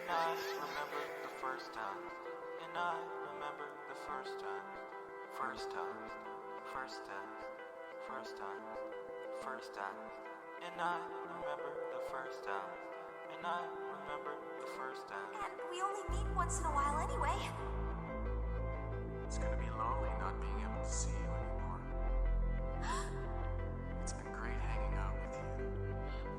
I remember the first time. And I remember the first time. First time. First time. First time. First time. And I remember the first time. And I remember the first time. And we only meet once in a while anyway. It's gonna be lonely not being able to see you anymore. It's been great hanging out with you.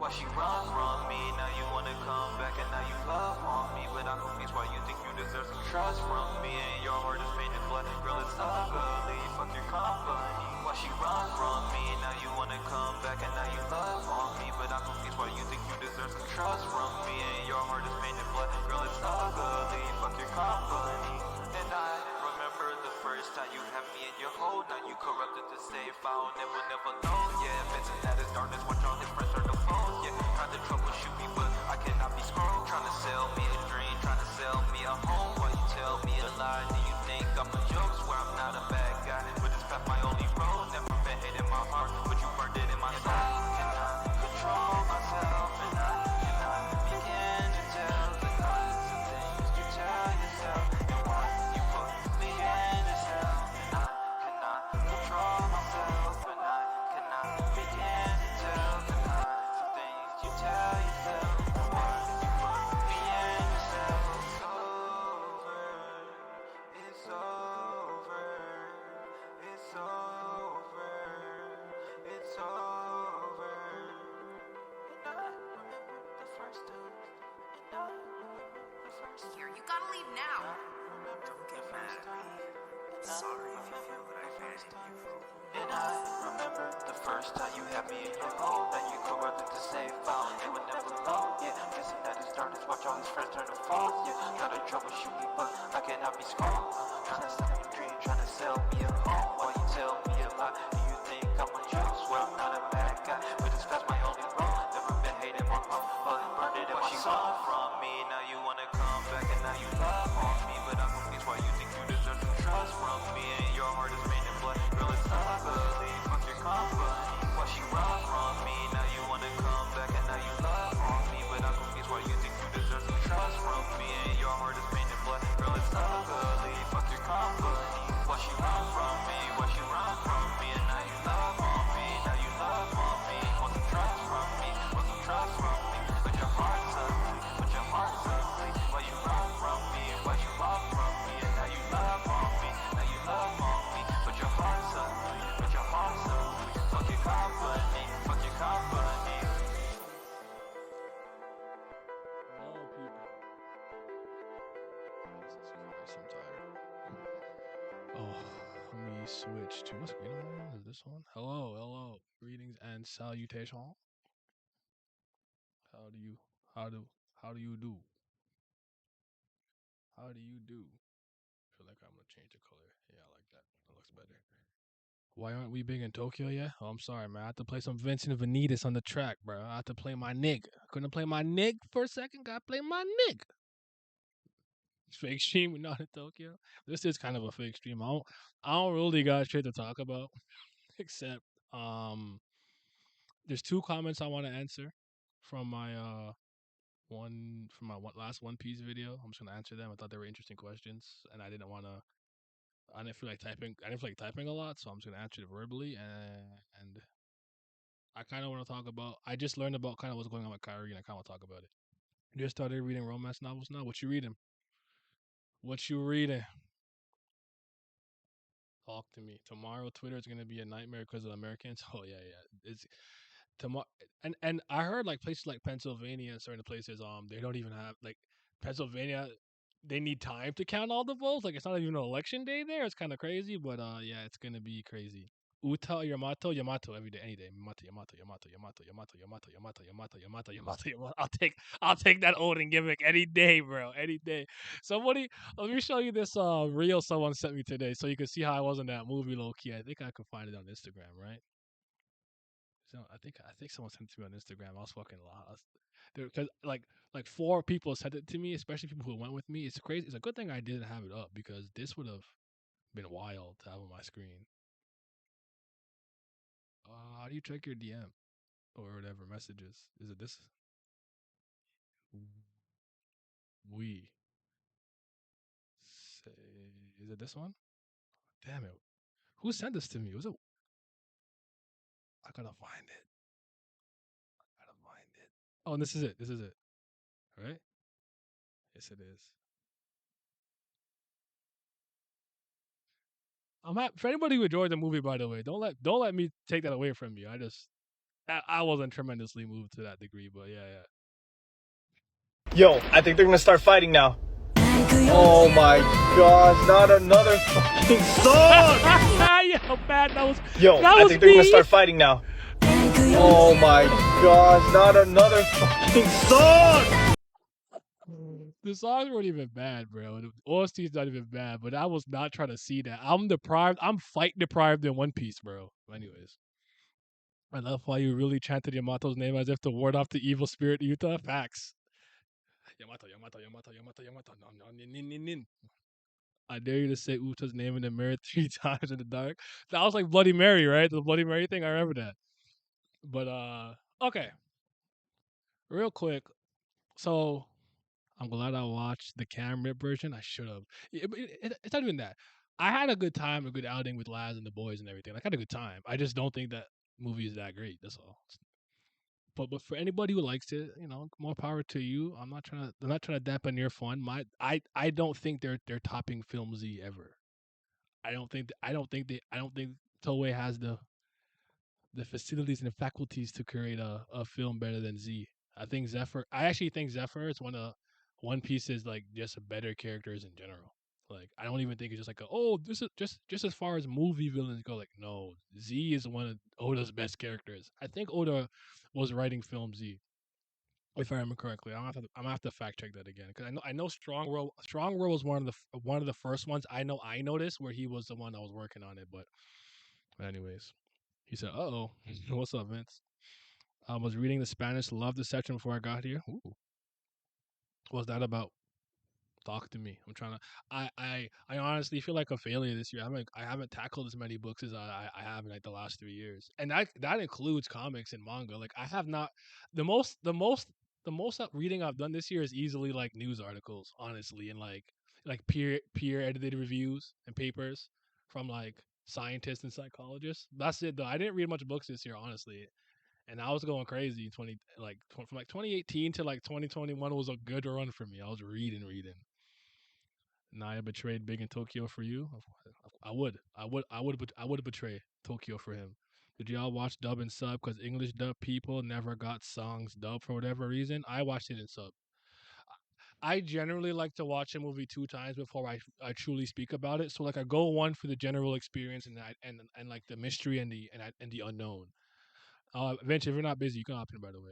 Why she run from me? Now you wanna come back and now you love on me. But I'm confused why you think you deserve some trust from me. And your heart is painted black. Girl, it's ugly. Fuck your company. Why she run from me? Now you wanna come back and now you love on me. But I'm confused why you think you deserve some trust from me. And your heart is painted black. Girl, it's ugly. Fuck your company. And I remember the first time you had me in your hold. Now you corrupted the safe. I'll never know. Yeah, Vincent that is darkness. Watch all his friends turn to foes. Yeah, trying to troubleshoot me, but I cannot be scrolled. Trying to sell me a dream, trying to sell me a home. While you tell me a lie, do you think I'm a joke? Swear I'm not a bad guy, but this path my only road. Never been hate in my heart, but you burned it in my soul. Cannot control myself, and I cannot begin to tell the lies and things you tell yourself. And why you put me in this hell? And I cannot control myself, and I cannot begin to tell the lies and things you tell yourself. And why you put me in this hell? It's over. It's over. It's over. And I remember the first time. And I remember the first time. Here, you gotta leave now. Don't get mad at me. Sorry if you feel that I abandoned you for a while. And I remember the first time you had me in your home. That you corrupted the safe file. They would never know. Yeah, missing that is darkness. Watch all his friends turn to foes. Yeah, try to troubleshoot me, but I cannot be scrolled. Trying to sell me a dream, trying to sell me a home. While you tell me a lie, do you think I'm a joke? Swear I'm not a bad guy, but this past my only road. Never been hating my heart, but burned it in my soul. From me, now you wanna come back and now you love on me. But I'm confused why you think you deserve some trust from me. And your heart is painted black. Girl, it's ugly. Fuck your company. Why she run from me? Now you wanna come back and now you love on me. But I'm confused why you think you deserve some trust from me. And your heart is painted black. Girl, it's ugly. Fuck your company. Why she run from me? Why she run from me? And now you love on me. Now you love on me. Want some trust from me? Want some trust from me? But your heart's ugly. But your heart's ugly. Why you run from me? Why you run from me? And now you love on me. Now you love on me. But your heart's ugly. But your heart's ugly. Fuck your company. Fuck your company. Hello, people. Jesus Christ, I'm tired. Oh, let me switch to what's going on? Is this one? Hello. Greetings and salutation. How do you do? How do you do? How do you do? I feel like I'm gonna change the color. Yeah, I like that. That looks better. Why aren't we big in Tokyo yet? Oh, I'm sorry, man. I had to play some Vincent Vanitas on the track, bro. I had to play my nig. I couldn't play my nig for a second. Gotta play my nig. Fake stream, we're not in Tokyo. This is kind of a fake stream. I don't really got shit to talk about, except there's two comments I want to answer from my last One Piece video. I'm just gonna answer them. I thought they were interesting questions, and I didn't feel like typing. I didn't feel like typing a lot, so I'm just gonna answer it verbally. And I kind of want to talk about. I just learned about kind of what's going on with Kyrie, and I kind of want to talk about it. You just started reading romance novels now. What you reading? What you reading? Talk to me. Tomorrow, Twitter is gonna be a nightmare because of Americans. Oh yeah. It's tomorrow, and I heard like places like Pennsylvania and certain places, they don't even have like Pennsylvania. They need time to count all the votes. Like it's not even an election day there. It's kind of crazy, but yeah, it's gonna be crazy. Uta Yamato every day, any day. Yamato. I'll take that Odin gimmick any day, bro. Any day. Somebody, let me show you this reel someone sent me today, so you can see how I was in that movie low key. I think I could find it on Instagram, right? So I think someone sent it to me on Instagram. I was fucking lost. Because like four people sent it to me, especially people who went with me. It's crazy. It's a good thing I didn't have it up because this would have been wild to have on my screen. How do you check your DM or whatever messages? Is it this? We say, is it this one? Damn it! Who sent this to me? Was it? I gotta find it. I gotta find it. Oh, and this is it. This is it. All right. Yes, it is. For anybody who enjoyed the movie, by the way, don't let me take that away from you. I wasn't tremendously moved to that degree, but yeah. Yo, I think they're gonna start fighting now. Oh my gosh, not another fucking song! Yo, man, Yo, that I was think they're gonna me. start fighting now. Oh my gosh, not another fucking song! The songs weren't even bad, bro. The OST's not even bad, but I was not trying to see that. I'm deprived. I'm fight deprived in One Piece, bro. Anyways, I love why you really chanted Yamato's name as if to ward off the evil spirit Yuta. Facts. Yamato, Yamato, Yamato, Yamato, Yamato. No, no, nin, nin, nin, nin. I dare you to say Uta's name in the mirror 3 times in the dark. That was like Bloody Mary, right? The Bloody Mary thing. I remember that. But okay, real quick. So I'm glad I watched the cam rip version. I should have. It's not even that. I had a good time, a good outing with Laz and the boys and everything. Like, I had a good time. I just don't think that movie is that great. That's all. But for anybody who likes it, more power to you. I'm not trying to dampen your fun. I don't think they're topping Film Z ever. I don't think Toei has the facilities and the faculties to create a film better than Z. I actually think Zephyr is One Piece's like just better characters in general. Like, I don't even think it's just like this is just as far as movie villains go. Like, no, Z is one of Oda's best characters. I think Oda was writing Film Z, if I remember correctly. I'm gonna have to fact check that again, because I know Strong World was one of the first ones I noticed where he was the one that was working on it. But anyways, he said, "Oh, what's up, Vince?" I was reading the Spanish love section before I got here. Ooh, what's that about? Talk to me. I'm trying to. I honestly feel like a failure this year. I haven't tackled as many books as I have in like the last 3 years, and that includes comics and manga. Like, I have not. The most reading I've done this year is easily like news articles, honestly, and like peer edited reviews and papers from like scientists and psychologists. That's it though. I didn't read much books this year, honestly, and I was going crazy. From like 2018 to like 2021 was a good run for me. I was reading. Naya betrayed Big in Tokyo for you. I would betray Tokyo for him. Did y'all watch dub and sub? Because English dub people never got songs dub for whatever reason. I watched it in sub. I generally like to watch a movie 2 times before I truly speak about it. So like, I go one for the general experience and like the mystery and the unknown. Vince, if you're not busy, you can hop in, by the way.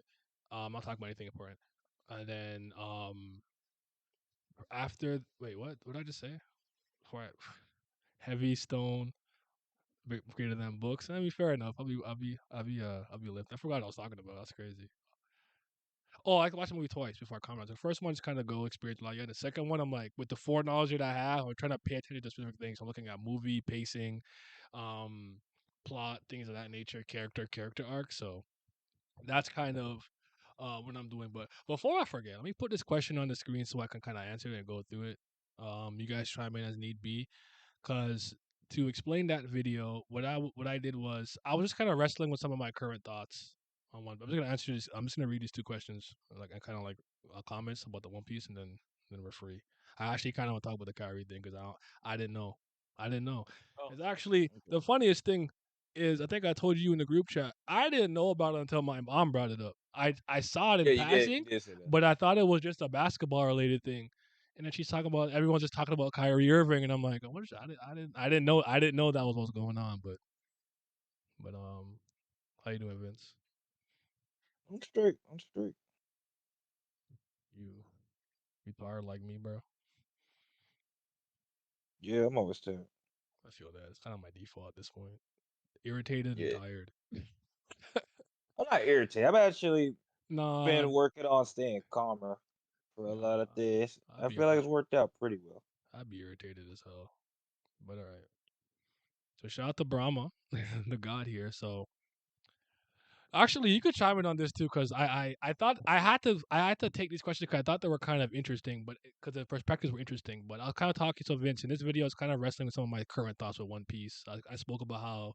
I'll talk about anything important. And then after, wait, what did I just say? Before heavy stone greater than books. I mean, fair enough. I'll be lifted. I forgot what I was talking about. That's crazy. Oh, I watched the movie twice before I comment. The first one's kind of go experience like, yeah. The second one, I'm like, with the foreknowledge that I have, I'm trying to pay attention to specific things. I'm looking at movie pacing, um, plot, things of that nature, character arc. So that's kind of what I'm doing. But before I forget, let me put this question on the screen so I can kind of answer it and go through it. You guys chime in as need be. Because to explain that video, what I did was I was just kind of wrestling with some of my current thoughts on one. I'm just gonna answer this. I'm just gonna read these 2 questions, like, and kind of like comments about the One Piece, and then we're free. I actually kind of want to talk about the Kyrie thing because I didn't know. I didn't know. Oh, It's actually okay. the funniest thing is, I think I told you in the group chat. I didn't know about it until my mom brought it up. I saw it in Yeah, you did. passing, You did say that. but I thought it was just a basketball related thing. And then she's talking about everyone's just talking about Kyrie Irving, and I'm like, what is, I didn't know that was what's going on. But how you doing, Vince? I'm straight. I'm straight. You you tired like me, bro? Yeah, I'm always tired. I feel that it's kind of my default at this point. Irritated and Yeah. tired. I'm not irritated. I've actually Nah, been working on staying calmer for a lot of nah. days. I'd I be feel like irri- it's worked out pretty well. I'd be irritated as hell. But all right. So shout out to Brahma, the god here. So Actually, you could chime in on this too, because I thought I had to take these questions because I thought they were kind of interesting, but because the perspectives were interesting. But I'll kind of talk you so Vince. In this video, I was kind of wrestling with some of my current thoughts with One Piece. I spoke about how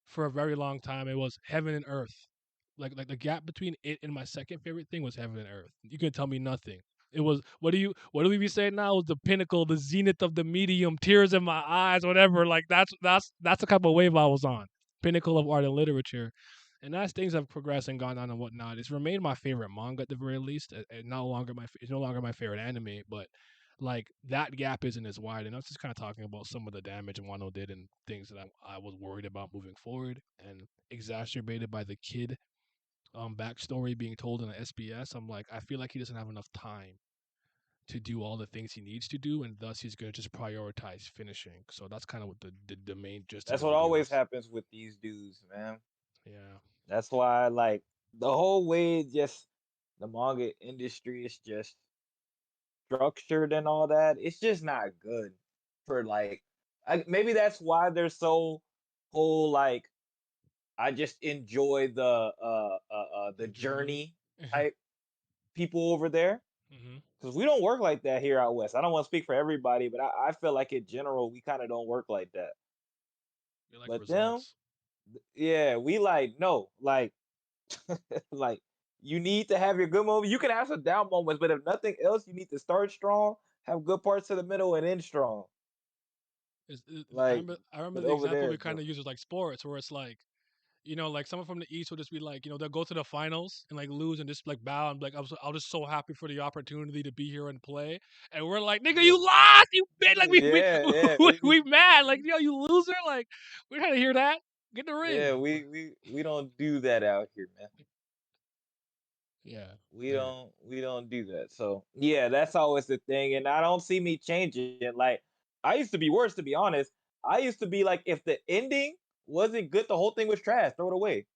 for a very long time it was heaven and earth. Like the gap between it and my second favorite thing was heaven and earth. You can tell me nothing. It was what do we be saying now? It was the pinnacle, the zenith of the medium, tears in my eyes, whatever. Like that's the type of wave I was on. Pinnacle of art and literature. And as things have progressed and gone on and whatnot, it's remained my favorite manga at the very least. It's no longer my favorite anime, but like that gap isn't as wide. And I was just kind of talking about some of the damage Wano did and things that I was worried about moving forward, and exacerbated by the kid backstory being told in the SBS. I'm like, I feel like he doesn't have enough time to do all the things he needs to do, and thus he's gonna just prioritize finishing. So that's kind of what the main gist of That's the what video always is. happens with these dudes, man. Yeah. That's why, like, the whole way just the manga industry is just structured and all that. It's just not good for like. Maybe that's why they're so whole like. I just enjoy the Journey. journey type people over there hmm because we don't work like that here out west. I don't want to speak for everybody, but I feel like in general we kind of don't work like that. You like But them, results. yeah, we like no, like like you need to have your good moments. You can have some down moments, but if nothing else, you need to start strong, have good parts to the middle, and end strong. Like, I remember but the over example there we it's kind of different. use is like sports, where it's like, like someone from the East will just be like, they'll go to the finals and like lose and just like bow and be like, I'm just so happy for the opportunity to be here and play. And we're like, nigga, Yeah, you lost, you bitch. Like yeah, yeah. we mad. Like, yo, you loser. Like, we're trying to hear that. Get the ring. Yeah, we don't do that out here, man. Yeah. We Yeah. don't do that. So yeah, that's always the thing. And I don't see me changing it. Like I used to be worse, to be honest. I used to be like, if the ending wasn't good, the whole thing was trash. Throw it away.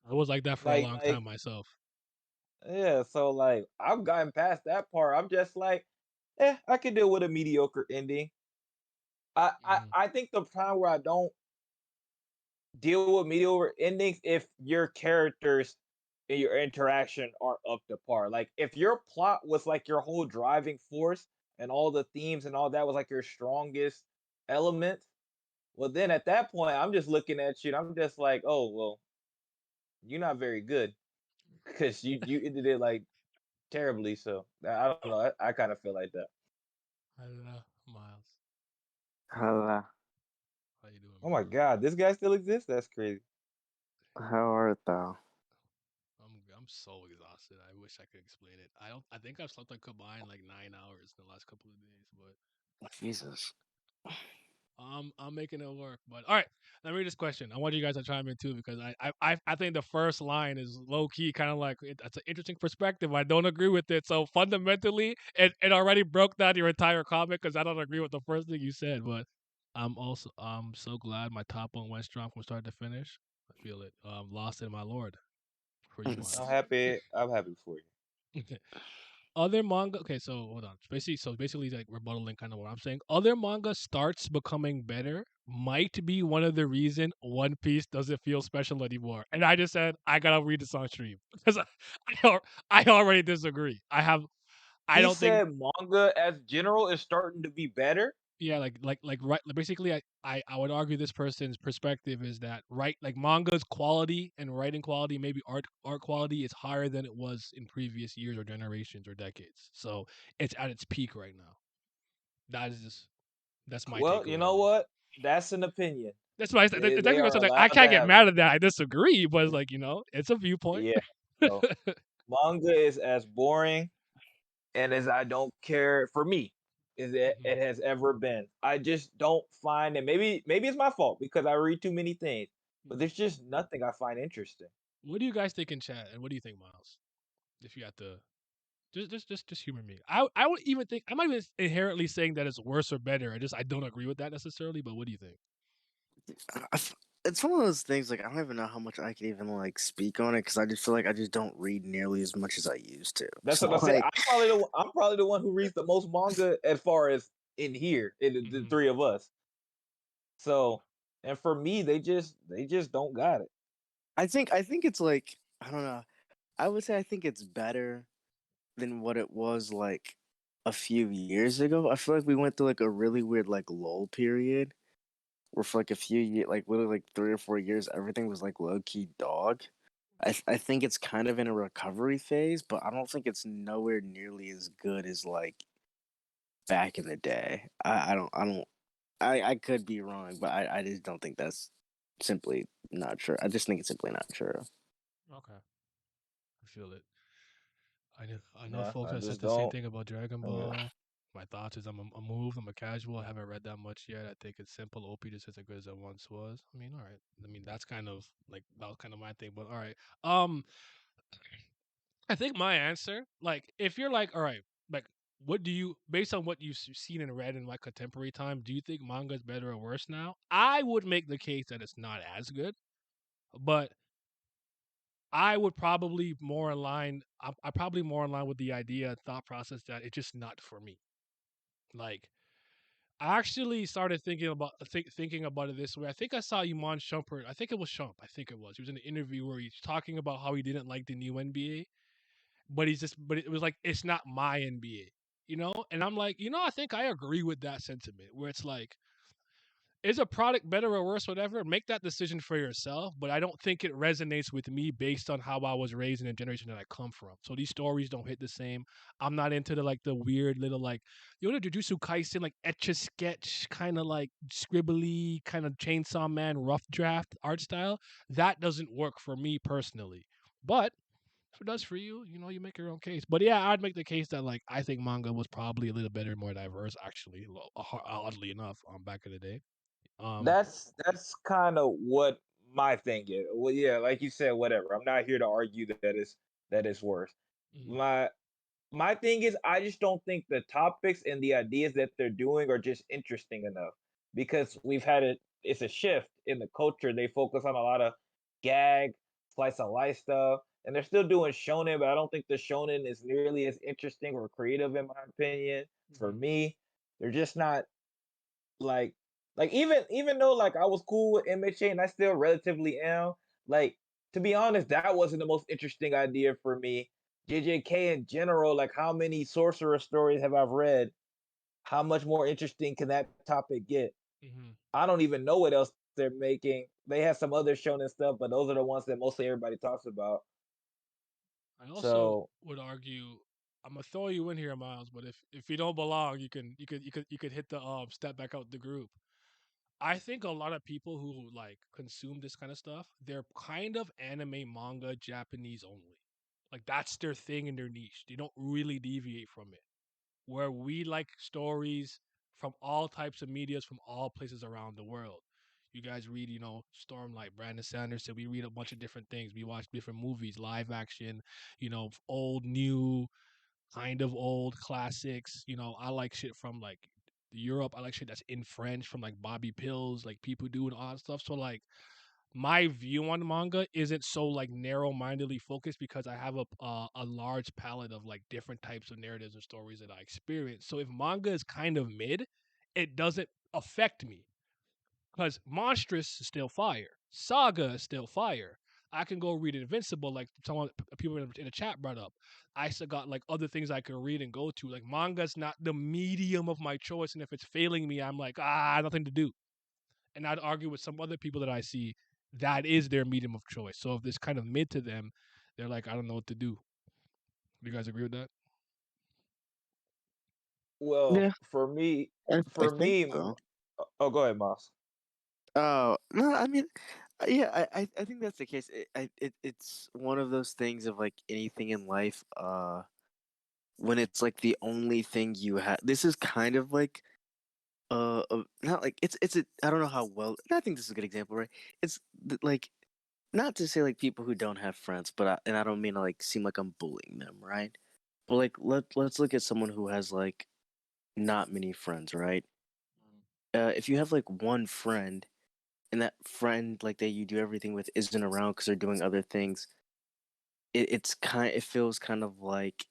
I was like that for a long Like time myself. yeah. So like I've gotten past that part. I'm just like, I can deal with a mediocre ending. Mhm. I think the time where I don't deal with mediocre endings if your characters and your interaction aren't up to par. Like if your plot was like your whole driving force and all the themes and all that was like your strongest element, well then at that point I'm just looking at you and I'm just like, oh well, you're not very good because you ended it like terribly. So I don't know. I kind of feel like that. I don't know, Miles. Hello. How you doing, Oh bro? my god, this guy still exists? That's crazy. How art thou? I'm so exhausted. I wish I could explain it. I think I've slept like combined like 9 hours in the last couple of days, but Jesus. I'm making it work. But all right, let me read this question. I want you guys to chime in too because I think the first line is low key, kind of like that's an interesting perspective. I don't agree with it. So fundamentally, it already broke down your entire comment because I don't agree with the first thing you said. But I'm so glad my top one went strong from start to finish. I feel it. Lost in my lord for you, I'm Miles. happy. I'm happy for you. Other manga. Okay, so hold on. So basically, like rebuttaling kind of what I'm saying. Other manga starts becoming better might be one of the reason One Piece doesn't feel special anymore. And I just said I gotta read this on stream because I already disagree. I He don't think said manga as general is starting to be better. yeah, like right basically I would argue this person's perspective is that like manga's quality and writing quality, maybe art quality is higher than it was in previous years or generations or decades. So it's at its peak right now. That is just that's my Well, you takeaway at know least. what? That's an opinion. That's why They that's they what I are said. Like, I allowed to can't get have it. mad at that. I disagree, but it's like, it's a viewpoint. Yeah. So manga is as boring and as I don't care for me as Mhm, it has ever been. I just don't find, and maybe it's my fault because I read too many things, but mhm. there's just nothing I find interesting. What do you guys think in chat, and what do you think, Miles? If you had to just humor me. I would even think I'm not even inherently saying that it's worse or better. I don't agree with that necessarily. But what do you think? It's one of those things, like, I don't even know how much I can even, like, speak on it because I just feel like I just don't read nearly as much as I used to. That's So, what I said. like, I'm probably the one who reads the most manga as far as in here, in the hmm three of us. So, and for me, they just don't got it. I think it's like I don't know. I would say I think it's better than what it was like a few years ago. I feel like we went through like a really weird like lull period where for like a few years, like literally like 3 or 4 years, everything was like low key dog. I think it's kind of in a recovery phase, but I don't think it's nowhere nearly as good as like back in the day. I could be wrong, but I just don't think that's simply not true. I just think it's simply not true. Okay, I feel it. I know Yeah, folks I have said just the same don't. thing about Dragon Ball. My thoughts is I'm moved. I'm a casual. I haven't read that much yet. I think it's simple. OP just isn't good as it once was. I mean, all right. I mean, that's kind of like that was kind of my thing. But all right. I think my answer, like, if you're like, all right, like, what do you, based on what you've seen and read in like contemporary time, do you think manga is better or worse now? I would make the case that it's not as good, but I would probably more align. I probably more in line with the idea, thought process that it's just not for me. Like, I actually started thinking about it this way. I think I saw Iman Shumpert. I think it was Shump. I think it was. He was in an interview where he's talking about how he didn't like the new NBA, but it was like it's not my NBA, And I'm like, I think I agree with that sentiment where it's like, is a product better or worse, whatever? Make that decision for yourself. But I don't think it resonates with me based on how I was raised in the generation that I come from. So these stories don't hit the same. I'm not into the weird little like Jujutsu Kaisen like etch a sketch kind of like scribbly kind of Chainsaw Man rough draft art style. That doesn't work for me personally. But if it does for you, you make your own case. But yeah, I'd make the case that like I think manga was probably a little better, more diverse, actually. Oddly enough, back in the day. Um, That's kind of what my thing is. Well, yeah, like you said, whatever. I'm not here to argue that is worse. mhm, My my thing is, I just don't think the topics and the ideas that they're doing are just interesting enough because we've had it. It's a shift in the culture. They focus on a lot of gag, slice of life stuff, and they're still doing shonen, but I don't think the shonen is nearly as interesting or creative, in my opinion. For mhm, me, they're just not like even though like I was cool with MHA and I still relatively am, like to be honest, that wasn't the most interesting idea for me. JJK in general, like how many sorcerer stories have I read? How much more interesting can that topic get? mhm. I don't even know what else they're making. They have some other shonen stuff, but those are the ones that mostly everybody talks about. I also So would argue. I'm gonna throw you in here, Miles. But if you don't belong, you could hit the step back out the group. I think a lot of people who like consume this kind of stuff, they're kind of anime manga Japanese only. Like that's their thing and their niche. They don't really deviate from it. Where we like stories from all types of medias from all places around the world. You guys read, Stormlight, Brandon Sanderson. We read a bunch of different things. We watch different movies, live action, old, new, kind of old classics. I like shit from like Europe. I like shit that's in French from like Bobby Pills, like people doing all that stuff. So like my view on manga isn't so like narrow-mindedly focused because I have a large palette of like different types of narratives and stories that I experience. So if manga is kind of mid, it doesn't affect me because Monstrous is still fire, Saga is still fire. I can go read Invincible, like someone people in the chat brought up. I still got like other things I can read and go to. Like manga's not the medium of my choice, and if it's failing me, I'm like nothing to do. And I'd argue with some other people that I see that is their medium of choice. So if this kind of mid to them, they're like, I don't know what to do. Do you guys agree with that? well, Yeah, I for think me, so. oh, go ahead, Moss. Oh no, I mean, yeah, I think that's the case. It's one of those things of like anything in life. When it's like the only thing you have. This is kind of like not like it's a I don't know how well. I think this is a good example, right? It's like not to say like people who don't have friends, but and I don't mean to like seem like I'm bullying them, right? But like let's look at someone who has like not many friends, right? If you have like one friend and that friend like that you do everything with isn't around because they're doing other things, it feels kind of like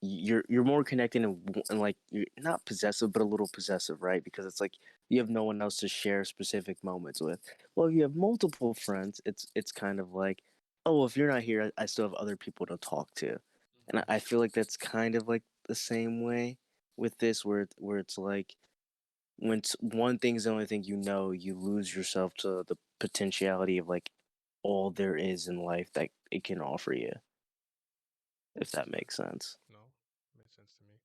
you're more connected and like you're not possessive but a little possessive, right? Because it's like you have no one else to share specific moments with. Well, if you have multiple friends, it's kind of like oh, well, if you're not here, I still have other people to talk to, and I feel like that's kind of like the same way with this, where it's like when one thing's the only thing you know, you lose yourself to the potentiality of like all there is in life that it can offer you, if that makes sense. No, makes sense to me.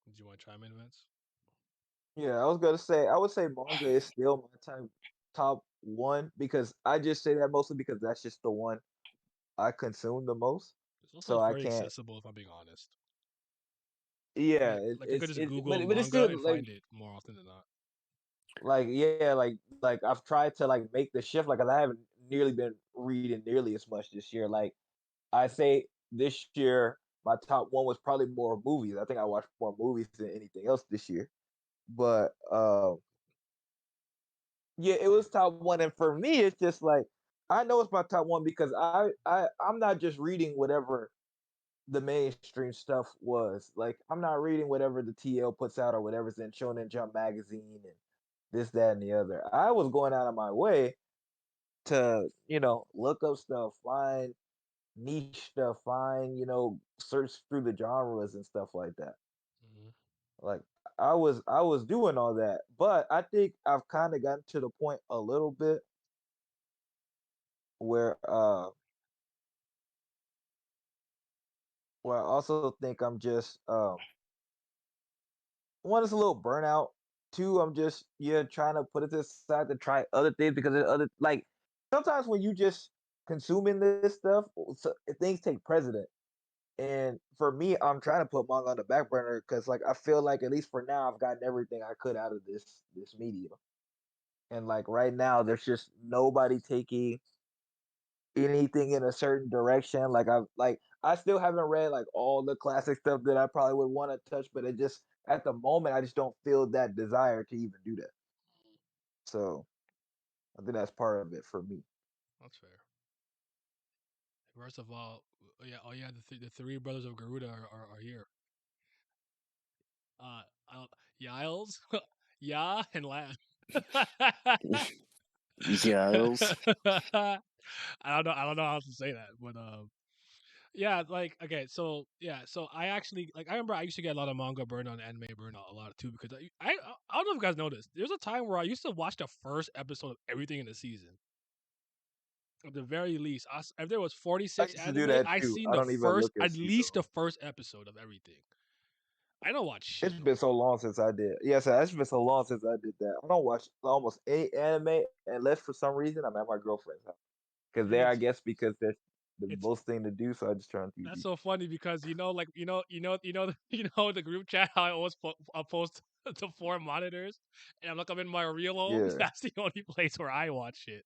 Do you want to chime in, Vince? Yeah, I was gonna say I would say manga is still my top one because I just say that mostly because that's just the one I consume the most. It's also So I very can't. accessible, if I'm being honest. Yeah, it, Like you could it's just it, Google but it's manga still and like find it more often than not. yeah, like I've tried to like make the shift. Like I haven't nearly been reading nearly as much this year. Like I say this year, my top one was probably more movies. I think I watched more movies than anything else this year. But yeah, it was top one, and for me, it's just like I know it's my top one because I'm not just reading whatever the mainstream stuff was. Like I'm not reading whatever the TL puts out or whatever's in Shonen Jump magazine and this, that, and the other. I was going out of my way to, look up stuff, find niche stuff, find, search through the genres and stuff like that. Hmm. Like I was doing all that, but I think I've kind of gotten to the point a little bit where I also think I'm just one is a little burnout. Two, I'm just trying to put it to the side to try other things because there's other like sometimes when you just consuming this stuff, things take precedent. And for me, I'm trying to put manga on the back burner because like I feel like at least for now I've gotten everything I could out of this medium. And like right now, there's just nobody taking anything in a certain direction. I still haven't read like all the classic stuff that I probably would want to touch, but it just at the moment I just don't feel that desire to even do that. So I think that's part of it for me. That's fair. First of all, yeah, the three brothers of Garuda are here. Yiles, Ya, and Lan. Yes. I don't know how to say that, but yeah, like okay, so yeah, so I actually like I remember I used to get a lot of manga burn on anime burn a lot too because I don't know if you guys know this. There's a time where I used to watch the first episode of everything in the season. At the very least, if there was I 46 used to do anime, that I too. seen I the don't even first, look at at least season. the first episode of everything. I don't watch shit It's no been so more. long since I did. Yes, it's been so long since I did that. I don't watch almost any anime unless for some reason I'm at my girlfriend's house. Because And there, I guess, because that's the it's most thing to do, so I just turn on that's TV. so funny because like the group chat how I always post to four monitors, and I'm like I'm in my real home. Yeah. That's the only place where I watch it.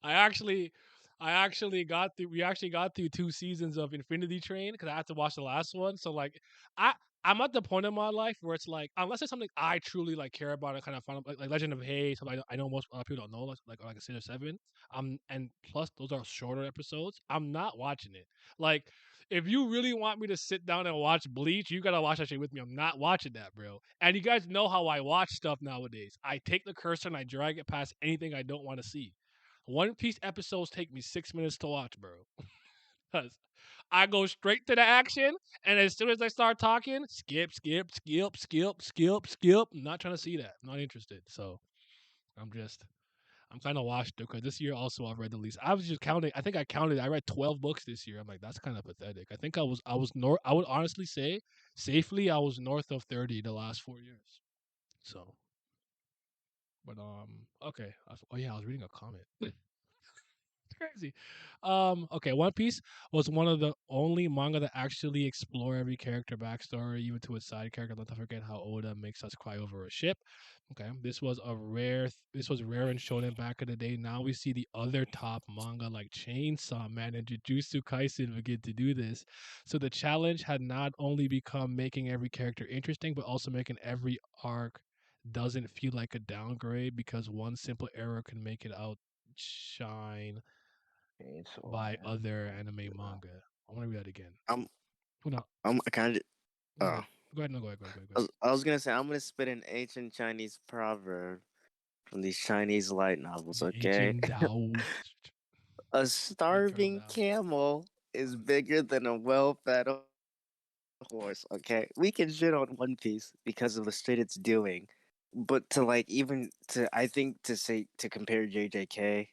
I actually, I actually got through. We actually got through two seasons of Infinity Train because I had to watch the last one. So like, I I'm at the point in my life where it's like, unless it's something I truly like care about and kind of find like Legend of Hay, something I know most other people don't know, like a Sinner Seven. And plus those are shorter episodes. I'm not watching it. Like, if you really want me to sit down and watch Bleach, you gotta watch that shit with me. I'm not watching that, bro. And you guys know how I watch stuff nowadays. I take the cursor and I drag it past anything I don't want to see. One Piece episodes take me 6 minutes to watch, bro. Because I go straight to the action, and as soon as I start talking, skip, skip, skip, skip, skip, skip. I'm not trying to see that. I'm not interested. So I'm just, I'm kind of washed because this year also I've read the least. I was just counting. I think I counted. I read 12 books this year. I'm like, that's kind of pathetic. I think I would honestly say safely I was north of 30 the last 4 years. So, but okay. Oh yeah, I was reading a comment. It's crazy. Okay, One Piece was one of the only manga that actually explore every character backstory, even to its side character. Not to forget how Oda makes us cry over a ship. Okay, this was rare in shonen back in the day. Now we see the other top manga like Chainsaw Man and Jujutsu Kaisen begin to do this. So the challenge had not only become making every character interesting, but also making every arc doesn't feel like a downgrade because one simple error can make it outshine Chainsaw by Man. other anime manga. I want to read that again. I'm Oh, no, I'm kind of. go ahead. Go ahead. No, go ahead. Go ahead. Go ahead. Go I ahead. was gonna say I'm gonna spit an ancient Chinese proverb from these Chinese light novels. The Okay. ancient Tao. A They turned him starving down. camel is bigger than a well-fed horse. Okay, we can shit on One Piece because of the shit it's doing, but to like even to I think to say to compare JJK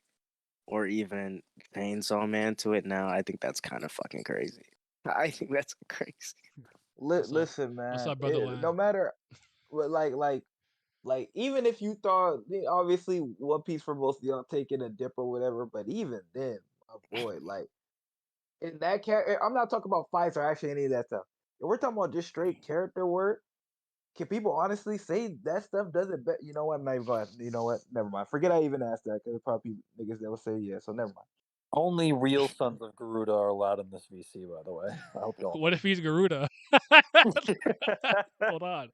or even Chainsaw Man to it now, I think that's kind of fucking crazy. I think that's crazy. What's up? Listen, What's man. up, brother Wang? No matter, like, even if you thought, obviously, One Piece for most of y'all taking a dip or whatever, but even then, my boy, like, in that character, I'm not talking about fights or actually any of that stuff. If we're talking about just straight character work, can people honestly say that stuff doesn't bet? You know what? Not even, you know what? Never mind. Forget I even asked that because probably niggas that will say yeah. So never mind. Only real sons of Garuda are allowed in this VC, by the way. I hope y'all. What if he's Garuda? Hold on.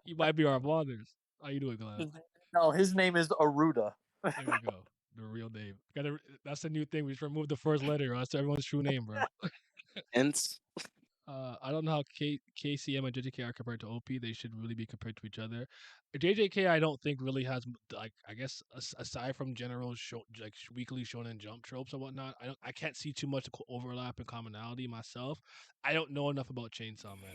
He might be our fathers. How you doing, Glenn? No, his name is Aruda. There we go. The real name. That's the new thing. We just remove the first letter. That's everyone's true name, bro. Hence, I don't know how KCM and JJK are compared to OP. They should really be compared to each other. JJK, I don't think really has like I guess aside from general weekly Shonen Jump tropes and whatnot. I can't see too much overlap and commonality myself. I don't know enough about Chainsaw Man.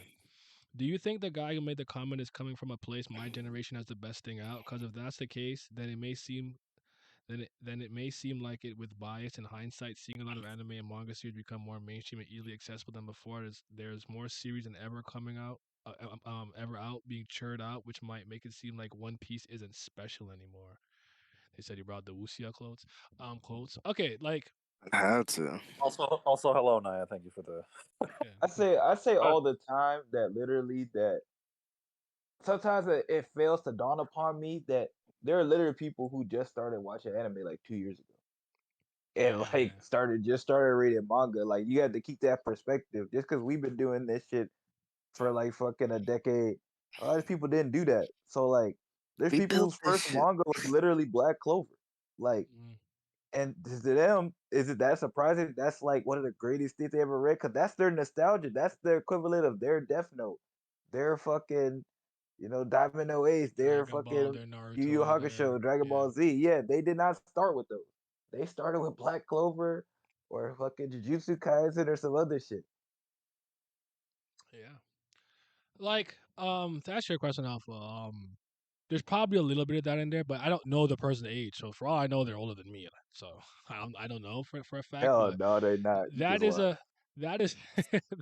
Do you think the guy who made the comment is coming from a place my generation has the best thing out? Because if that's the case, then it may seem like it with bias and hindsight, seeing a lot of anime and manga series become more mainstream and easily accessible than before. There's more series than ever coming out, ever out being churned out, which might make it seem like One Piece isn't special anymore. They said he brought the Wuxia quotes. Okay, like I had to. Also, hello, Naya. Thank you for the. yeah, I say all the time that literally that sometimes it fails to dawn upon me that there are literally people who just started watching anime like 2 years ago and yeah, started reading manga. Like you have to keep that perspective. Just because we've been doing this shit for like fucking a decade, a lot of people didn't do that. So like, there's We people built whose this first shit. manga was literally Black Clover. Like, mm, and to them, is it that surprising? That's like one of the greatest things they ever read because that's their nostalgia. That's their equivalent of their Death Note, their fucking, Diamond No Ace, their Dragon Ball, fucking their Yu Yu Naruto, Hakusho, their Dragon yeah, Ball Z. Yeah, they did not start with those. They started with Black Clover or fucking Jujutsu Kaisen or some other shit. yeah. Like to answer your question, Alpha, there's probably a little bit of that in there, but I don't know the person's age. So for all I know, they're older than me. So I don't know for a fact, Hell but no, they not. You that just is lying. a that is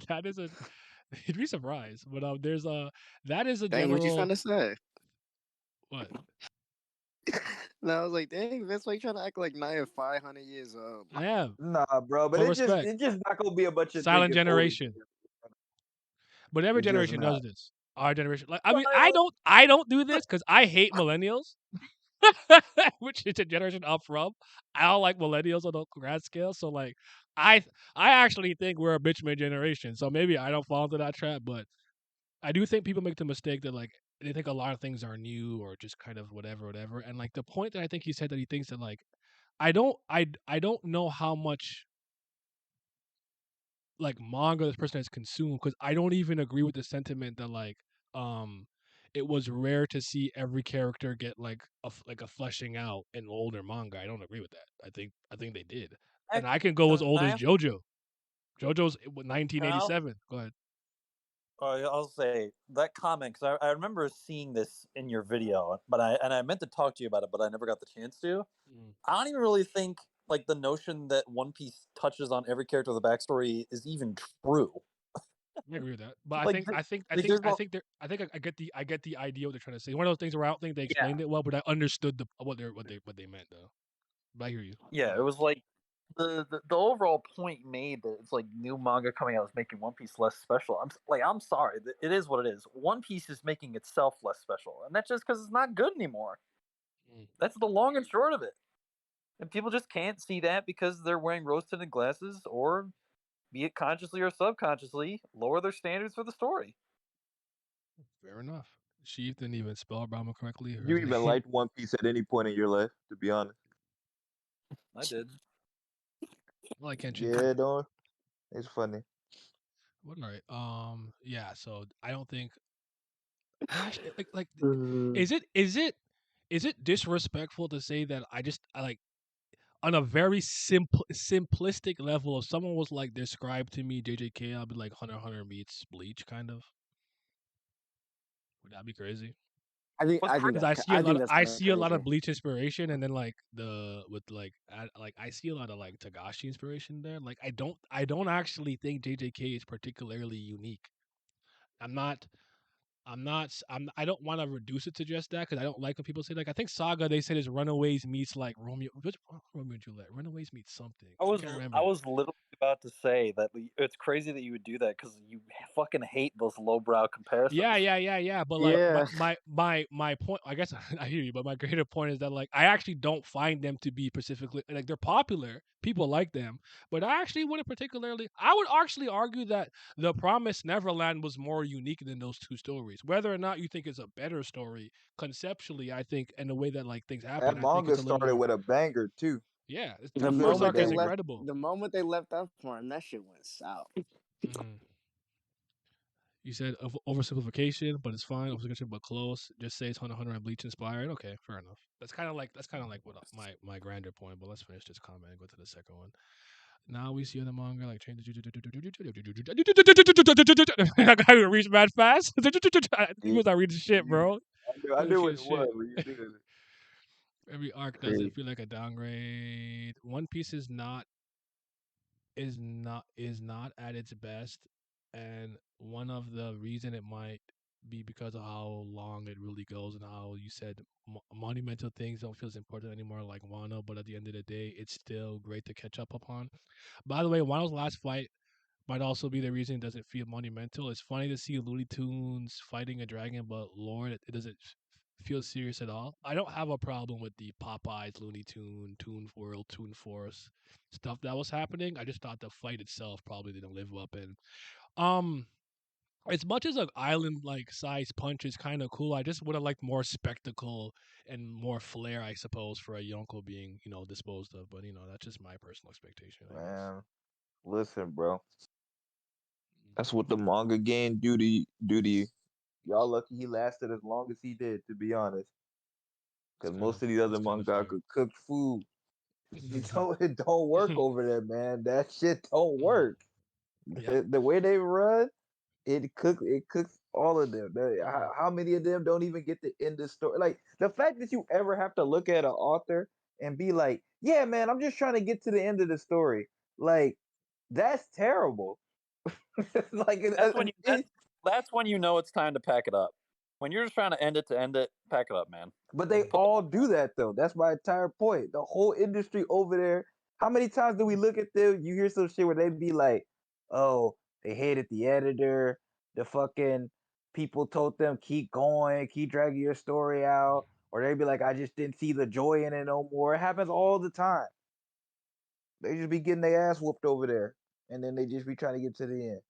that is a you'd be surprised, but there's a that is a Dang, what you trying general to say? what No, I was like, dang, Vince, why you trying to act like Naya 500 years old? I am. Nah, bro, but Put respect. it's just not gonna be a bunch of Silent niggas older than generation, them. but every It's just generation does not. this. Our generation, like I mean, I don't do this because I hate millennials. Which is a generation up from. I don't like millennials on a grand scale. So like I actually think we're a bitch made generation. So maybe I don't fall into that trap, but I do think people make the mistake that like they think a lot of things are new or just kind of whatever. And like the point that I think he said that he thinks that like I don't know how much like manga this person has consumed because I don't even agree with the sentiment that um it was rare to see every character get like a fleshing out in older manga. I don't agree with that. I think they did, and I can go as Can old I as ask- JoJo. JoJo's can I 1987. Go ahead. I'll say that comment because I remember seeing this in your video, but I meant to talk to you about it, but I never got the chance to. Mm, I don't even really think like the notion that One Piece touches on every character with a backstory is even true. I agree with that, but I Like, think like there's a, I get the idea what they're trying to say. One of those things where I don't think they yeah, explained it well, but I understood what they meant though. But I hear you. Go yeah. It ahead. was like the overall point made that it's like new manga coming out is making One Piece less special. I'm sorry, it is what it is. One Piece is making itself less special, and that's just because it's not good anymore. Mm. That's the long and short of it. And people just can't see that because they're wearing rose tinted glasses or, be it consciously or subconsciously, lower their standards for the story. Fair enough. Sheath didn't even spell Brahma correctly. You His even name. liked One Piece at any point in your life, to be honest. I did. I like Kenshin too. Yeah, don't. It's funny. What all right. Yeah, so I don't think actually like Uh, is it is it disrespectful to say that I like on a very simplistic level, if someone was like describe to me JJK, I'll be like Hunter x Hunter meets Bleach, kind of. Would that be crazy? I think What's I think Because that's I think that's I kind of see a lot of crazy. Bleach inspiration, and then like I see a lot of like Tagashi inspiration there. Like I don't actually think JJK is particularly unique. I'm not I don't want to reduce it to just that because I don't like when people say like I think Saga they said is Runaways meets like Romeo and Juliet. Runaways meets something. I can't I remember. was literally about to say that it's crazy that you would do that because you fucking hate those lowbrow comparisons. Yeah. But like Yeah. my point, I guess I hear you, but my greater point is that like I actually don't find them to be specifically like they're popular. People like them, but I actually wouldn't particularly. I would actually argue that The Promised Neverland was more unique than those two stories. Whether or not you think it's a better story conceptually, I think, and the way that like things happen, That I think manga it's a little started more. with a banger too. Yeah, The that first Really moment arc they is banger. left, incredible. the moment they left that farm, that shit went south. Mm. You said oversimplification, but it's fine. Oversimplification, but close. Just say it's Hunter x Hunter and Bleach inspired. Okay, fair enough. That's kind of like what my grander point. But let's finish this comment and go to the second one. Now we see in the manga like change. I gotta reach mad fast. You was not reading shit, bro. I knew what Shit, it shit. was when you did it. Every arc doesn't Crazy. feel like a downgrade. One Piece is not at its best, and one of the reason it might be because of how long it really goes and how you said monumental things don't feel as important anymore like Wano, but at the end of the day it's still great to catch up upon. By the way, Wano's last fight might also be the reason it doesn't feel monumental. It's funny to see Looney Tunes fighting a dragon, but Lord, it doesn't feel serious at all. I don't have a problem with the Popeyes, Looney Tune, Toon World, Toon Force stuff that was happening. I just thought the fight itself probably didn't live up. And um, as much as an island like size punch is kind of cool, I just would have liked more spectacle and more flair, I suppose, for a Yonko being disposed of. But that's just my personal expectation, I guess. Man, listen, bro. That's what the manga game do to you. Y'all lucky he lasted as long as he did, to be honest. Because most of these other That's kind of manga fair. could cook food. It don't work over there, man. That shit don't work. Yeah. The way they run, it cooks all of them. How many of them don't even get to end the story? Like the fact that you ever have to look at an author and be like, "Yeah, man, I'm just trying to get to the end of the story." Like that's terrible. like That's when that's when you know it's time to pack it up. When you're just trying to end it, pack it up, man. But they Put the all ball do down. that though. That's my entire point. The whole industry over there. How many times do we look at them? You hear some shit where they be like, "Oh, they hated the editor. The fucking people told them keep going, keep dragging your story out," or they be like, "I just didn't see the joy in it no more." It happens all the time. They just be getting their ass whooped over there, and then they just be trying to get to the end.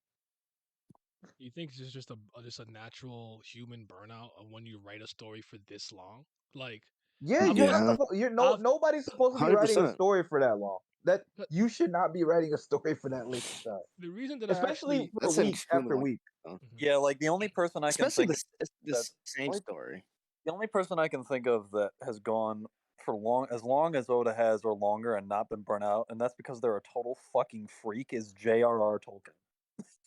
You think it's just a natural human burnout of when you write a story for this long? Like, Yeah, I've you're always, not Yeah, supposed. You're no. I've, Nobody's supposed to be writing a 100%. story for that long. That but you should not be writing a story for that length of time. the reason that I Especially actually, for That's an week extremely after long week. time. Mhm. Yeah, like the only person I can Especially think that this same story. the only person I can think of that has gone for long as Oda has or longer and not been burnt out, and that's because they're a total fucking freak, is J.R.R. Tolkien.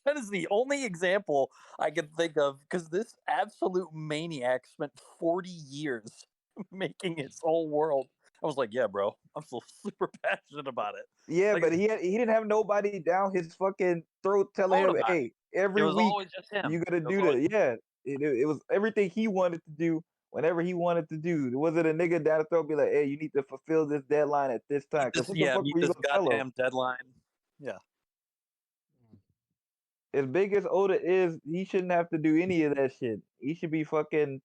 That is the only example I can think of because this absolute maniac spent 40 years making his whole world. I was like, yeah, bro, I'm still super passionate about it. Yeah, Like, but he didn't have nobody down his fucking throat telling him, Oda, "Hey, it every was week always just him. you gotta It was do always that." Yeah, it was everything he wanted to do whenever he wanted to do. There wasn't a nigga down the throat be like, "Hey, you need to fulfill this deadline at this time." Because what the fuck meet were you this gonna tell him? goddamn deadline. Yeah. As big as Oda is, he shouldn't have to do any of that shit. He should be fucking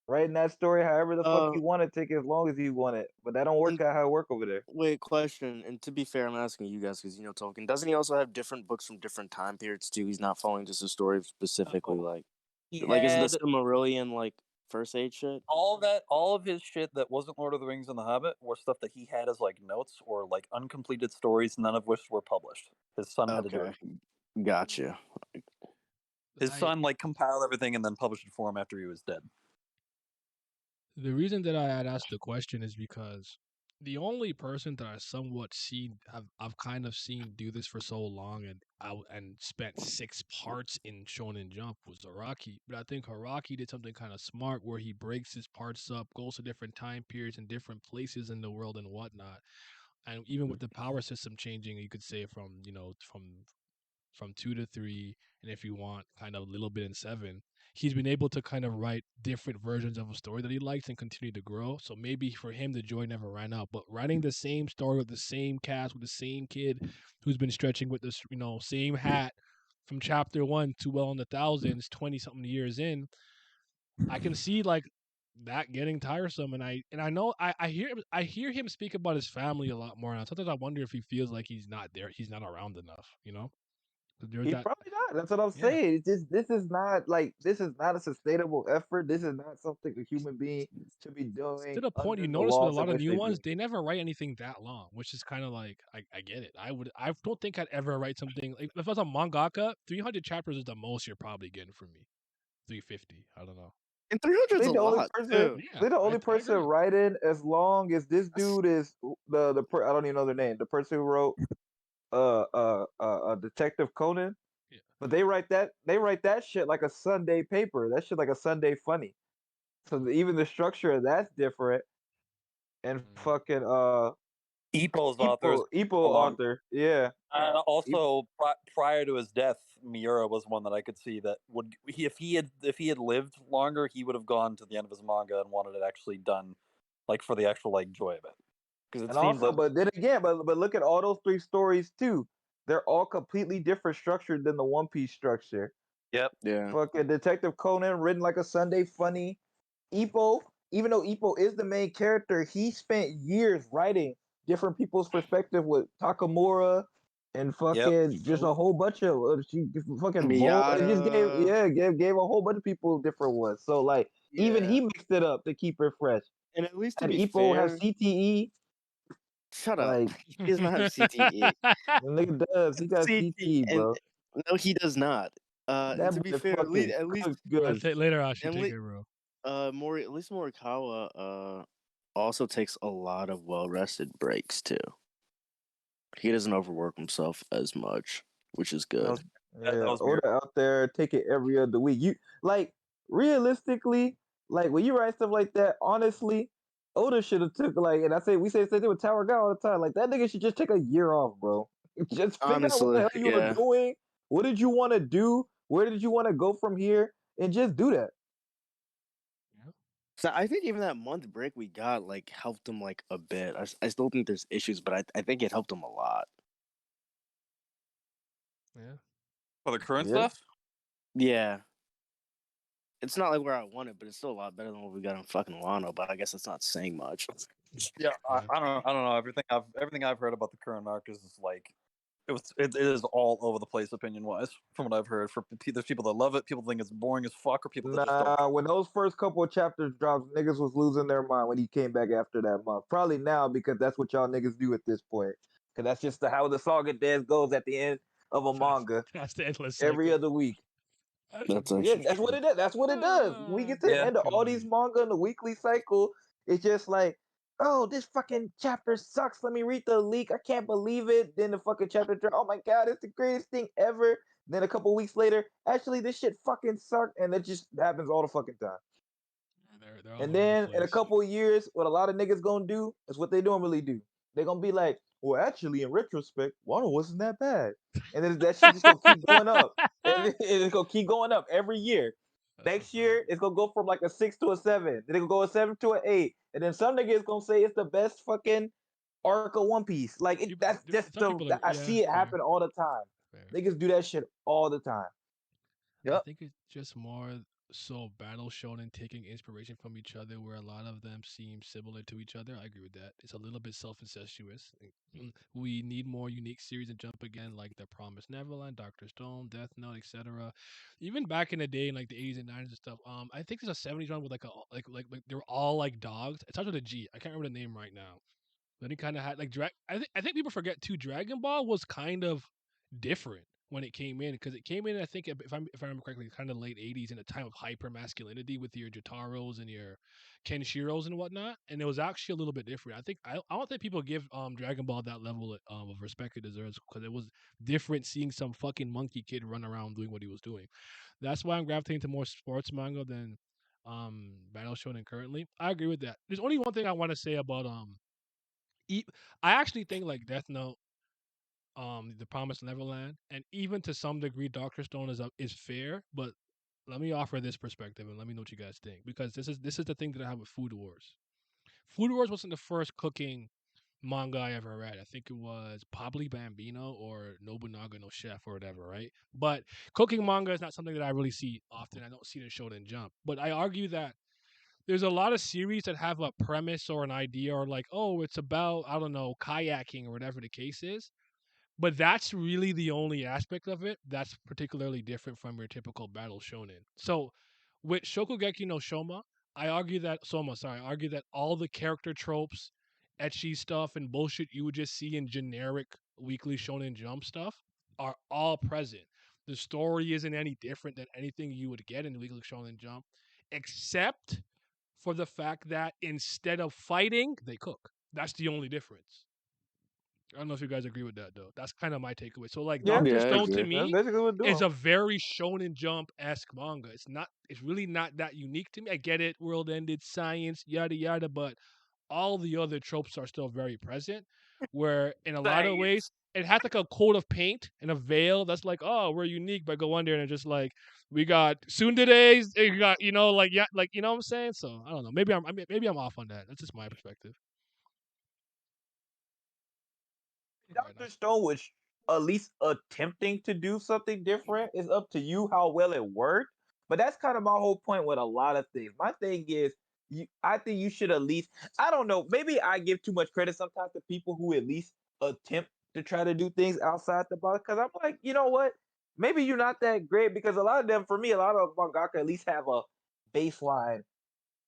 writing that story however the fuck he wanted, take as long as he wanted. But that don't work And out how it work over there. wait, question. And to be fair, I'm asking you guys because you know Tolkien. Doesn't he also have different books from different time periods too? He's not following just a story specifically. Oh, Like, he is the had Silmarillion like First Age shit? all of his shit that wasn't Lord of the Rings and The Hobbit were stuff that he had as like notes or like uncompleted stories, none of which were published. His son had to do Okay, it. gotcha. His son like compiled everything and then published it for him after he was dead. The reason that I had asked the question is because the only person that I somewhat seen I've kind of seen do this for so long and spent 6 parts in Shonen Jump was Araki. But I think Araki did something kind of smart where he breaks his parts up, goes to different time periods and different places in the world and whatnot. And even with the power system changing, you could say from from 2 to 3, and if you want, kind of a little bit in 7. He's been able to kind of write different versions of a story that he likes and continue to grow. So maybe for him, the joy never ran out. But writing the same story with the same cast with the same kid who's been stretching with this, same hat from chapter 1 to well in the thousands, 20 something years in, I can see like that getting tiresome. And I know I hear him speak about his family a lot more now. Sometimes I wonder if he feels like he's not there, he's not around enough. There's He's that. probably not. That's what I'm Yeah. saying. It's just this is not a sustainable effort. This is not something a human being should be To doing the point under you the notice with a laws in lot of which new they ones, do. they never write anything that long, which is kind of like I get it. I don't think I'd ever write something like if I was a mangaka, 300 chapters is the most you're probably getting from me. 350, I don't know. And 300's They a the only lot person. too. Yeah, They the only I person agree. writing as long as this dude is I don't even know their name. The person who wrote Detective Conan. Yeah. But they write that shit like a Sunday paper. That shit like a Sunday funny. So even the structure of that's different. And Mm. fucking Ippo's authors Ippo along. author, yeah. Also, prior to his death, Miura was one that I could see that would if he had lived longer, he would have gone to the end of his manga and wanted it actually done, like for the actual like joy of it. Because it And seems also, that but then again, but look at all those 3 stories too. They're all completely different structured than the One Piece structure. yep. Yeah. Fucking Detective Conan written like a Sunday funny. Ippo, even though Ippo is the main character, he spent years writing different people's perspective with Takamura and Yep. fucking just a whole bunch of she fucking Bull. It just Miata. gave a whole bunch of people different ones. So like even Yeah. he mixed it up to keep it fresh. And at least to And be Ippo has fair, CTE. shut up. Like He does not have CTE. the nigga does. He got CTE, CTE, and bro. no, he does not. And That to be boy fair, fucking at least, cooked good. Later, I should and take it, bro. at least Morikawa also takes a lot of well rested breaks too. He doesn't overwork himself as much, which is good. That Yeah, was weird. Oda out there take it every other week. You like realistically, like when you write stuff like that, honestly, Oda should have took like, and we say the same thing with Tower Guy all the time. Like that nigga should just take a year off, bro. Just figure out what the Honestly, hell you were yeah. doing. What did you want to do? Where did you want to go from here? And just do that. So I think even that month break we got like helped him like a bit. I still think there's issues, but I think it helped him a lot. Yeah. For the current Yeah. stuff? Yeah. It's not like where I wanted, but it's still a lot better than what we got in fucking Wano, but I guess it's not saying much. Yeah, I don't know. Everything I've heard about the current arc is like it is all over the place opinion wise from what I've heard. There's people that love it, people think it's boring as fuck, or people that just don't. Nah, when those first couple of chapters dropped, niggas was losing their mind when he came back after that month. Probably now because that's what y'all niggas do at this point. Because that's just how the saga death goes at the end of a manga That's the endless every cycle. other week. That's Yeah, actually that's what true. it does. That's what it does. When we get to the Yeah. end of all these manga in the weekly cycle, it's just like, oh, this fucking chapter sucks. Let me read the leak. I can't believe it. Then the fucking chapter drop. Oh my god, it's the greatest thing ever. Then a couple weeks later, actually, this shit fucking sucked, and it just happens all the fucking time. They're all And over the then in a place. couple of years, what a lot of niggas gonna do is what they normally do. They're gonna be like, well, actually, in retrospect, Wano wasn't that bad. And then that shit just gonna keep going up. And it's gonna keep going up every year. Next year, it's gonna go from like a 6 to a 7. Then it's gonna go a 7 to an 8. And then some niggas gonna say it's the best fucking arc of One Piece. Like that's just some people I see it happen all the time. Niggas do that shit all the time. I think it's just more so battle shonen taking inspiration from each other, where a lot of them seem similar to each other. I agree with that. It's a little bit self-incestuous. We need more unique series and Jump again, like The Promised Neverland, Doctor Stone, Death Note, etc. Even back in the day, in like the 80s and 90s and stuff. I think there's a 70s one with like a like they're all like dogs. It starts with a G. I can't remember the name right now. Then he kind of had like I think people forget too. Dragon Ball was kind of different. when it came in, because it came in, I think, if I remember correctly, kind of late '80s, in a time of hyper masculinity with your Jotaros and your Kenshiros and whatnot, and it was actually a little bit different. I don't think people give Dragon Ball that level of respect it deserves, because it was different seeing some fucking monkey kid run around doing what he was doing. That's why I'm gravitating to more sports manga than Battle Shonen currently. I agree with that. There's only one thing I want to say about e- I actually think like Death Note, The Promised Neverland, and even to some degree Doctor Stone is fair, but let me offer this perspective and let me know what you guys think, because this is the thing that I have with Food Wars. Food Wars wasn't the first cooking manga I ever read. I think it was probably Bambino or Nobunaga no Chef or whatever, right? But cooking manga is not something that I really see often. I don't see it in Shonen Jump. But I argue that there's a lot of series that have a premise or an idea, or like, oh, it's about, I don't know, kayaking or whatever the case is. But that's really the only aspect of it that's particularly different from your typical battle shonen. So with Shokugeki no Soma, I argue that all the character tropes, etchy stuff, and bullshit you would just see in generic weekly shonen jump stuff are all present. The story isn't any different than anything you would get in weekly shonen jump, except for the fact that instead of fighting, they cook. That's the only difference. I don't know if you guys agree with that though. That's kind of my takeaway. So like Yeah, Doctor Yeah, I Stone to agree. that's me basically what is doing. a very Shonen Jump esque manga. It's really not that unique to me. I get it, world ended, science, yada yada, but all the other tropes are still very present. Where in a lot of ways, Science. it has like a coat of paint and a veil that's like, oh, we're unique, but go under and it's just like we got Sundays, you got like, yeah, like, you know what I'm saying. So I don't know. Maybe I'm off on that. That's just my perspective. All right, Dr. Stone was at least attempting to do something different. It's up to you how well it worked. But that's kind of my whole point with a lot of things. My thing is, I think you should at least, I don't know, maybe I give too much credit sometimes to people who at least attempt to try to do things outside the box. Because I'm like, you know what? Maybe you're not that great, because a lot of them, for me, a lot of mangaka at least have a baseline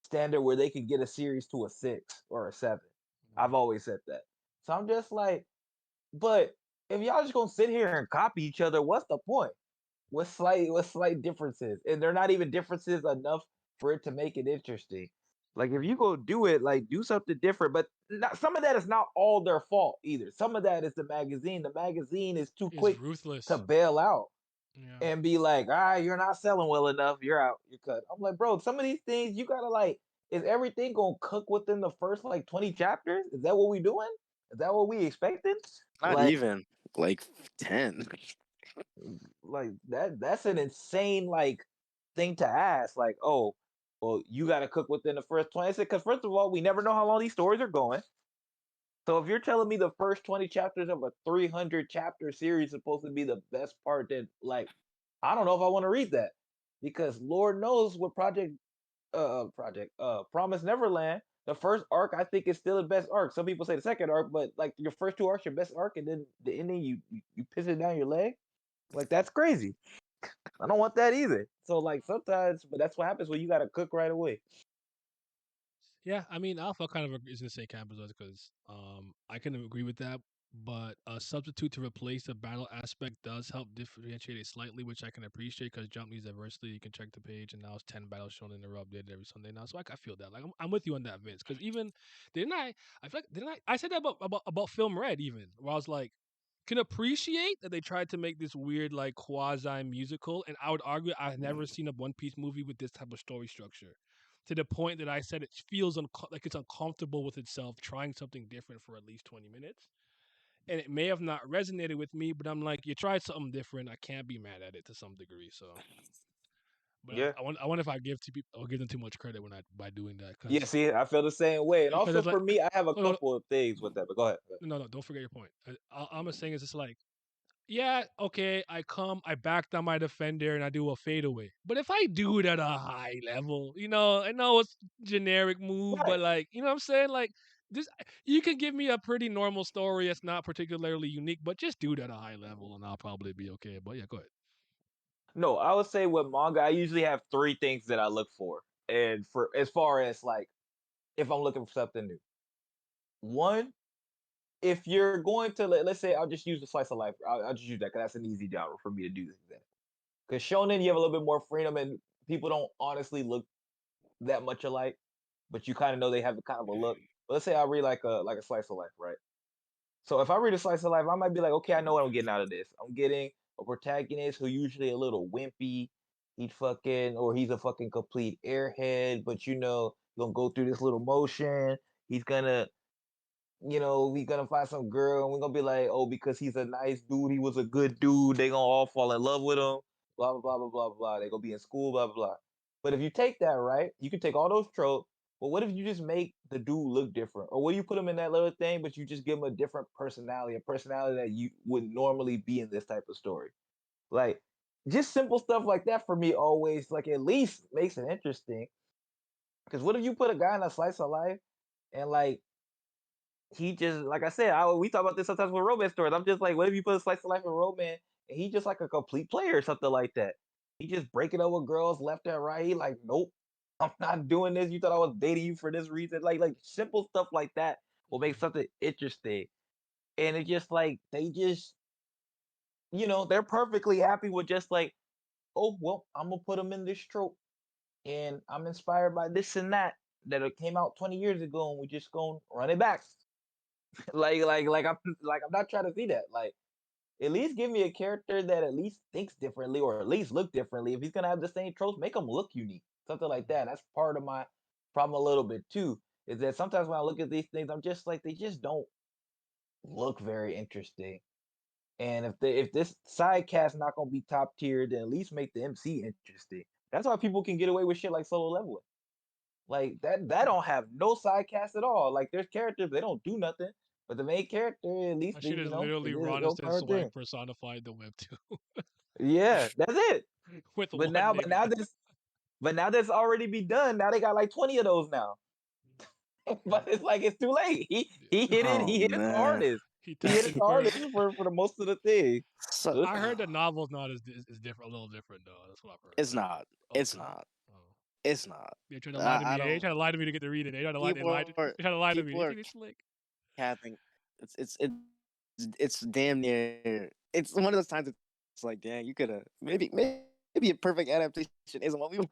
standard where they can get a series to a 6 or a 7. I've always said that. So I'm just like, but if y'all just gonna sit here and copy each other, what's the point? What slight differences? And they're not even differences enough for it to make it interesting. Like if you go do it, like do something different. But not, some of that is not all their fault either. Some of that is the magazine. The magazine is too is quick to ruthless. bail out Yeah. and be like, ah, you're not selling well enough. You're out. You're cut. I'm like, bro, some of these things you gotta like. Is everything gonna cook within the first like 20 chapters? Is that what we doing? Is that what we expected? Not Like, even like 10. that's an insane like thing to ask. Like, oh, well, you got to cook within the first 20. Because first of all, we never know how long these stories are going. So if you're telling me the first 20 chapters of a 300 chapter series is supposed to be the best part, then like, I don't know if I want to read that, because Lord knows what Promise Neverland. The first arc, I think, is still the best arc. Some people say the second arc, but like your first two arcs, your best arc, and then the ending, you piss it down your leg. Like that's crazy. I don't want that either. So like sometimes, but that's what happens when you gotta cook right away. Yeah, I mean, Alpha kind of is in the same camp as us, because I can agree with that. But a substitute to replace the battle aspect does help differentiate it slightly, which I can appreciate, because Jump needs diversity. You can check the page, and now it's 10 battles shown in a row, updated every Sunday now. So I feel that. Like I'm with you on that, Vince. Because even didn't I? I feel like didn't I said that about Film Red, even, where I was like, can appreciate that they tried to make this weird like quasi musical, and I would argue I've never seen a One Piece movie with this type of story structure, to the point that I said it feels like it's uncomfortable with itself, trying something different for at least 20 minutes. And it may have not resonated with me, but I'm like, you tried something different. I can't be mad at it to some degree. So, but Yeah. I wonder if I give to people or give them too much credit when I by doing that, Yeah, because see, I feel the same way. And also it's like, for me, I have a no, no, couple of things with that, but go ahead. no, don't forget your point. I'm just saying is it's like, yeah, okay, I back down my defender and I do a fadeaway. But if I do it at a high level, I know it's generic move, but Right. like, you know what I'm saying? Like, this, you can give me a pretty normal story that's not particularly unique, but just do it at a high level and I'll probably be okay. But yeah, go ahead. No, I would say with manga, I usually have three things that I look for. And for as far as like if I'm looking for something new. One, if you're going to let's say I'll just use the slice of life. I'll just use that because that's an easy genre for me to do this example. Because shonen, you have a little bit more freedom, and people don't honestly look that much alike, but you kind of know they have a kind of a look. But let's say I read like a slice of life, right? So if I read a slice of life, I might be like, okay, I know what I'm getting out of this. I'm getting a protagonist who usually a little wimpy. He's a fucking complete airhead, but he's gonna go through this little motion. He's gonna we gonna find some girl and we're gonna be like, oh, because he's a nice dude, he was a good dude, they gonna all fall in love with him, blah blah blah blah blah blah. They gonna be in school, blah blah blah. But if you take that, right, you can take all those tropes, but what if you just make the dude look different? Or what do you put him in that little thing, but you just give him a different personality, a personality that you would normally be in this type of story? Like just simple stuff like that for me always like at least makes it interesting. Because what if you put a guy in a slice of life and like he just like I said, we talk about this sometimes with romance stories. I'm just like, what if you put a slice of life in romance and he just like a complete player or something like that? He just breaking up with girls left and right. He like, nope, I'm not doing this. You thought I was dating you for this reason. Like simple stuff like that will make something interesting. And it just like they just, they're perfectly happy with just like, oh well, I'm gonna put them in this trope, and I'm inspired by this and that it came out 20 years ago, and we just gonna run it back. I'm not trying to see that. Like, at least give me a character that at least thinks differently or at least look differently. If he's gonna have the same tropes, make him look unique. Something like that. That's part of my problem a little bit too. Is that sometimes when I look at these things, I'm just like they just don't look very interesting. And if this side cast not gonna be top tier, then at least make the MC interesting. That's why people can get away with shit like Solo Leveling. Like that don't have no side cast at all. Like there's characters they don't do nothing, but the main character at least That they shit is it literally is his Ronus own and kind of thing. Swag personified the web too. Yeah, that's it. With But one now, nigga. but now that's already be done. Now they got like 20 of those now. But it's like it's too late. He hit it. Oh He hit it the man. hardest. He He hit it tapped the for hardest for the most of the thing. So So I heard the novel's not is different, a little different though. That's what I've heard. it's not. It's Okay. not. Oh. It's not. They trying to lie to I me. They don't. trying to lie to me to get to read it. They trying to lie. They People lied. are They trying to lie to me. people They are think they slick. capping. It's damn near. It's one of those times. It's like, damn, you could have maybe a perfect adaptation isn't what we want.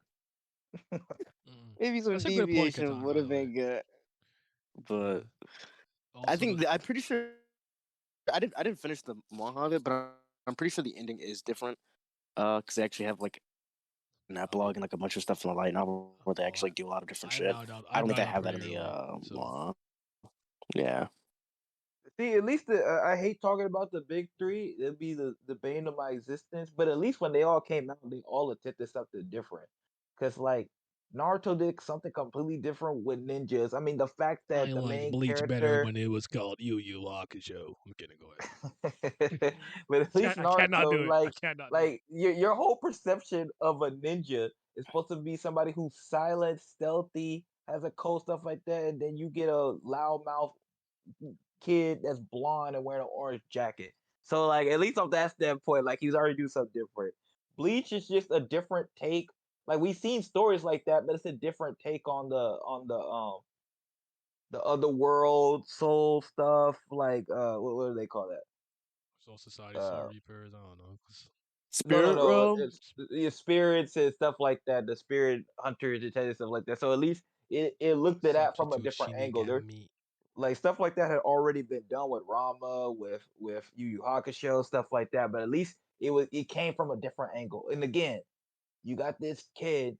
Maybe some That's a good point, deviation Katan, would by have the way. been good. But I Also, think I'm pretty sure I didn't finish the manga of it, but I'm pretty sure the ending is different. Because they actually have like an epilogue and like a bunch of stuff in the light novel where they actually do a lot of different shit. I don't think I have that in the manga. Yeah. see, at least I hate talking about the big three. It'd be the bane of my existence. But at least when they all came out, they all attempted something different. Cause like Naruto did something completely different with ninjas. I mean, the fact I that the like main Bleach better character, when it was called Yu Yu Hakusho. I'm kidding. Go ahead. but at least I cannot do Naruto, it. I cannot do it. like your whole perception of a ninja is supposed to be somebody who's silent, stealthy, has a cold stuff like that, and then you get a loudmouth kid that's blonde and wearing an orange jacket. So like at least on that standpoint, like he's already doing something different. Bleach is just a different take. Like we've seen stories like that, but it's a different take on the other world soul stuff. Like what do they call that? Soul Society, Soul Uh Reapers. I don't know. no, Spirit realm. it's the spirits and stuff like that, the spirit hunters and stuff like that. So at least it looked at that from a Substitute different angle. There Shinigami. like stuff like that had already been done with Rama, with Yu Yu Hakusho, stuff like that. But at least it came from a different angle. And again, you got this kid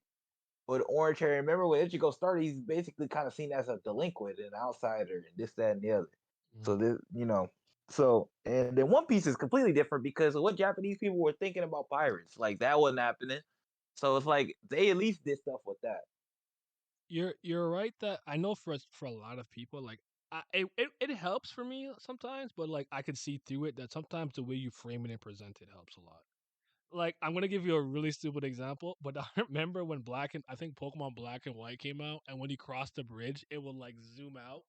with orange hair. Remember when Ichigo started, he's basically kind of seen as a delinquent and outsider and this, that, and the other. So this, and then One Piece is completely different because of what Japanese people were thinking about pirates. Like that wasn't happening. So it's like they at least did stuff with that. You're right that I know for a lot of people like it helps for me sometimes, but like I can see through it that sometimes the way you frame it and present it helps a lot. Like I'm gonna give you a really stupid example, but I remember when I think Pokemon Black and White came out, and when you crossed the bridge, it would like zoom out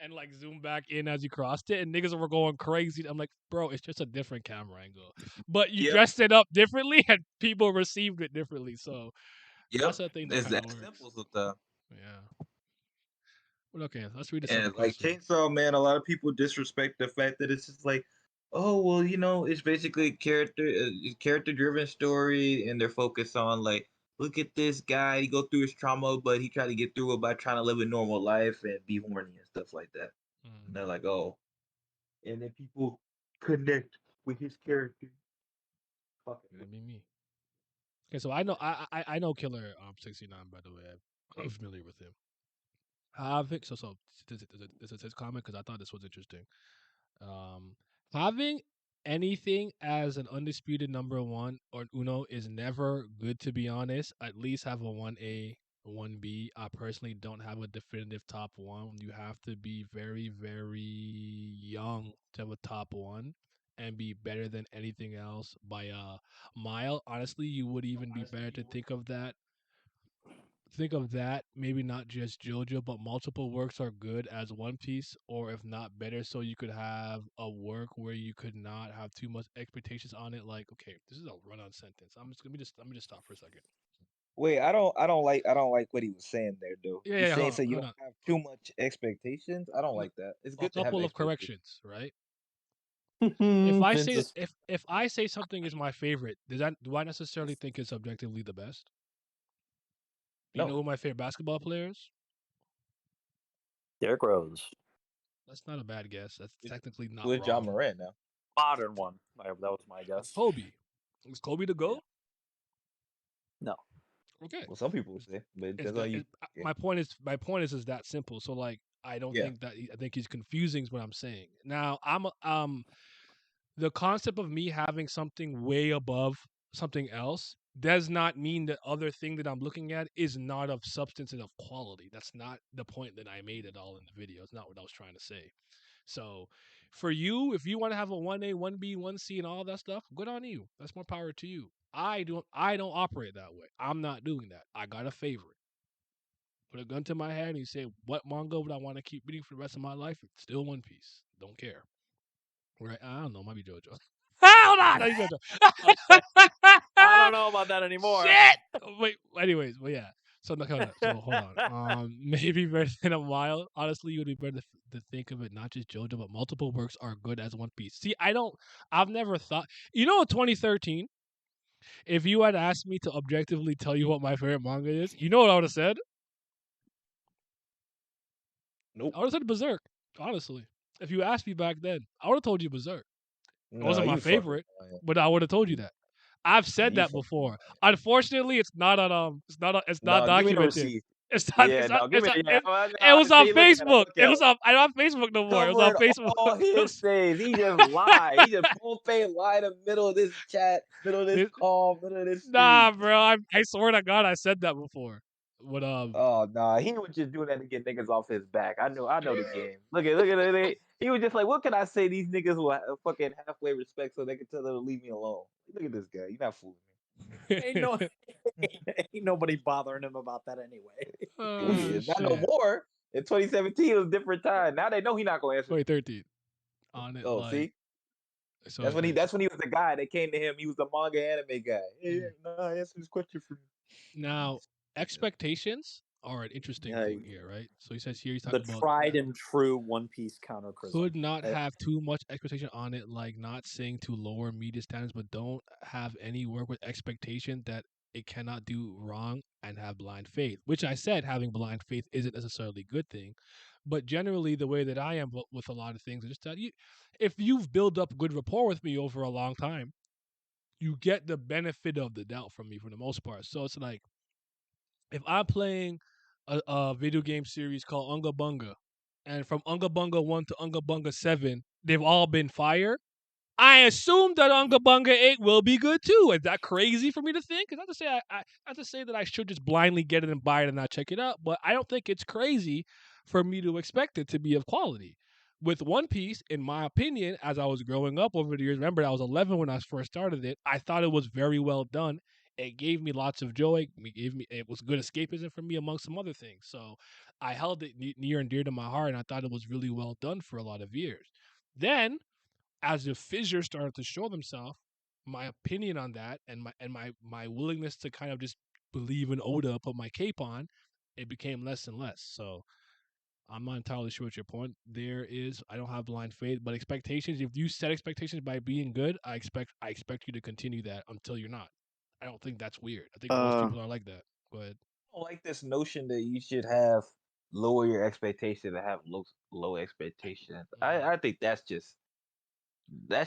and like zoom back in as you crossed it, and niggas were going crazy. I'm like, bro, it's just a different camera angle, but you Yep. dressed it up differently, and people received it differently. So Yep. that's the thing that It's kind of that works. simple sometimes. Yeah. Well, okay, let's read the second And like question. Chainsaw Man, a lot of people disrespect the fact that it's just like, oh well, it's basically character driven story, and they're focused on like, look at this guy, he go through his trauma, but he tried to get through it by trying to live a normal life and be horny and stuff like that. And they're like, oh, and then people connect with his character. Fuck it. That'd be me. Okay, so I know Killer 69, by the way. I'm familiar with him. Having this is his comment because I thought this was interesting. Having anything as an undisputed number one or uno is never good, to be honest. At least have a 1A, 1B. I personally don't have a definitive top one. You have to be very, very young to have a top one and be better than anything else by a mile. Honestly, you would even be better to think of that, maybe not just JoJo, but multiple works are good as One Piece, or if not better, so you could have a work where you could not have too much expectations on it. Like, okay, this is a run-on sentence. Let me just stop for a second. Wait, I don't like what he was saying there, though. Yeah, He's yeah, saying so you hold don't on. have too much expectations. I don't No, like that. It's a good to have couple of expectations. corrections, right? If I say Vince's if I say something is my favorite, do I necessarily think it's objectively the best? You know No, who my favorite basketball players? Derrick Rose, That's not a bad guess. That's it's technically not with John wrong. Moran now. modern one. That was my guess. Kobe. Is Kobe the Yeah. GOAT? No, Okay. Well, some people would say, but it It's depends on that you. Yeah. my point is that simple. So like I don't Yeah. think that I think he's confusing is what I'm saying. Now I'm the concept of me having something way above something else does not mean the other thing that I'm looking at is not of substance and of quality. That's not the point that I made at all in the video. It's not what I was trying to say. So for you, if you want to have a 1A, 1B, 1C and all that stuff, good on you. That's more power to you. I don't operate that way. I'm not doing that. I got a favorite. Put a gun to my head and you say, what manga would I want to keep reading for the rest of my life? It's still One Piece. Don't care. Right? I don't know. Might be JoJo. Hold on. I JoJo. I don't know about that anymore. Shit. Wait. Anyways, well, yeah. So, hold on. Maybe better than a mile. Honestly, it would be better to think of it not just JoJo, but multiple works are good as One Piece. See, I've never thought. 2013. If you had asked me to objectively tell you what my favorite manga is, you know what I would have said? Nope. I would have said Berserk. Honestly, if you asked me back then, I would have told you Berserk. It wasn't my you fucking favorite, lying. but I would have told you that. I've said You that fucking before. lying. Unfortunately, it's not on it's not No, give me the documented. receipt. It's not. Yeah, It's not. no, give It's me. not. Yeah, It was on see, look at him. Facebook. Look at It was him. on. I'm on Facebook no more. It was on Covered Facebook. all his things. He just lied. He just full face lied in the middle of this chat, middle of this This- call, middle of this Nah, stream. bro. I swear to God, I said that before. But Oh nah, he was just doing that to get niggas off his back. I know the game. Look at it. He was just like, what can I say? These niggas will fucking halfway respect so they can tell them to leave me alone. Look at this guy. You're not fooling me. Ain't nobody bothering him about that anyway. oh, Yeah, not no shit. more. In 2017, it was a different time. Now they know he's not gonna answer. 2013. On it, Oh, like. see, So that's when he was the guy. They came to him. He was the manga anime guy. Hey, no, answer this question for me. Now, expectations are an interesting Yeah, thing here, right? So he says here he's The talking about tried and true One Piece counter could not have too much expectation on it, like not saying to lower media standards, but don't have any work with expectation that it cannot do wrong and have blind faith. Which I said having blind faith isn't necessarily a good thing, but generally the way that I am with a lot of things is just that if you've built up good rapport with me over a long time, you get the benefit of the doubt from me for the most part. So it's like if I'm playing a video game series called Unga Bunga, and from Unga Bunga 1 to Unga Bunga 7, they've all been fire, I assume that Unga Bunga 8 will be good too. Is that crazy for me to think? Not to say not to say that I should just blindly get it and buy it and not check it out, but I don't think it's crazy for me to expect it to be of quality. With One Piece, in my opinion, as I was growing up over the years, remember I was 11 when I first started it. I thought it was very well done. It gave me lots of joy. It was good escapism for me, among some other things. So I held it near and dear to my heart, and I thought it was really well done for a lot of years. Then as the fissures started to show themselves, my opinion on that and my willingness to kind of just believe in Oda, put my cape on, it became less and less. So I'm not entirely sure what your point there is. I don't have blind faith, but expectations. If you set expectations by being good, I expect you to continue that until you're not. I don't think that's weird. I think most Uh, people are like that. Go ahead. I don't like this notion that you should have lower your expectation to have low expectations. Mm. I think that's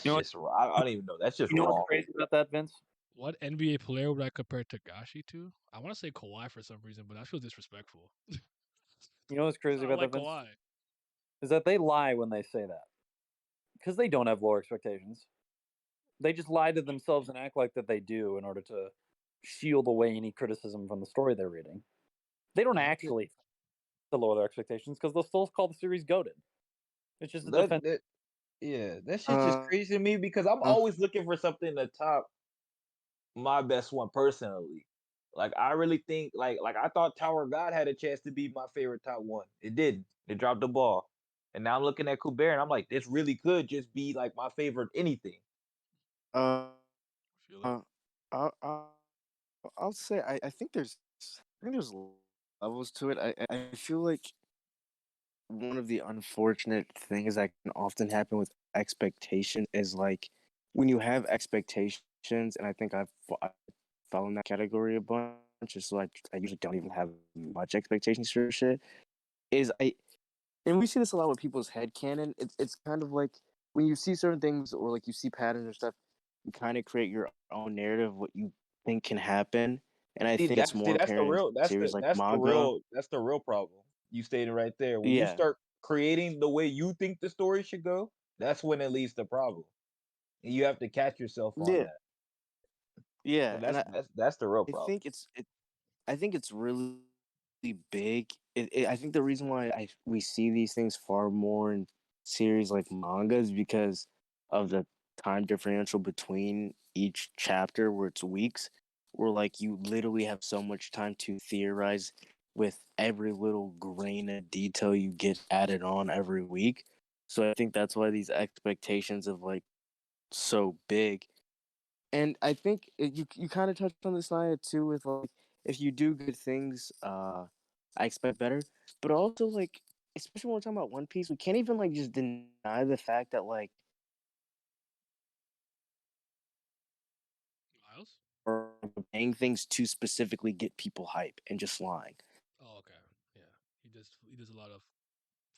You know what? just I don't even know. That's just You know what's wrong. crazy about that, Vince? What NBA player would I compare Tagashi to? I want to say Kawhi for some reason, but that feels disrespectful. You know what's crazy I about like that, Vince? Kawhi. Is that they lie when they say that because they don't have lower expectations. They just lie to themselves and act like that they do in order to shield away any criticism from the story they're reading. They don't Yeah. actually to lower their expectations because they'll still call the series goaded. It's just a That, defense. that yeah, that shit's just uh, crazy to me because I'm uh, always looking for something to top my best one personally. Like I really think like I thought Tower of God had a chance to be my favorite top one. It didn't. It dropped the ball. And now I'm looking at Kubert and I'm like, this really could just be like my favorite anything. uh, Feel it. uh, I'll say I think there's levels to it. I feel like one of the unfortunate things that can often happen with expectations is like when you have expectations, and I think I fell in that category a bunch. Just so I usually don't even have much expectations for shit. Is I and we see this a lot with people's headcanon. It's kind of like when you see certain things or like you see patterns or stuff, you kind of create your own narrative what you think can happen. And I think it's more That's the apparent in real series like manga. that's the real problem. You stated right there. When you Yeah, start creating the way you think the story should go, that's when it leads to problem. And you have to catch yourself on yeah, that. yeah. And And that's the real I problem. think I think it's really big. I think the reason why we see these things far more in series like manga is because of the time differential between each chapter, where it's weeks, where like you literally have so much time to theorize with every little grain of detail you get added on every week. So I think that's why these expectations of like so big. And I think you kind of touched on this, Naya, too, with like if you do good things, I expect better. But also like, especially when we're talking about One Piece, we can't even like just deny the fact that like Miles? are saying things to specifically get people hype and just lying. Oh, okay. Yeah. He does a lot of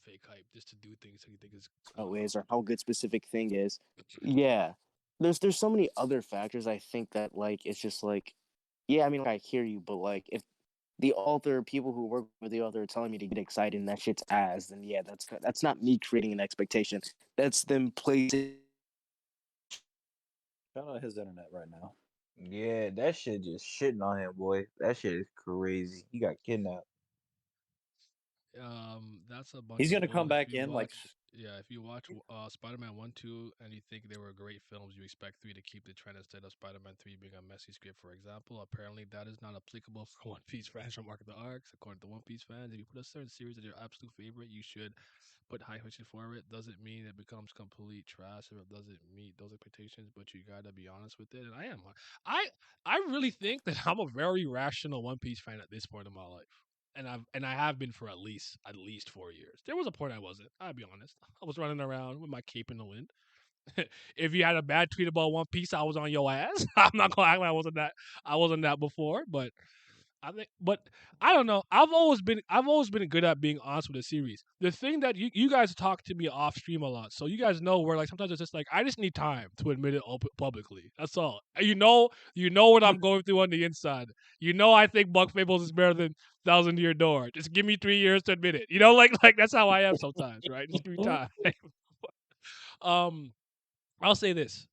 fake hype just to do things so you think is Is or how good specific thing is. Yeah, there's so many other factors. I think that like it's just like, yeah, I mean, like, I hear you, but like if the author, people who work with the author, are telling me to get excited and that shit's ass, then yeah, that's not me creating an expectation. That's them placing. Shout out his internet right now. Yeah, that shit just shitting on him, boy. That shit is crazy. He got kidnapped. That's a bunch He's of gonna bull. come If back you in like watch, yeah, if you watch Spider-Man 1, 2, and you think they were great films, you expect 3 to keep the trend instead of Spider-Man 3 being a messy script, for example. Apparently, that is not applicable for One Piece fans from Arc of the Arcs. According to One Piece fans, if you put a certain series as your absolute favorite, you should put high expectations for it. Doesn't mean it becomes complete trash if it doesn't meet those expectations, but you gotta be honest with it. And I am. I I really think that I'm a very rational One Piece fan at this point in my life, and I have been for at least 4 years. There was a point I wasn't. I'll be honest. I was running around with my cape in the wind. If you had a bad tweet about One Piece, I was on your ass. I'm not gonna act like I wasn't that. I wasn't that before, but but I don't know. I've always been good at being honest with the series. The thing that you guys talk to me off stream a lot, so you guys know where like sometimes it's just like I just need time to admit it publicly. That's all. You know what I'm going through on the inside. You know I think Buck Fables is better than Thousand Year Door. Just give me 3 years to admit it. Like that's how I am sometimes, right? Just give me time. um, I'll say this.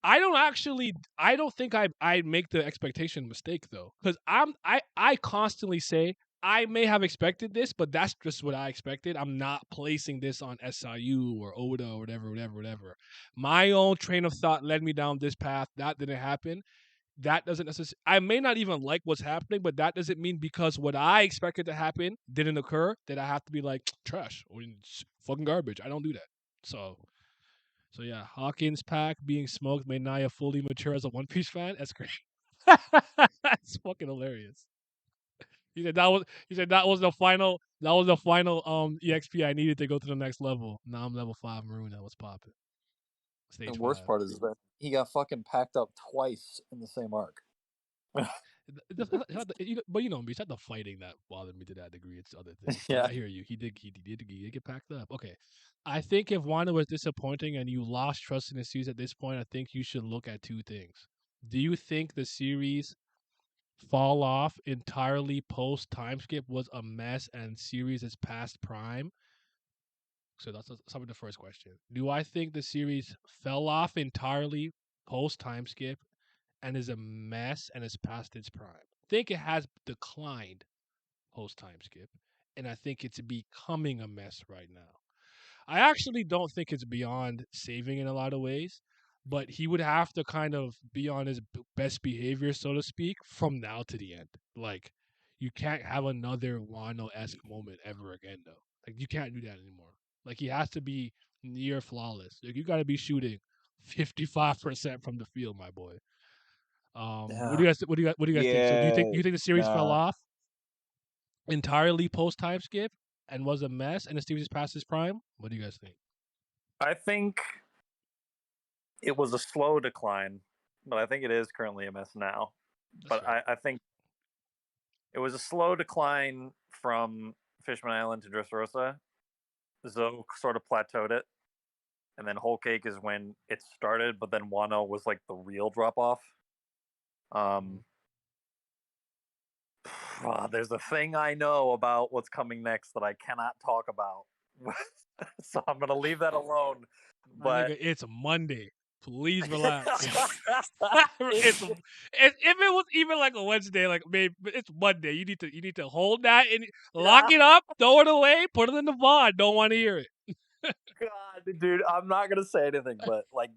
I don't think I make the expectation mistake though, because I constantly say I may have expected this, but that's just what I expected. I'm not placing this on SIU or Oda or whatever. My own train of thought led me down this path. That didn't happen. That doesn't necessarily. I may not even like what's happening, but that doesn't mean because what I expected to happen didn't occur that I have to be like trash or it's fucking garbage. I don't do that. So yeah, Hawkins pack being smoked made Naya fully mature as a One Piece fan. That's great. That's fucking hilarious. He said that was. He said that was the final. That was the final EXP I needed to go to the next level. Now I'm level 5 Maroon. That was popping. Stage The worst 5. part is that he got fucking packed up twice in the same arc. But you know me, it's not the fighting that bothered me to that degree. It's other things. But Yeah. I hear you. He did get packed up. Okay. I think if Wano was disappointing and you lost trust in the series at this point, I think you should look at 2 things. Do you think the series fall off entirely post time skip was a mess and series is past prime? So that's some of the first question. Do I think the series fell off entirely post time skip and is a mess and is past its prime? I think it has declined post time skip, and I think it's becoming a mess right now. I actually don't think it's beyond saving in a lot of ways, but he would have to kind of be on his best behavior, so to speak, from now to the end. Like, you can't have another Wano esque moment ever again, though. Like, you can't do that anymore. Like, he has to be near flawless. Like, you got to be shooting 55% from the field, my boy. What do you guys? What do you guys think? So, Yeah, do you think the series fell off entirely post time skip and was a mess, and the series past its prime? What do you guys think? I think it was a slow decline, but I think it is currently a mess now. That's fair. I think it was a slow decline from Fishman Island to Dressrosa. Zoe sort of plateaued it. And then Whole Cake is when it started, but then Wano was like the real drop off. There's a thing I know about what's coming next that I cannot talk about. So I'm going to leave that alone. But Nigga, it's Monday. Please relax. If it was even like a Wednesday, like maybe it's Monday. You need to hold that and lock it up, throw it away, put it in the VOD. Don't want to hear it. God, dude, I'm not gonna say anything, but like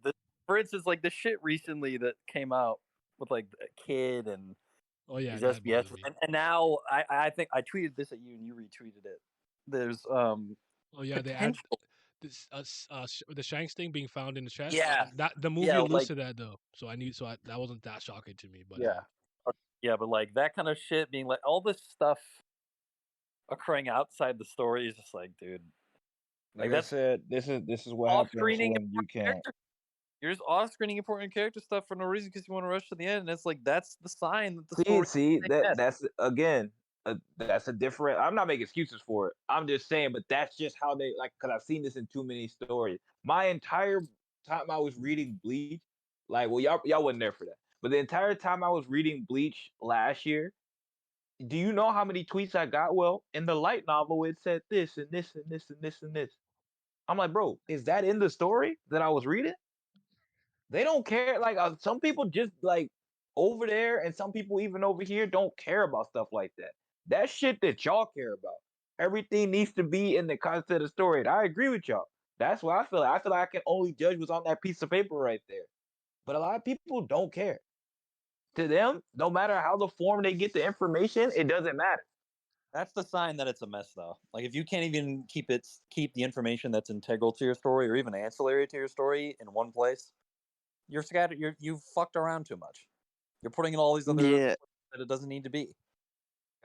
for instance, like the shit recently that came out with like a kid and Oh yeah, his that SBS, bothered me. and now I think I tweeted this at you and you retweeted it. There's Oh yeah, they add potential. this the Shanks thing being found in the chest. Yeah, That the movie yeah, alludes like to that though. So that wasn't that shocking to me. But yeah, yeah, but like that kind of shit being like all this stuff occurring outside the story is just like, dude, like I that's said, this is what off happens screening. when you can't. You're just off screening important character stuff for no reason because you want to rush to the end, and it's like that's the sign that the story. See that's again, that's a different. I'm not making excuses for it. I'm just saying, but that's just how they like. Because I've seen this in too many stories. My entire time I was reading Bleach, like, well, y'all wasn't there for that. But the entire time I was reading Bleach last year, do you know how many tweets I got? Well, in the light novel, it said this and this and this and this and this. I'm like, bro, is that in the story that I was reading? They don't care. Like some people just like over there, and some people even over here don't care about stuff like that. That shit that y'all care about. Everything needs to be in the context of the story. And I agree with y'all. That's what I feel like. I feel like I can only judge what's on that piece of paper right there. But a lot of people don't care. To them, no matter how the form they get the information, it doesn't matter. That's the sign that it's a mess, though. Like if you can't even keep the information that's integral to your story or even ancillary to your story in one place, you're scattered. You've fucked around too much. You're putting in all these other Yeah, that it doesn't need to be.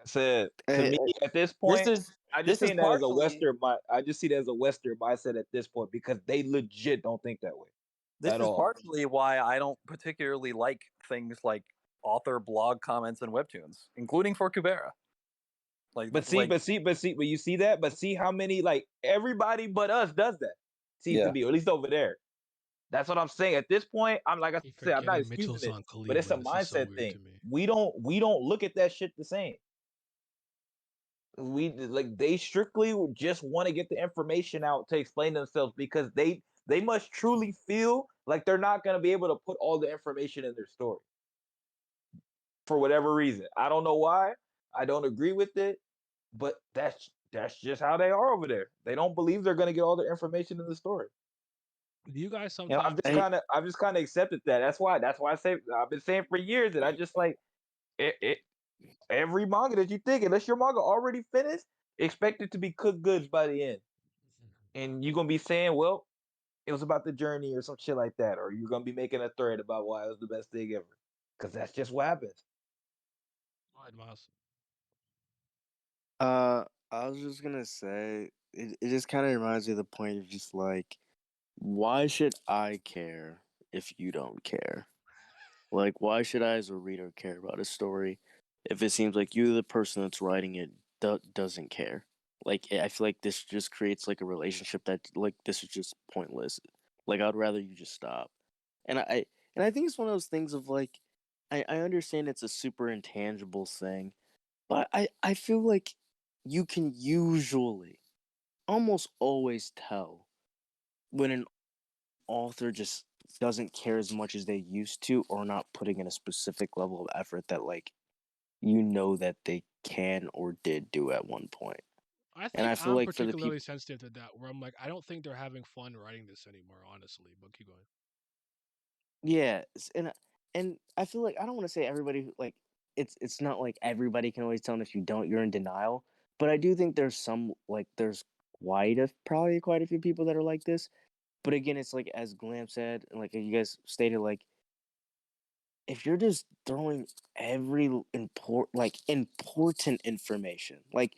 I said to I, me at this point, I just this see is that as a partially Western. I just see that as a Western mindset at this point because they legit don't think that way this at is all. partially why I don't particularly like things like author blog comments and webtoons, including for Kubera. But you see that? But see how many like everybody but us does that. Seems to Yeah. be, or at least over there. That's what I'm saying. At this point, I'm like I keep said, I'm not forgetting excusing Mitchell's it, on but it's a Cleveland. This is so mindset weird thing. to me. We don't look at that shit the same. We like they strictly just want to get the information out to explain themselves because they must truly feel like they're not gonna be able to put all the information in their story for whatever reason. I don't know why. I don't agree with it, but that's just how they are over there. They don't believe they're gonna get all the information in the story. Do you guys You know, sometimes? I've just kind of accepted that. That's why I say I've been saying for years that I just like it every manga that you think, unless your manga already finished, expect it to be cooked goods by the end. And you're gonna be saying, well, it was about the journey or some shit like that, or you're gonna be making a thread about why it was the best thing ever. Cause that's just what happens. Go ahead, Miles. I was just gonna say it just kind of reminds me of the point of just like, why should I care if you don't care? Like, why should I, as a reader, care about a story if it seems like you, the person that's writing it, doesn't care? Like, I feel like this just creates like a relationship that like this is just pointless. Like, I'd rather you just stop. And I think it's one of those things of like, I understand it's a super intangible thing, but I feel like you can usually, almost always tell when an author just doesn't care as much as they used to or not putting in a specific level of effort that like that they can or did do at one point. I And think I feel I'm like for the particularly people, sensitive to that, where I'm like, I don't think they're having fun writing this anymore, honestly. But keep going. yeah, and I feel like I don't want to say everybody like it's not like everybody can always tell, and if you don't, you're in denial. But I do think there's some like there's probably quite a few people that are like this. But again, it's like as Glam said, and like you guys stated, like if you're just throwing every important information, like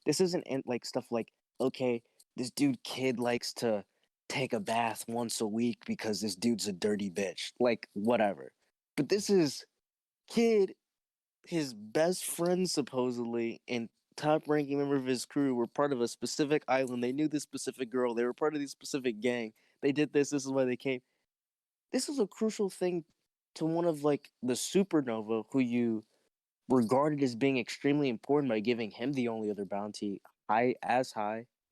this isn't like stuff like, okay, this dude kid likes to take a bath once a week because this dude's a dirty bitch, like whatever. But this is kid, his best friend supposedly, and top ranking member of his crew were part of a specific island. They knew this specific girl. They were part of this specific gang. They did this. This is why they came. This is a crucial thing to one of like the supernova who you regarded as being extremely important by giving him the only other bounty high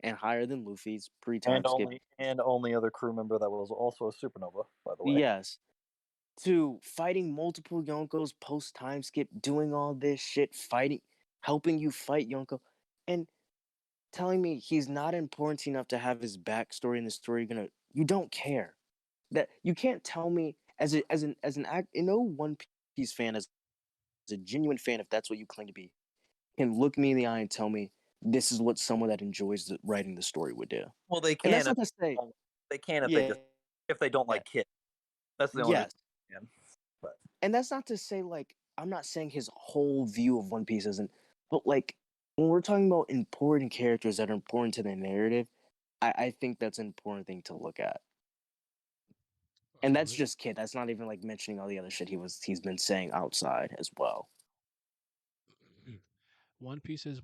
and higher than Luffy's pre-time skip. And only other crew member that was also a supernova, by the way. Yes. To fighting multiple Yonkos post time skip, doing all this shit, fighting, helping you fight Yonko, and telling me he's not important enough to have his backstory in the story. You don't care. That you can't tell me as an act. One Piece fan, as a genuine fan, if that's what you claim to be, can look me in the eye and tell me this is what someone that enjoys writing the story would do. Well, they And that's can. not to say, They can yeah, if they don't yeah, like Kid. That's the only yes, reason they can. But and that's not to say like I'm not saying his whole view of One Piece isn't, but like when we're talking about important characters that are important to the narrative, I think that's an important thing to look at. And that's just Kid. That's not even like mentioning all the other shit he's been saying outside as well. One Piece is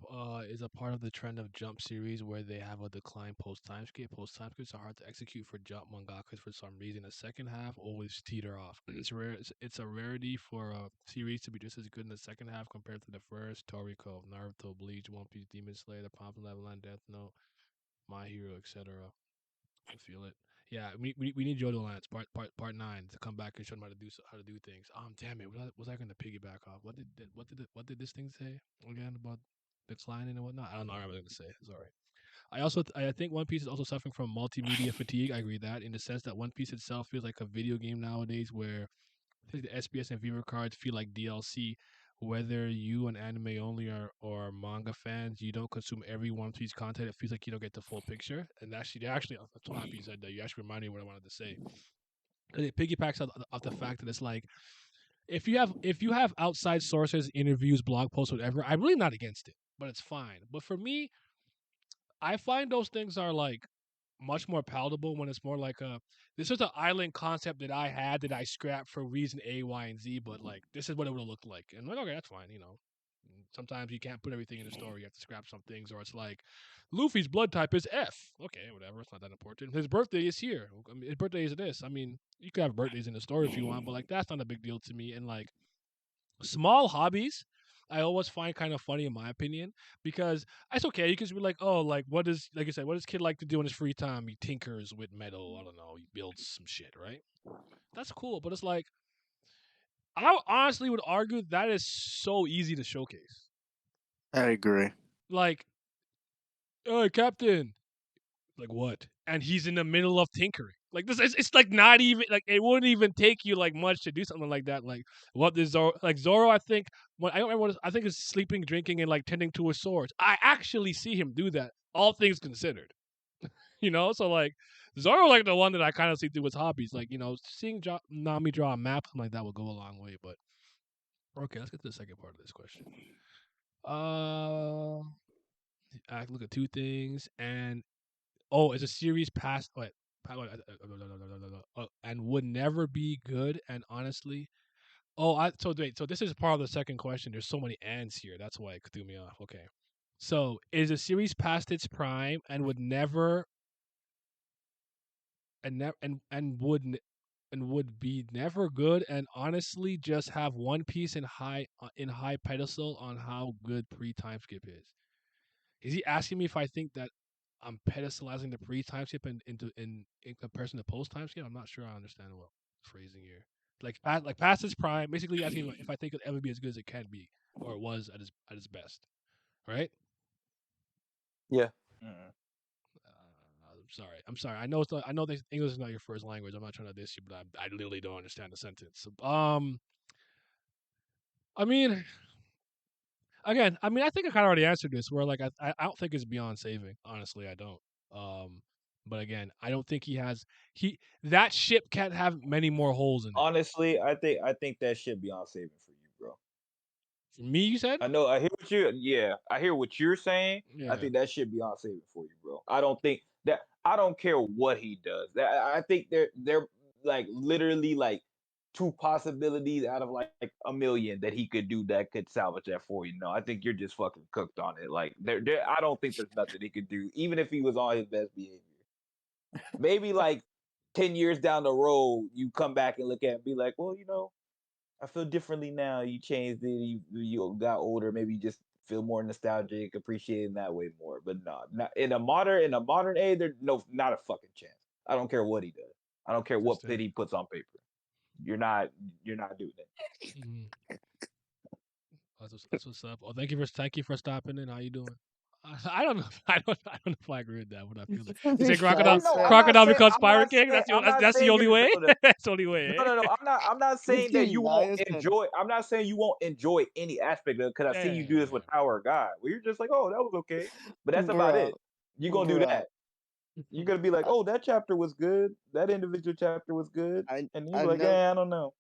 a part of the trend of Jump series where they have a decline post time skip. Post time skips are hard to execute for Jump mangakas for some reason. The second half always teeter off. It's rare. It's a rarity for a series to be just as good in the second half compared to the first. Toriko, Naruto, Bleach, One Piece, Demon Slayer, The Promised Neverland, Death Note, My Hero, etc. I feel it. Yeah, we need Jojo Lance part 9 to come back and show them how to do things. Damn it, was I going to piggyback off? What did this thing say again about declining and whatnot? I don't know what I was going to say. Sorry. I think One Piece is also suffering from multimedia fatigue. I agree that in the sense that One Piece itself feels like a video game nowadays, where I think the SBS and Viewer cards feel like DLC. Whether you an anime only or manga fans, you don't consume every One Piece content. It feels like you don't get the full picture. And actually, I'm so happy you said that. You actually reminded me what I wanted to say. And it piggybacks off the fact that it's like if you have outside sources, interviews, blog posts, whatever, I'm really not against it, but it's fine. But for me, I find those things are like much more palatable when it's more like this is an island concept that I had that I scrapped for reason A, Y, and Z, but like this is what it would have looked like. And I'm like, okay, that's fine, you know. Sometimes you can't put everything in the story, you have to scrap some things, or it's like Luffy's blood type is F. Okay, whatever, it's not that important. His birthday is here. I mean, his birthday is this. I mean, you could have birthdays in the story if you want, but like that's not a big deal to me. And like small hobbies I always find kind of funny in my opinion because it's okay. You can be like, oh, like what is like I said, what does kid like to do in his free time? He tinkers with metal. I don't know. He builds some shit, right? That's cool, but it's like I honestly would argue that is so easy to showcase. I agree. Like, oh, Captain, like what? And he's in the middle of tinkering. Like this, it's like not even like it wouldn't even take you like much to do something like that. Like what is Zoro? Like Zoro, I think when I don't remember what I think is sleeping, drinking, and like tending to his swords. I actually see him do that. All things considered, you know. So like Zoro, like the one that I kind of see through his hobbies. Like seeing Nami draw a map something like that would go a long way. But okay, let's get to the second part of this question. I look at two things, and it's a series past what? And would never be good. And honestly, so wait. So this is part of the second question. There's so many ands here. That's why it threw me off. Okay. So is a series past its prime and would never and would be never good, and honestly just have One Piece in high pedestal on how good pre time skip is. Is he asking me if I think that I'm pedestalizing the pre time skip in comparison to post time skip? I'm not sure I understand what phrasing here. Like past its prime, basically asking if I think it'll ever be as good as it can be or it was at its best, right? Yeah. I'm sorry. I know that English is not your first language. I'm not trying to diss you, but I literally don't understand the sentence. So, I mean, again, I think I kind of already answered this. Where like I don't think it's beyond saving. Honestly, I don't. But again, I don't think that ship can't have many more holes in it. Honestly, I think that shit beyond saving for you, bro. For me, you said? I know. I hear what you. Yeah, I hear what you're saying. Yeah. I think that shit beyond saving for you, bro. I don't think that. I don't care what he does. I think they're like literally like two possibilities out of like a million that he could do that could salvage that for you. No, I think you're just fucking cooked on it. Like I don't think there's nothing he could do, even if he was on his best behavior. Maybe like 10 years down the road, you come back and look at it and be like, well, I feel differently now. You changed it. You got older. Maybe you just feel more nostalgic, appreciating that way more. But no, not in a modern age. There's not a fucking chance. I don't care what he does. I don't care what pit he puts on paper. You're not doing it. Mhm. That's what's up. Oh, thank you for stopping in. How you doing? I don't know. I don't know if I agree with that. But I feel like you say crocodile becomes pirate king. That's the only way. That's the only way. No. I'm not saying that you won't Nice and- enjoy. I'm not saying you won't enjoy any aspect of it because I've seen you do this with Tower of God, where you're just like, oh, that was okay, but that's about it. You're gonna do that. You're gonna be like, oh, that chapter was good. That individual chapter was good, and you're like, I don't know.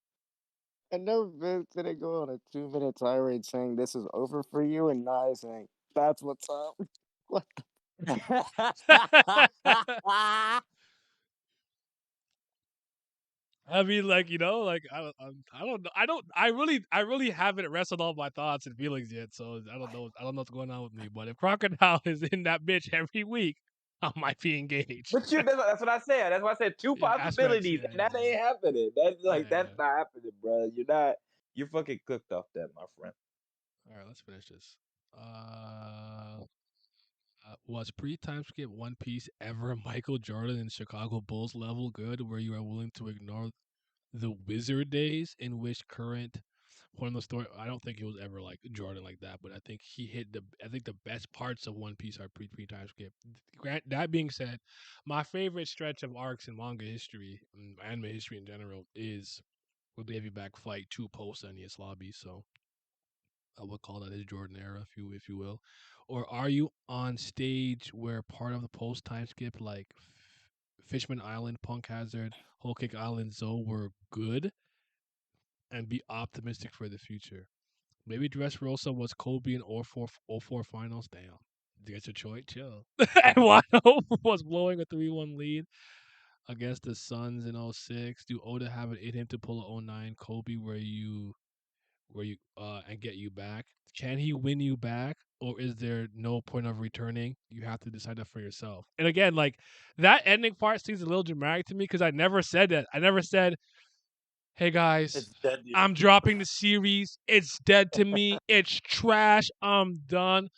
I know Vince didn't go on a 2-minute tirade saying this is over for you, and Nye saying that's what's up. What? I mean, like like I don't know. I really haven't wrestled all my thoughts and feelings yet. So I don't know what's going on with me. But if Crocodile is in that bitch every week, I might be engaged. But that's what I said. That's why I said two possibilities, and that ain't happening. That's that's not happening, bro. You're fucking cooked off that, my friend. All right, let's finish this. Was pre-time skip One Piece ever Michael Jordan and Chicago Bulls level good, where you are willing to ignore the Wizard days in which current point of the story? I don't think it was ever like Jordan like that, but I think he hit I think the best parts of One Piece are pre-time skip. That being said, my favorite stretch of arcs in manga history and anime history in general is with Davy Back Flight 2 post Enies Lobby. So I would call that his Jordan era, if you will. Or are you on stage where part of the post time skip, like Fishman Island, Punk Hazard, Whole Cake Island, Zoe, were good, and be optimistic for the future? Maybe Dressrosa was Kobe in 04 finals. Damn. Get Detroit, chill. And Wano was blowing a 3-1 lead against the Suns in 06. Do Oda have it in him to pull a 09 Kobe where you and get you back? Can he win you back, or is there no point of returning? You have to decide that for yourself. And again, like that ending part seems a little dramatic to me because I never said that. I never said, "Hey guys, I'm dropping the series. It's dead to me. It's trash. I'm done."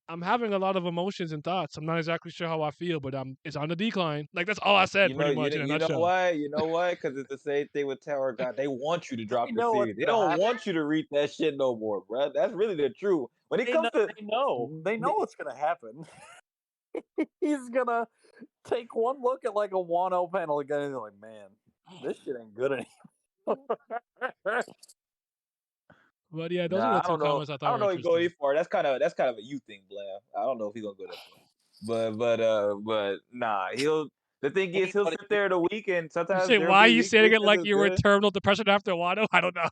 I'm having a lot of emotions and thoughts. I'm not exactly sure how I feel, but it's on the decline. Like that's all I said, pretty much in a nutshell. You know why? Because it's the same thing with Tower of God. They want you to drop the series. They don't want you to read that shit no more, bro. That's really the truth. When it comes to they know what's gonna happen. He's gonna take one look at like a Wano panel again and be like, man, this shit ain't good anymore. But yeah, those are the two comments I thought. I don't know if he's going far. That's kind of a you thing, Blair. I don't know if he's gonna go that far. But nah, The thing is, he'll Anybody sit there in a week, and You sometimes say, there'll why are be you weeks saying where it like it's you were in good. terminal depression after Wano? I don't know.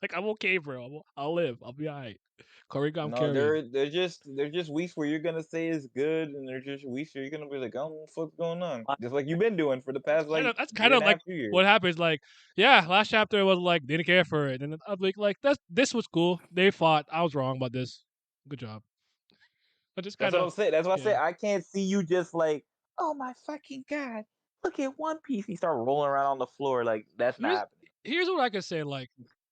Like, I'm okay, bro. I'll live. I'll be alright. Korigam No, carrying. they're just weeks where you're gonna say it's good, and they're just weeks where you're gonna be like, I don't know what the fuck's going on, I- just like you've been doing for the past like That's year kind of and a like half, 2 years. what happens. Like, yeah, last chapter was like didn't care for it, and then I'm like this was cool. They fought. I was wrong about this. Good job. I just That's kind what of I'm saying. That's why I say yeah. I can't see you just like, oh my fucking god, look at One Piece. He start rolling around on the floor like that's not Here's happening. here's what I can say. Like,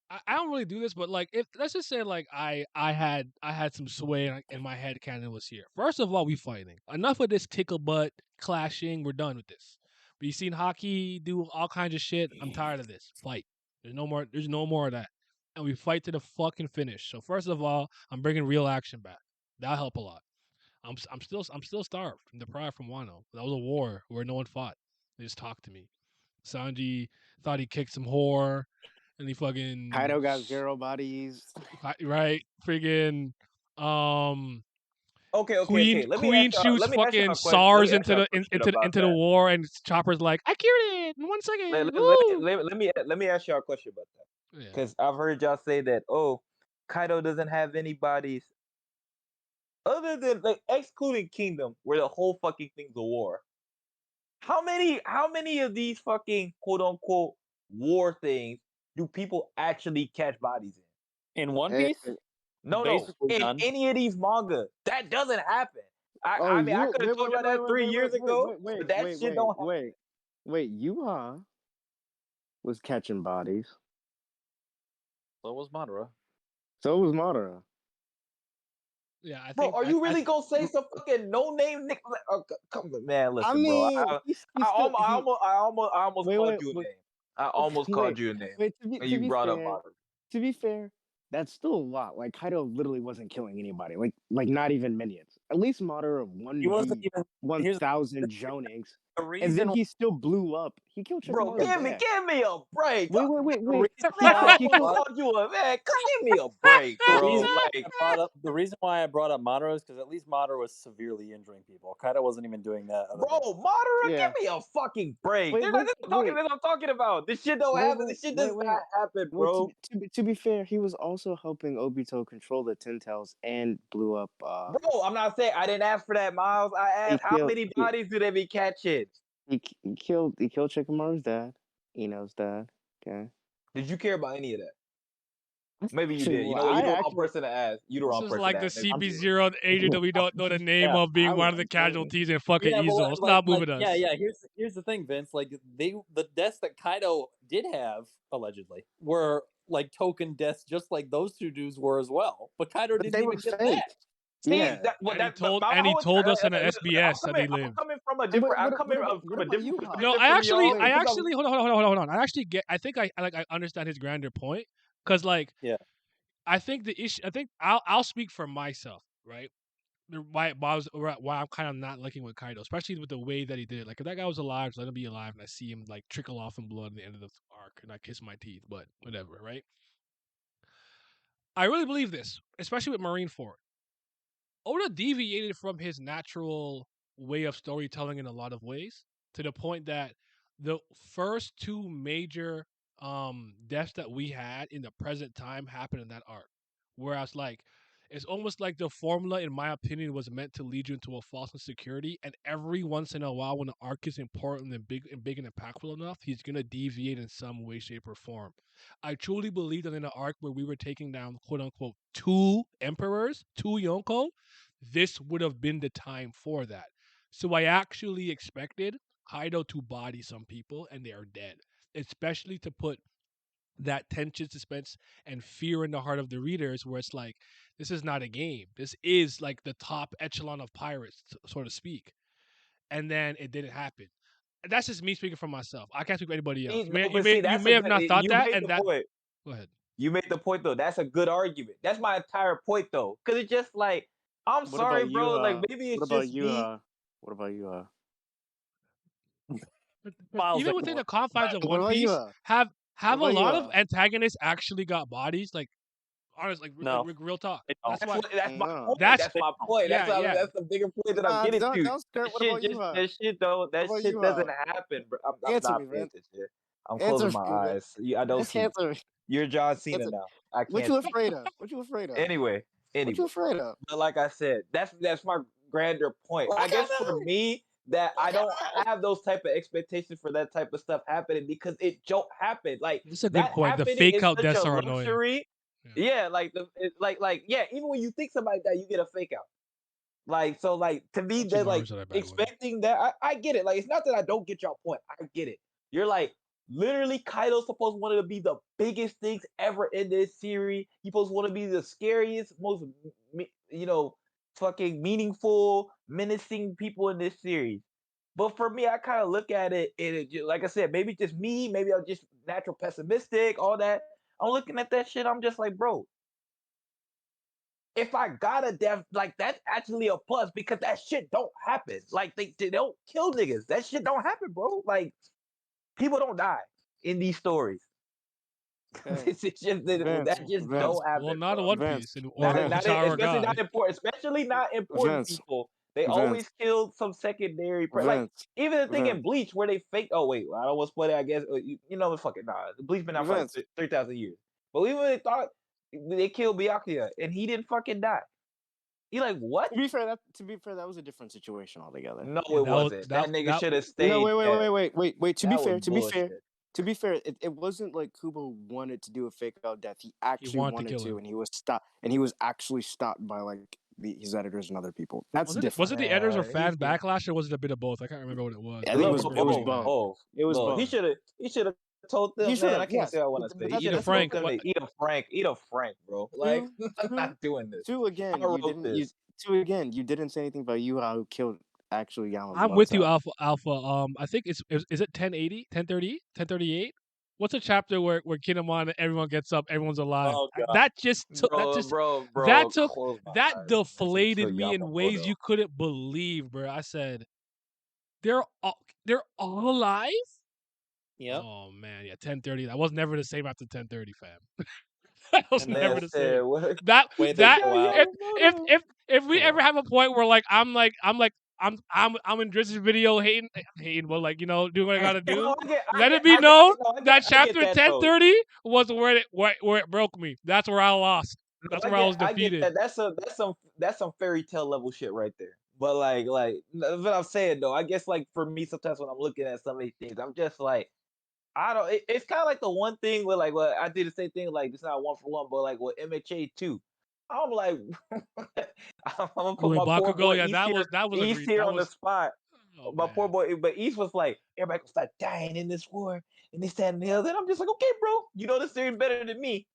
I don't really do this, but like, if let's just say like I had some sway in my head canon was here. First of all, we fighting. Enough of this tickle butt clashing. We're done with this. We've seen hockey do all kinds of shit. I'm tired of this. Fight. There's no more. There's no more of that. And we fight to the fucking finish. So first of all, I'm bringing real action back. That'll help a lot. I'm still starved and deprived from Wano. That was a war where no one fought. They just talked to me. Sanji thought he kicked some whore, and he fucking Kaido got 0 bodies. right, friggin' Okay. Queen Let me Queen ask y'all. shoots Let me ask y'all fucking a question. Let SARS me ask into y'all a the question about into the that. war, and Chopper's like, I cured it in 1 second. Woo! Let me ask y'all a question about that. Yeah. Because I've heard y'all say that, oh, Kaido doesn't have any bodies other than like excluding Kingdom, where the whole fucking thing's a war. How many of these fucking quote unquote war things do people actually catch bodies in? In One Eh, Piece, No, basically in none. any of these manga, that doesn't happen. I mean, I you could have told you that 3 years ago, but that shit don't happen. wait. Yuha was catching bodies. So was Madara. So was Madara. Yeah, I Bro, think are you really th- gonna say some fucking no name nick? Come on, man, listen, I bro. mean, I almost wait, called wait, you a wait. name. I Okay, almost called you a name wait. when you brought up Madara. To be fair, that's still a lot. Like Kaido literally wasn't killing anybody. Like not even minions. At least Madara He wasn't 1v even. 1,000 Jonings, The and then reason. he still blew up. He killed Bro, Shikamaru's give dad. me a break. Wait. The reason He Man, why I killed. I He almost killed. brought called you a man. Give me a break, the bro. reason Like, the reason why I brought up Madara is because at least Madara was severely injuring people. Kaido wasn't even doing that. Other bro, than Madara, Yeah. give me a fucking break. Wait, This wait, is what I'm talking about. This shit don't happen. This shit does not happen, Wait, bro. to be fair, he was also helping Obito control the Ten Tails and blew up. Bro, I'm not saying I didn't ask for that, Miles. I asked how many bodies do they be catching? He killed Shikamaru's dad, Ino's dad. Okay. Did you care about any of that? Maybe you Actually, did. You well, know what? I You're the wrong actually, person to ask. You're the this wrong is person like to the ask. Maybe you did. CP0 agent that we don't know the name yeah, of being one of the I'm telling you. casualties in fucking yeah, Ezo. It's not moving us. yeah. Here's the thing, Vince. Like the deaths that Kaido did have allegedly were like token deaths, just like those two dudes were as well. But Kaido But didn't they even were get fake. that. See, Yeah. And he told us in the SBS that he I'm lived. coming from a different. I'm coming what from a about different Yuha? No, perspective I from actually, y'all. I because actually, hold on. I actually get. I think I understand his grander point, because like, Yeah. I think the issue. I think I'll speak for myself, right? Why I'm kind of not liking with Kaido, especially with the way that he did it. Like, if that guy was alive, just let him be alive, and I see him like trickle off in blood at the end of the arc, and I kiss my teeth. But whatever, right? I really believe this, especially with Marineford. Oda deviated from his natural way of storytelling in a lot of ways, to the point that the first two major deaths that we had in the present time happened in that arc. Whereas, like, it's almost like the formula, in my opinion, was meant to lead you into a false insecurity, and every once in a while, when the arc is important and big and impactful enough, he's gonna deviate in some way, shape, or form. I truly believe that in the arc where we were taking down quote unquote two emperors, two Yonko, this would have been the time for that. So I actually expected Kaido to body some people, and they are dead. Especially to put that tension, suspense, and fear in the heart of the readers, where it's like, this is not a game. This is like the top echelon of pirates, so to speak. And then it didn't happen. That's just me speaking for myself. I can't speak for anybody else. You may have not thought you that, made and the that. point. Go ahead. You made the point though. That's a good argument. That's my entire point though. Cause it's just like, I'm What sorry, about bro. Like Yuha? maybe What it's about just me. Yuha? What about Yuha? Miles Even ain't within gonna- the confines of What One about Piece, Yuha? have What a about lot of Yuha? antagonists actually got bodies? Like, Honest, like No, real talk. they don't. That's why. That's my No. point. That's That's my point. yeah, yeah. That's the bigger point that I'm Nah, getting don't, to. don't skirt. What about you, That shit though, What that about shit you, doesn't happen, bro. I'm Answer not me, paying Vince. attention. I'm Answer closing my me, Vince. eyes. I don't see. Answer me. You're John Cena Answer. now. I What can't you see. afraid of? What you afraid of? Anyway, What you afraid of? but like I said, that's my grander point. I guess for me, that I don't have those type of expectations for that type of stuff happening because it don't happen. Like That's a good that point. The happening fake is out such a deaths are annoying. luxury. Yeah. Yeah, like yeah, even when you think somebody that you get a fake out. Like so, like to me, Don't they're use like arms in a bad way. expecting that. I get it. Like it's not that I don't get your point. I get it. You're like literally Kaido's supposed wanted to be the biggest things ever in this series. He's supposed to want to be the scariest, most fucking meaningful, menacing people in this series. But for me, I kind of look at it, and like I said, maybe just me, maybe I'm just natural pessimistic, all that. I'm looking at that shit. I'm just like, bro, if I got a death, like that's actually a plus because that shit don't happen. Like they don't kill niggas. That shit don't happen, bro. Like people don't die in these stories. Vince, It's just that Vince, don't happen. Well, not in bro. One Vince, Piece or Not Tower of especially God. not important, especially not important Vince, people. They Vince, always killed some secondary, like Vince, even the thing in Vince, Bleach where they fake. Oh wait, I don't want to spoil it. I guess you know, fucking nah. Bleach been out for like Vince. 3,000 years, but even when they thought they killed Byakuya and he didn't fucking die. You like what? To be fair, that was a different situation altogether. No, Yeah, it that was wasn't. That nigga that should have No, stayed dead. wait. To be That was fair, bullshit. to be fair, it wasn't like Kubo wanted to do a fake out death. He actually wanted to wanted kill to, him. and he was stopped. And he was actually stopped by like his editors and other people. That's different. Was it the editors or Man, fan backlash, or was it a bit of both? I can't remember what it was. I A think little it was both. both. Both. It was Both. both. He should have told them, He man. should've, I can't yes, say I want to but say. that's- He should have that's Frank, told them to eat a Frank, bro. Like I'm not doing this. Two again, I wrote this. you didn't say anything about Yuha who killed actually Yamamoto. I'm with you, Alpha. I think is it 1080, 1030, 1038? What's a chapter where Kinemon and everyone gets up, everyone's alive? Oh, God. That just took Bro, that took close my that eyes. deflated Until me in ways Yamamoto. you couldn't believe, bro. I said, they're all alive. Yep. Oh man, yeah, 1030. I was never the same after 1030, fam. I was And never Man the said, same. what? That Wait, that go out. if we Come ever on. have a point where I'm in Drizz's video hating, but like doing what I gotta do. Let it be known that chapter 1030 was where it broke me. That's where I lost. That's where I was defeated. I get that. That's some fairy tale level shit right there. But like what I'm saying though, I guess like for me sometimes when I'm looking at some of these things, I'm just like, I don't. It's kind of like the one thing where like, well, I did the same thing. Like it's not one for one, but like with MHA 2, I'm like, I'm gonna put With my poor Bakugo, boy yeah, East that here, was East here on the spot. Oh, My poor man. boy, but East was like, everybody gonna start dying in this war, and this, that, and the other. And I'm just like, okay, bro, you know this series better than me.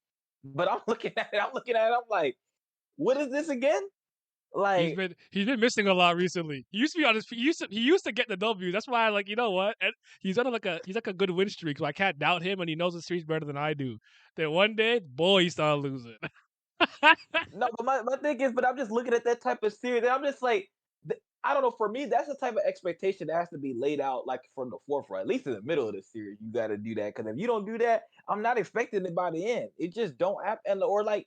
But I'm looking at it, I'm like, what is this again? Like, He's been missing a lot recently. He used to be on his feet. He used to get the W. That's why like, you know what? And he's on he's like a good win streak, so I can't doubt him, and he knows the series better than I do. Then one day, boy, he started losing. no, but my thing is, but I'm just looking at that type of series, and I'm just like, I don't know. For me, that's the type of expectation that has to be laid out like from the forefront, at least in the middle of the series. You got to do that because if you don't do that, I'm not expecting it by the end. It just don't happen, or like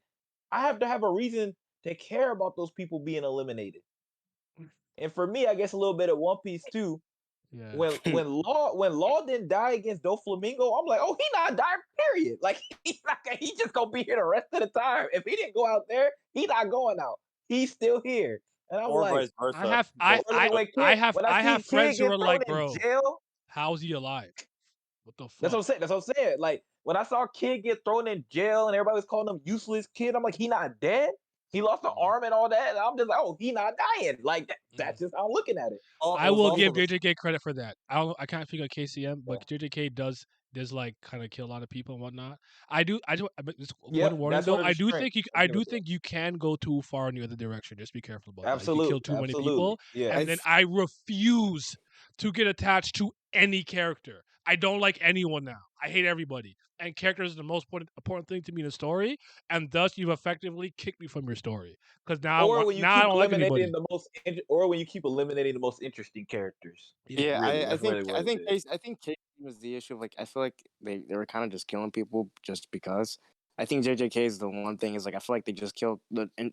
I have to have a reason to care about those people being eliminated. And for me, I guess a little bit of One Piece too. Yeah. When Law didn't die against Doflamingo, I'm like, oh, he not dying. Period. Like he just gonna be here the rest of the time. If he didn't go out there, he not going out. He's still here. And I'm Or like, vice versa. I have friends who are like, bro, jail, how's he alive? What the fuck? That's what I'm saying. Like when I saw Kid get thrown in jail and everybody was calling him useless kid, I'm like, he not dead. He lost an arm and all that. And I'm just like, oh, he not dying. Like that's just how I'm looking at it. I will give JJK credit for that. I can't figure KCM, but JJK does like kind of kill a lot of people and whatnot. One warning though. I do think you can go too far in the other direction. Just be careful about that. If you kill too many people, and then I refuse to get attached to any character. I don't like anyone now. I hate everybody. And characters is the most important thing to me in a story, and thus you've effectively kicked me from your story. Because now I don't like anybody. Or when you keep eliminating the most interesting characters. Yeah, really, I think Casey was the issue of like I feel like they were kind of just killing people just because. I think JJK is the one thing is like I feel like they just killed the and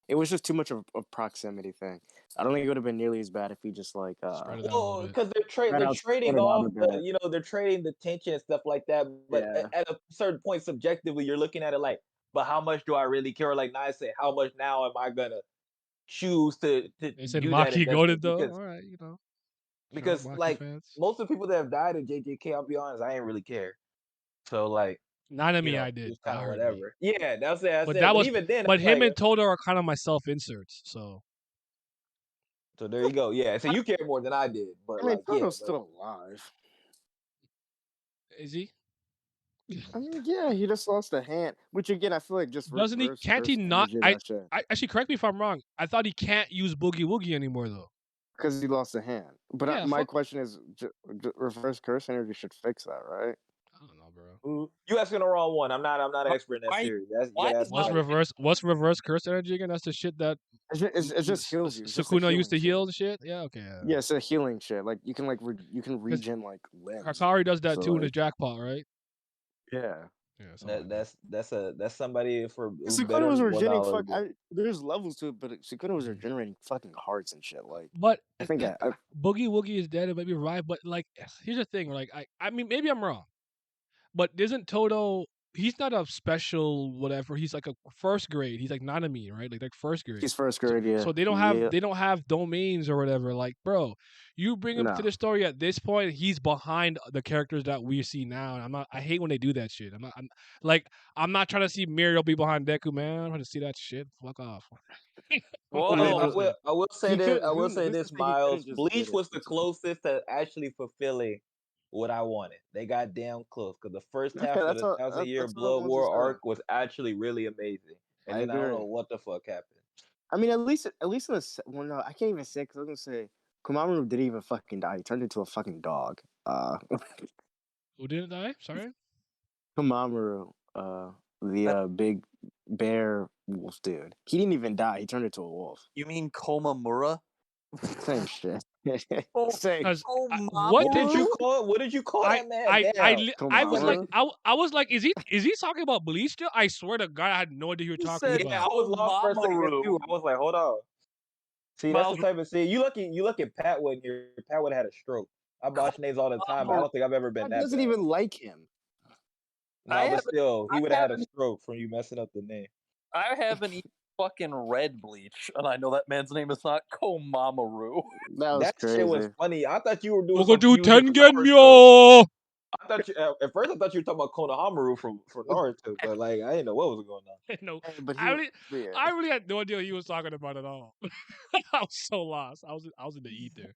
it was just too much of a proximity thing. I don't think it would have been nearly as bad if he just like Spread it out a Well, little bit. because spread they're out spread trading it out off a the bit. they're trading the tension and stuff like that. But Yeah. at a certain point, subjectively, you're looking at it like, but how much do I really care? Or like Naya said, how much now am I gonna choose to They said do that Maki goaded investment? though. All right, you know. Shout out Because Maki like fans. most of the people that have died in JJK, I'll be honest, I ain't really care. So like, Nanami, I it did. was That kind of hurt me. whatever. Yeah, that's it. I But said, that but was, even then, but I'm him like, and Todo are kind of my self inserts. So so there you go. Yeah, so you care more than I did, but I mean, like, yeah, Toto's but still alive. is he? I mean, yeah, he just lost a hand, which again I feel like just Doesn't he? reverse Can't he curse not? energy that shit I actually correct me if I'm wrong. I thought he can't use Boogie Woogie anymore though. because he lost a hand. But Yeah, my fuck. question is, reverse curse energy should fix that, right? I don't know, bro. you asking the wrong one. I'm not an expert in that Why- series. That's you why gotta is ask What's Naya. not- reverse curse energy again? That's the shit that It just heals you. It's just a Sukuna used to healing heal and shit. Yeah, okay. Yeah, it's a healing shit. Like you can you can regen like limbs. Hakari does that So, too in like, his jackpot, right? Yeah. Yeah, something That, like that's somebody for who's Sukuna better was more regenerating knowledgeable. there's levels to it, but Sukuna was regenerating fucking hearts and shit. Like, But I think Boogie Woogie is dead and maybe revived. But like, here's the thing. Like, I mean, maybe I'm wrong, but isn't Todo? He's not a special whatever. He's like a first grade. He's like Nanami, right? Like first grade. he's first grade. Yeah. So they don't have domains or whatever. Like, bro, you bring him No. to the story at this point, he's behind the characters that we see now. And I hate when they do that shit. I'm not trying to see Muriel be behind Deku, man. I'm trying to see that shit. Fuck off. Well, I will say this. I will say who's to this, say he Miles. couldn't just Bleach get it? was the closest to actually fulfilling what I wanted. They got damn close because the first half of the 1,000-year Blood War arc was actually really amazing, and then I don't know what the fuck happened. I mean, at least in the well, no, I can't even say because I was gonna say Kumamoru didn't even fucking die. He turned into a fucking dog. Who didn't die? Sorry. Kumamoru, the big bear wolf dude. He didn't even die. He turned into a wolf. You mean Komamura? Same shit. Same. What did you call? What did you call that man? I was like, is he talking about Bleach still? I swear to God, I had no idea who you were talking about. Yeah, I was lost for a second too. I was like, hold on. See, that's the type of you look at Patwood here. Patwood had a stroke. I botch names all the time, but I don't think I've ever been that. Doesn't even like him. No, but still, he would have had a stroke from you messing up the name. I haven't even fucking read Bleach, and I know that man's name is not Komamaru. That shit was funny. I thought you were doing. We'll do Tengenmyo. I thought you at first. I thought you were talking about Konohamaru from Naruto, but like I didn't know what was going on. No, but I really had no idea what he was talking about at all. I was so lost. I was in the ether.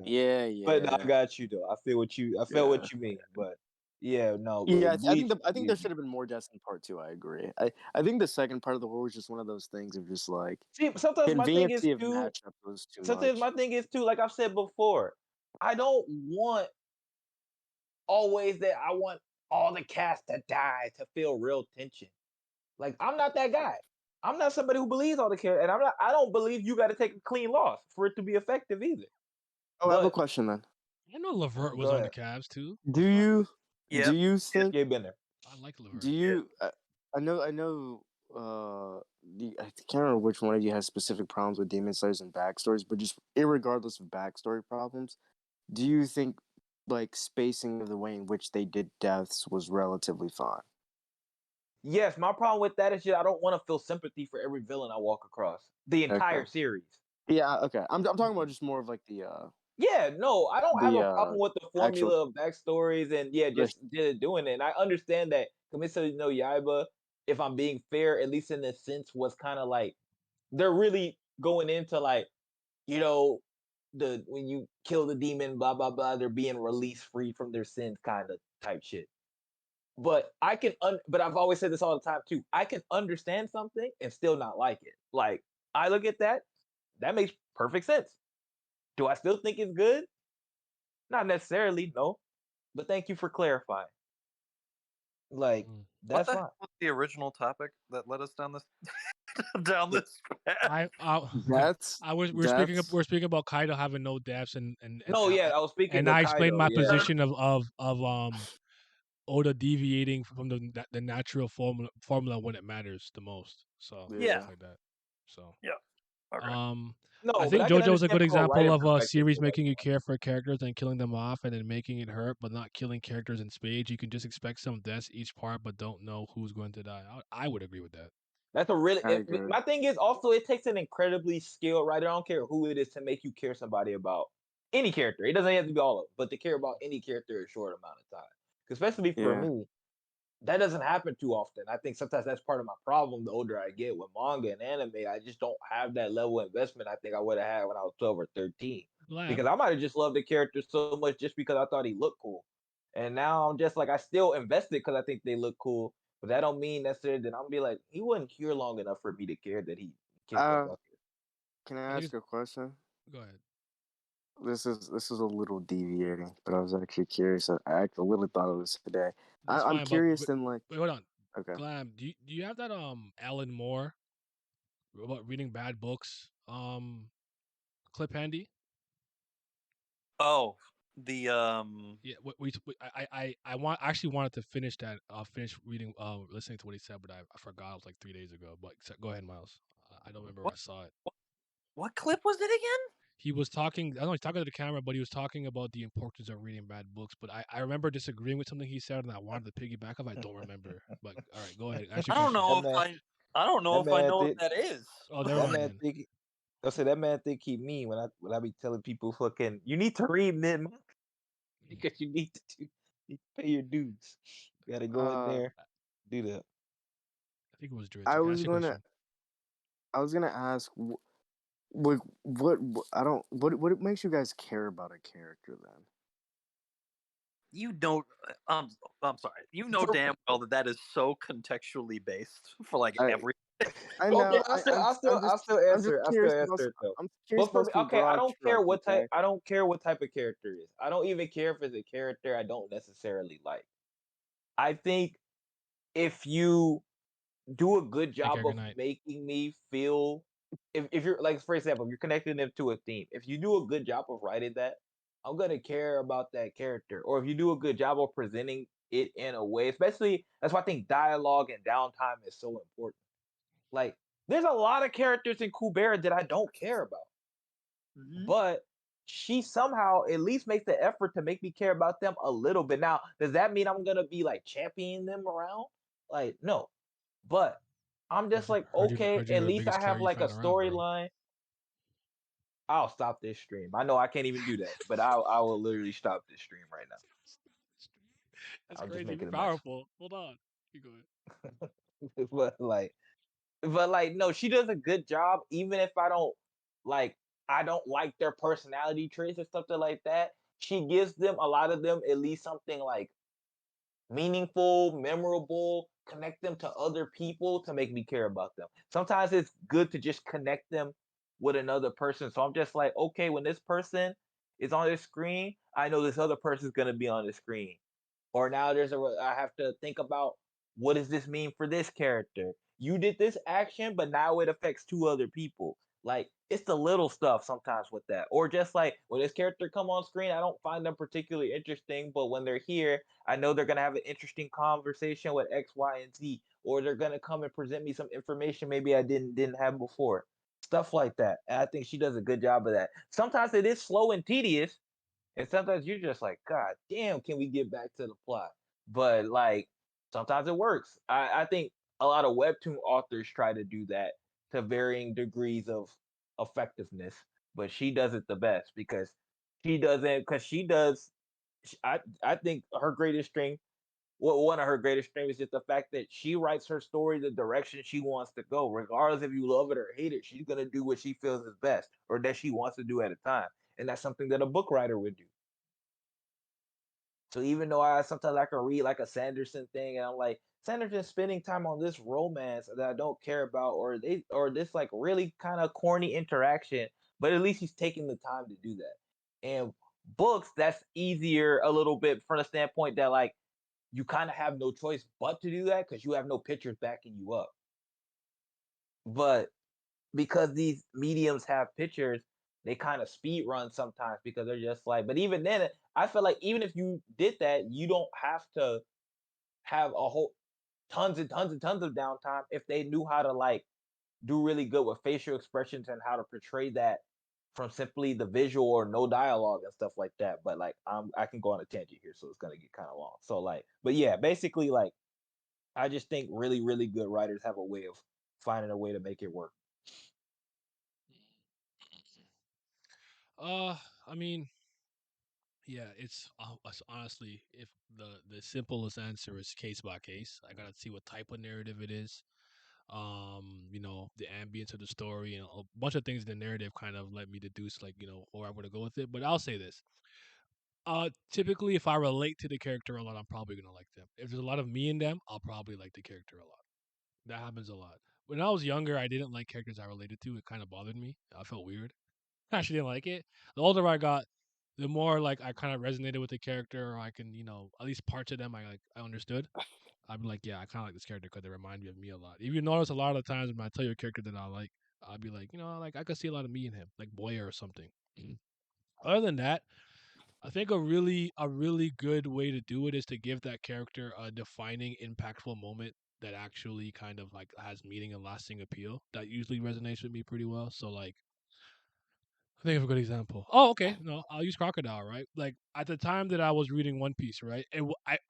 Yeah. But no, I got you though. I feel what you what you mean, but yeah, no. Yeah, I think there should have been more deaths in part 2. I agree. I think the second part of the war was just one of those things of just like see. Sometimes my thing is too. Was too sometimes much. my thing is too. Like I've said before, I don't want always that. I want all the cast to die to feel real tension. Like I'm not that guy. I'm not somebody who believes all the characters, and I don't believe you got to take a clean loss for it to be effective either. Oh, I have a question then. I know Levert was on the Cavs too. Do you think? Yeah, been there. I like Levert. Do you? I know. I can't remember which one of you has specific problems with Demon Slayers and backstories, but just irregardless of backstory problems, do you think like spacing of the way in which they did deaths was relatively fine? Yes, my problem with that is I don't want to feel sympathy for every villain I walk across the entire series. Yeah, okay. I'm talking about just more of like the. Yeah, no, I don't have a problem with the formula of backstories and just doing it. And I understand that Kimetsu no Yaiba, if I'm being fair, at least in this sense, was kind of like they're really going into like, when you kill the demon, blah blah blah, they're being released free from their sins, kind of type shit. But I can, but I've always said this all the time too. I can understand something and still not like it. Like I look at that makes perfect sense. Do I still think it's good? Not necessarily, no. But thank you for clarifying. Like that's fine. What's the original topic that led us down this path? We're speaking about Kaido having no deaths and no, yeah, I was speaking. And I explained my position of Oda deviating from the natural formula when it matters the most. So Yeah. stuff like that. So Yeah. Okay. No, I but think I can JoJo's a understand good from a example writer of a perspective. series where, like, making you care for characters and killing them off and then making it hurt, but not killing characters in spades. You can just expect some deaths each part, but don't know who's going to die. I would agree with that. That's a really. I agree. My thing is also it takes an incredibly skilled writer. I don't care who it is to make you care somebody about any character. It doesn't have to be all of them, but to care about any character in a short amount of time. Especially for Yeah. me, that doesn't happen too often. I think sometimes that's part of my problem. The older I get with manga and anime, I just don't have that level of investment I think I would have had when I was 12 or 13. Because I might have just loved the character so much just because I thought he looked cool. And now I'm just like, I still invested because I think they look cool. But that don't mean necessarily that I'm be like, he wasn't here long enough for me to care that he kicked that Uh, bucket. can I I think ask a question? Go ahead. This is a little deviating, but I was actually curious. I actually really thought of this today. That's I'm fine, but curious in like. wait, hold on. Okay. Glam, do you have that Alan Moore about reading bad books clip handy? Oh, the Yeah, I actually wanted to finish that. Finish reading, listening to what he said, but I forgot. It was like 3 days ago. But go ahead, Miles. I don't remember where I saw it. what clip was it again? He was talking. I don't know he's talking to the camera, but he was talking about the importance of reading bad books. But I remember disagreeing with something he said, and I wanted to piggyback off. I don't remember. But all right, go ahead. Ask your I don't question. know That if man, I don't know that if I man know what did. that is. Oh, never That mind man then. think. I say that man think he mean when I be telling people fucking you need to read mid because you need to pay your dues. You gotta go in there, do that. I think it was Drizzy. I Ask was your gonna question. I was gonna ask, what I don't what makes you guys care about a character then? You don't. I'm sorry. You know For- damn well that is so contextually based for like I every. I Okay, know. I'll still I'm answer. I'm just I'll still curious about answer it though. I'm curious But for about me, some okay, I broad don't care strokes. what type. Okay. I don't care what type of character it is. I don't even care if it's a character I don't necessarily like. I think if you do a good Take care. job Good of night. making me feel, if you're like, for example, if you're connecting them to a theme, if you do a good job of writing that, I'm gonna care about that character. Or if you do a good job of presenting it in a way, especially that's why I think dialogue and downtime is so important. Like, there's a lot of characters in Kubera that I don't care about, but she somehow at least makes the effort to make me care about them a little bit. Now, does that mean I'm gonna be like championing them around? Like, no. But I'm just like, okay, Heard at you're the least I biggest have Carrie like a fan around, bro. storyline. I'll stop this stream. I know I can't even do that, but I will literally stop this stream right now. That's I'll just crazy. make Be it a mess. powerful. Hold on. You go ahead. but like no, she does a good job, even if like I don't like their personality traits or something like that. She gives them a lot of them at least something like meaningful, memorable, connect them to other people to make me care about them. Sometimes it's good to just connect them with another person. So I'm just like, okay, when this person is on the screen, I know this other person is going to be on the screen. Or now I have to think about what does this mean for this character? You did this action, but now it affects two other people. Like it's the little stuff sometimes with that. Or just like when this character come on screen, I don't find them particularly interesting, but when they're here, I know they're gonna have an interesting conversation with X, Y, and Z, or they're gonna come and present me some information maybe I didn't have before. Stuff like that. And I think she does a good job of that. Sometimes it is slow and tedious, and sometimes you're just like, God damn, can we get back to the plot? But like sometimes it works. I think a lot of webtoon authors try to do that to varying degrees of effectiveness, but she does it the best because she does I think her greatest strength, well, one of her greatest strengths is just the fact that she writes her story the direction she wants to go. Regardless if you love it or hate it, she's gonna do what she feels is best or that she wants to do at a time. And that's something that a book writer would do. So even though I sometimes I can read like a Sanderson thing and I'm like, Sanderson's spending time on this romance that I don't care about, or this like really kind of corny interaction, but at least he's taking the time to do that. And books, that's easier a little bit from the standpoint that like you kind of have no choice but to do that because you have no pictures backing you up. But because these mediums have pictures, they kind of speed run sometimes because they're just like, but even then, I feel like even if you did that, you don't have to have a whole tons and tons and tons of downtime if they knew how to like do really good with facial expressions and how to portray that from simply the visual or no dialogue and stuff like that. But like I can go on a tangent here, so it's gonna get kind of long. So like, but yeah, basically like I just think really, really good writers have a way of finding a way to make it work. Uh, I mean, yeah, it's honestly, if the simplest answer is case by case. I gotta see what type of narrative it is. The ambience of the story and a bunch of things in the narrative kind of let me deduce like where I want to go with it. But I'll say this: typically, if I relate to the character a lot, I'm probably gonna like them. If there's a lot of me in them, I'll probably like the character a lot. That happens a lot. When I was younger, I didn't like characters I related to. It kind of bothered me. I felt weird. I actually didn't like it. The older I got, the more like I kind of resonated with the character, or I can, at least parts of them I understood. I'd be like, yeah, I kind of like this character because they remind me of me a lot. If you notice, a lot of the times when I tell you a character that I like, I'll be like, like I could see a lot of me in him, like Boyer or something. Other than that, I think a really good way to do it is to give that character a defining, impactful moment that actually kind of like has meaning and lasting appeal. That usually resonates with me pretty well. So like I think of a good example. Oh, okay. No, I'll use Crocodile, right? Like at the time that I was reading One Piece, right?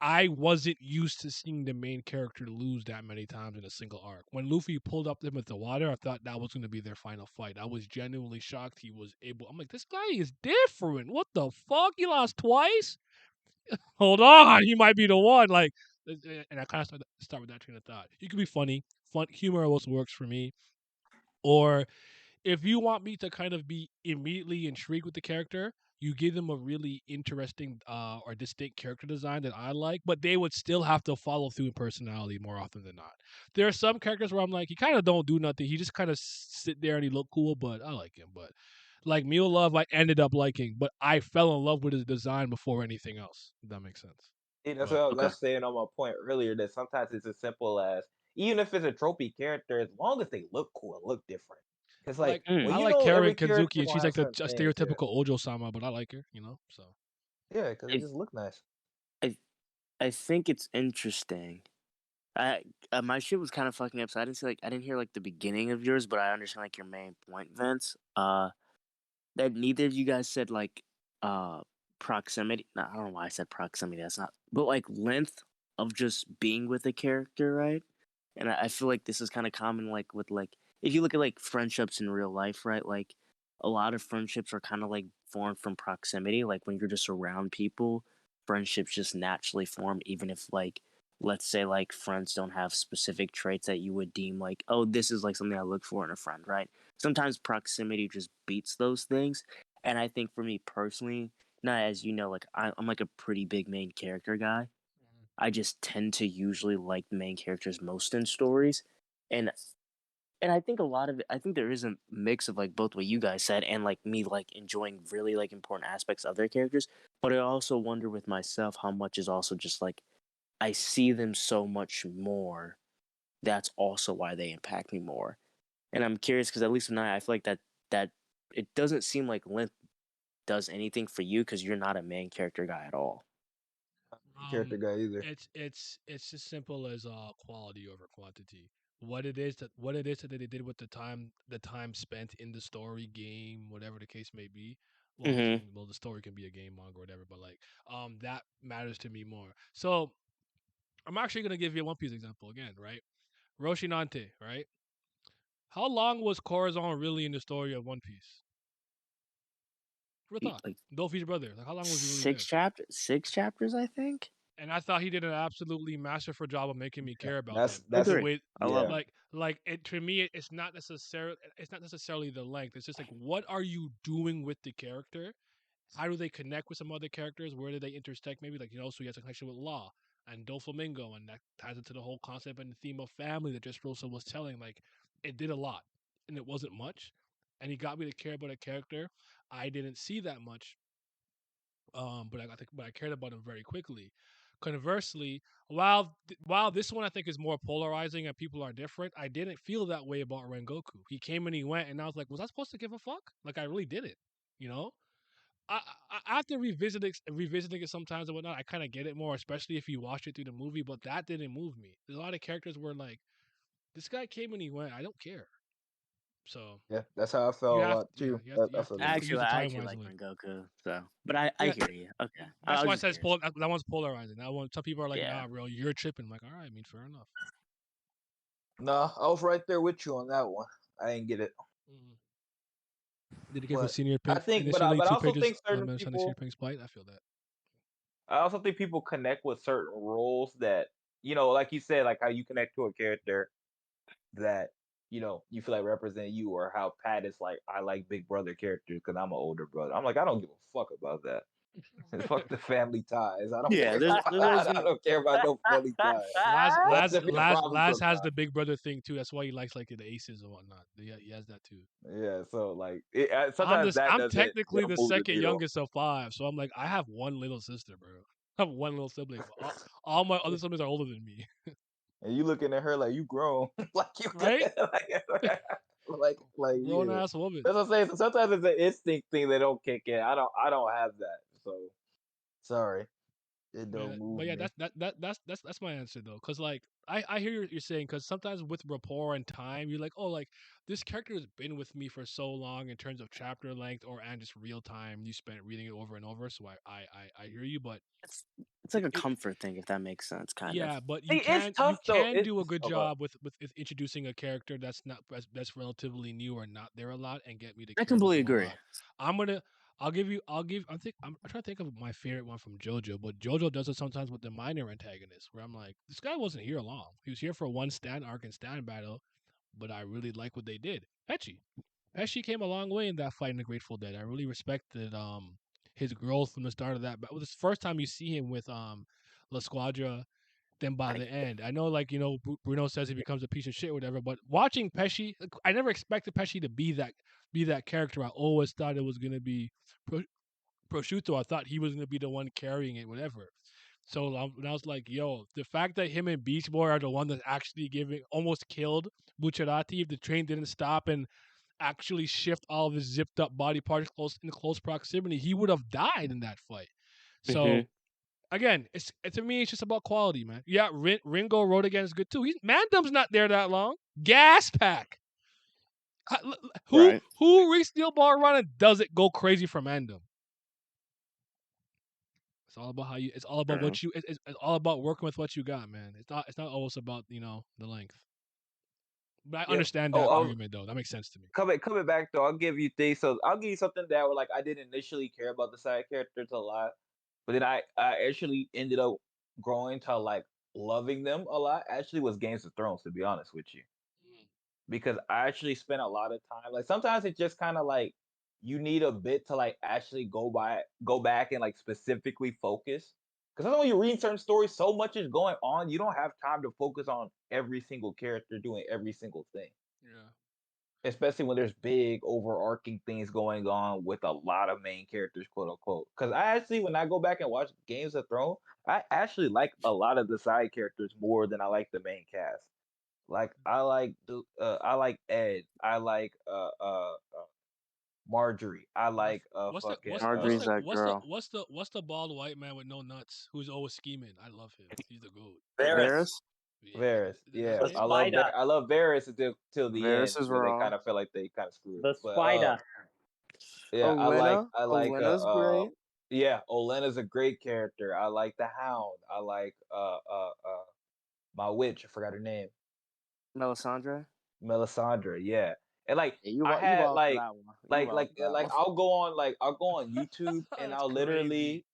I wasn't used to seeing the main character lose that many times in a single arc. When Luffy pulled up them with the water, I thought that was going to be their final fight. I was genuinely shocked he was able. I'm like, this guy is different. What the fuck? He lost twice? Hold on, he might be the one. Like, and I kind of start with that train of thought. You can be funny. Fun humor also works for me. Or if you want me to kind of be immediately intrigued with the character, you give them a really interesting or distinct character design that I like, but they would still have to follow through in personality more often than not. There are some characters where I'm like, he kind of don't do nothing. He just kind of sit there and he look cool, but I like him. But like Mule Love, I ended up liking, but I fell in love with his design before anything else. If that makes sense. See, that's But what I Okay. was saying on my point earlier. That sometimes it's as simple as even if it's a trophy character, as long as they look cool and look different. Because like like Mm. when I you like know Karen every Kazuki, character and gonna she's have like certain a things, yeah, stereotypical Ojo Sama, but I like her. So. yeah, because they I just look nice. I I think it's interesting. I My shit was kind of fucking up, so I didn't hear like the beginning of yours, but I understand like your main point, Vince. That neither of you guys said like uh proximity. No, I don't know why I said proximity. That's not, but like length of just being with a character, right? And I feel like this is kind of common, like with like if you look at like friendships in real life, right? Like a lot of friendships are kind of like formed from proximity. Like when you're just around people, friendships just naturally form, even if like let's say like friends don't have specific traits that you would deem like, oh, this is like something I look for in a friend, right? Sometimes proximity just beats those things. And I think for me personally, not as you know, like I'm like a pretty big main character guy. I just tend to usually like the main characters most in stories. And I think a lot of it, I think there is a mix of like both what you guys said and like me like enjoying really like important aspects of their characters. But I also wonder with myself how much is also just like I see them so much more. That's also why they impact me more. And I'm curious because at least when I feel like that it doesn't seem like Length does anything for you because you're not a main character guy at all. Character Um, guy either. it's as simple as quality over quantity. What it is that they did with the time spent in the story game, whatever the case may be. Mm-hmm. The story can be a game manga or whatever, but like that matters to me more. So I'm actually gonna give you a One Piece example again, right? Roshinante, right? How long was Corazon really in the story of One Piece? Real talk. Like Dofi's brother. Like how long was he really there? six chapters, I think. And I thought he did an absolutely masterful job of making me Yeah, care about that's him. that's The Agree. way, I love yeah. him. like it to me, it's not necessarily the length. It's just like what are you doing with the character? How do they connect with some other characters? Where do they intersect? Maybe like so he has a connection with Law and Doflamingo, and that ties into the whole concept and the theme of family that just Rosa was telling. Like it did a lot, and it wasn't much, and he got me to care about a character I didn't see that much but I cared about him very quickly. Conversely, while this one I think is more polarizing and people are different, I didn't feel that way about Rengoku. He came and he went, and I was like, was I supposed to give a fuck? Like I really did it, you know. after revisiting it sometimes and whatnot, I kind of get it more, especially if you watch it through the movie. But that didn't move me. There's a lot of characters where like this guy came and he went. I don't care. So Yeah, that's how I you felt a have lot yeah, too. you have to I feel you have that. to use the I time actually like wisely. Rengoku, so but I Yeah, hear you. Okay, that's I why I was said just curious. that one's polarizing. That one, some people are like, Yeah. nah, bro, you're tripping. I'm like, all right, I mean, fair enough. No, I was right there with you on that one. I didn't get it, Mhm. Did you give a but senior I pink think, initially but I 2 also pages think certain mentioned the senior people, pink's plight? I feel that. I also think people connect with certain roles that like you said, like how you connect to a character that you feel like represent you, or how Pat is like, I like Big Brother characters because I'm an older brother. I'm like, I don't give a fuck about that. Fuck the family ties. I don't Yeah, care. there's I don't care about no family ties. That's gonna be a problem Laz has sometimes. the big brother thing too. That's why he likes like the aces and whatnot. Yeah, he has that too. Yeah, so like sometimes that I'm doesn't technically the move the second needle. youngest of 5, so I'm like, I have one little sister, bro. I have one little sibling. All my other siblings are older than me, And you looking at her like you grown, like you right? like Grown yeah. ass woman. That's what I'm saying. So sometimes it's an instinct thing that don't kick in. I don't have that. So sorry, it don't But move yeah, me. that's my answer though, because like I hear what you're saying, because sometimes with rapport and time, you're like, oh, like this character has been with me for so long in terms of chapter length and just real time you spent reading it over and over. So I hear you, but It's like a it comfort thing, if that makes sense, kind of. yeah, but See, it's you tough though. can It's do a good oh, go ahead. job with introducing a character that's not that's relatively new or not there a lot and get me to I care about completely them a agree. lot. I'm trying to think of my favorite one from JoJo, but JoJo does it sometimes with the minor antagonists where I'm like, this guy wasn't here long. He was here for one stand arc and stand battle, but I really like what they did. Pesci came a long way in that fight in the Grateful Dead. I really respected his growth from the start of that. But it was the first time you see him with La Squadra. Then by the end, I know, like Bruno says he becomes a piece of shit, or whatever. But watching Pesci, I never expected Pesci to be that character. I always thought it was gonna be Prosciutto. I thought he was gonna be the one carrying it, whatever. So when I was like, yo, the fact that him and Beach Boy are the one that actually almost killed Bucciarati if the train didn't stop and actually shift all of his zipped up body parts in close proximity, he would have died in that fight. So again, it's to me, it's just about quality, man. Yeah, Ringo Road again is good too. Mandum's not there that long. Gas Pack. Right. Who reached Steel Bar Run and does it go crazy for Mandum? It's all about how you. It's all about what you. It's all about working with what you got, man. It's not. It's not always about the length. But I Yeah. understand Oh, that I was argument though. That makes sense to me. coming back though. I'll give you things. So I'll give you something that were like I didn't initially care about the side characters a lot, but then I actually ended up growing to like loving them a lot. Actually, was Games of Thrones, to be honest with you, because I actually spent a lot of time. Like sometimes it's just kind of like you need a bit to like actually go back and like specifically focus. Because when you read certain stories, so much is going on, you don't have time to focus on every single character doing every single thing. Yeah. Especially when there's big overarching things going on with a lot of main characters, quote unquote. Because I actually, when I go back and watch Games of Thrones, I actually like a lot of the side characters more than I like the main cast. Like I like Ed. I like Marjorie. I like What's the fucking Marjorie's that girl. what's the bald white man with no nuts who's always scheming? I love him. He's the goat. Varys. Yeah, Varys. is that Yeah, his The name? spider. I love Varys till the end Varys is where they raw. kind of feel like they kind of screwed The it. But spider. yeah, Olenna. I like Olenna's great. yeah, Olenna's a great character. I like the Hound. I like my witch. I forgot her name. Melisandre. Melisandre. Yeah, and like Yeah, you I you had wild for that one. You wild for that one. I'll go on YouTube and That's I'll crazy. literally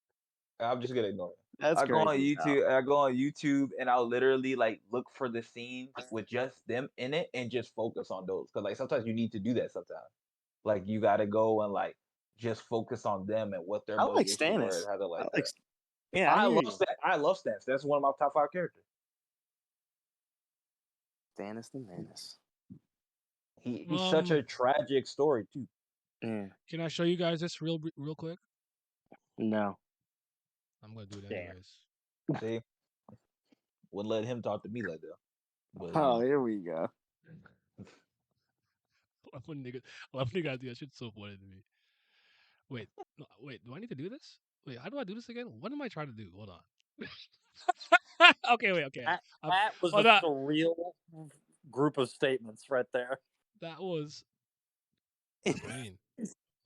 I'm just gonna ignore it. That's crazy as hell. I go on YouTube and I'll literally like look for the scenes with just them in it and just focus on those. Cause like sometimes you need to do that sometimes. Like you gotta go and like just focus on them and what their I like motivations were Stannis. and how they like I like. that. Yeah, I hear you. I love Stannis. That's one of my top 5 characters. Stannis the Menace. He's such a tragic story too. Yeah. Can I show you guys this real quick? No. I'm gonna do it Damn. anyways. See, wouldn't let him talk to me like that. But Oh, here we go. I love when you guys do that shit. So funny to me. Wait, No, wait, do I need to do this? Wait, how do I do this again? What am I trying to do? Hold on. Okay, wait, okay. That was Oh, a surreal group of statements right there. that was my brain.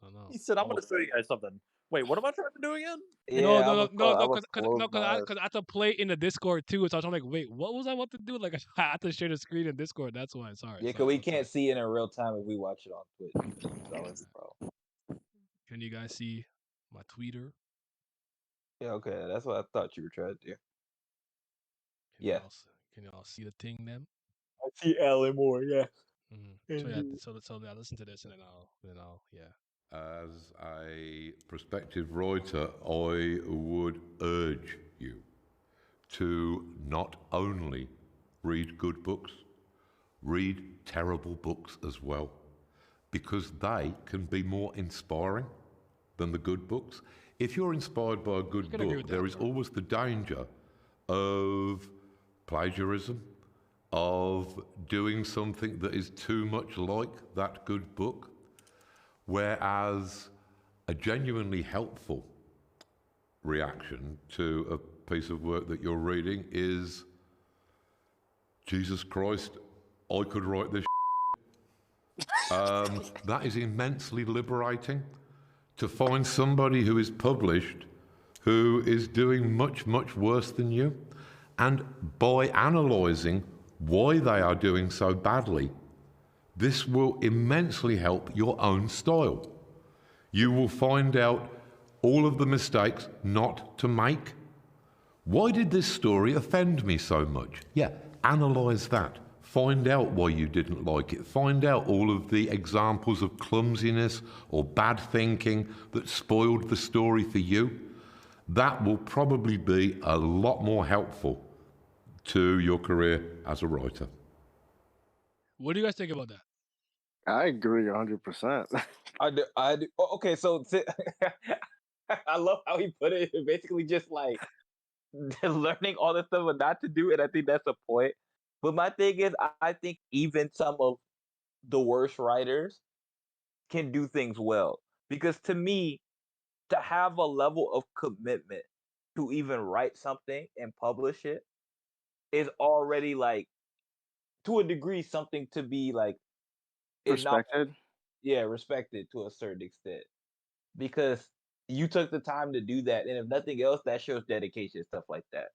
Oh no. He said, "I'm going to show you guys something." Wait, what am I trying to do again? Yeah, I No, was close my eyes. because I had to play in the Discord too. So I'm like, wait, what was I about to do? Like, I had to share the screen in Discord. That's why. Sorry. Yeah, sorry, cause we I'm sorry. can't see it in real time if we watch it on Twitch. So that was the problem. Can you guys see my tweeter? Yeah, okay, that's what I thought you were trying to do. Yeah. Can y'all see the thing then? I see Alan Moore. Yeah. So yeah, so yeah, listen to this and then I'll yeah. As a prospective writer, I would urge you to not only read good books, read terrible books as well, because they can be more inspiring than the good books. If you're inspired by a good book, there is always the danger of plagiarism, of doing something that is too much like that good book. Whereas a genuinely helpful reaction to a piece of work that you're reading is, Jesus Christ, I could write this. That is immensely liberating, to find somebody who is published who is doing much, much worse than you. And by analysing why they are doing so badly, this will immensely help your own style. You will find out all of the mistakes not to make. Why did this story offend me so much? Yeah, analyse that. Find out why you didn't like it. Find out all of the examples of clumsiness or bad thinking that spoiled the story for you. That will probably be a lot more helpful to your career as a writer. What do you guys think about that? I agree 100%. I do. Okay, so I love how he put it. Basically, just like learning all this stuff and not to do it. I think that's a point. But my thing is, I think even some of the worst writers can do things well. Because to me, to have a level of commitment to even write something and publish it is already like, to a degree, something to be like, Respected. Yeah, respected to a certain extent. Because you took the time to do that, and if nothing else, that shows dedication, stuff like that.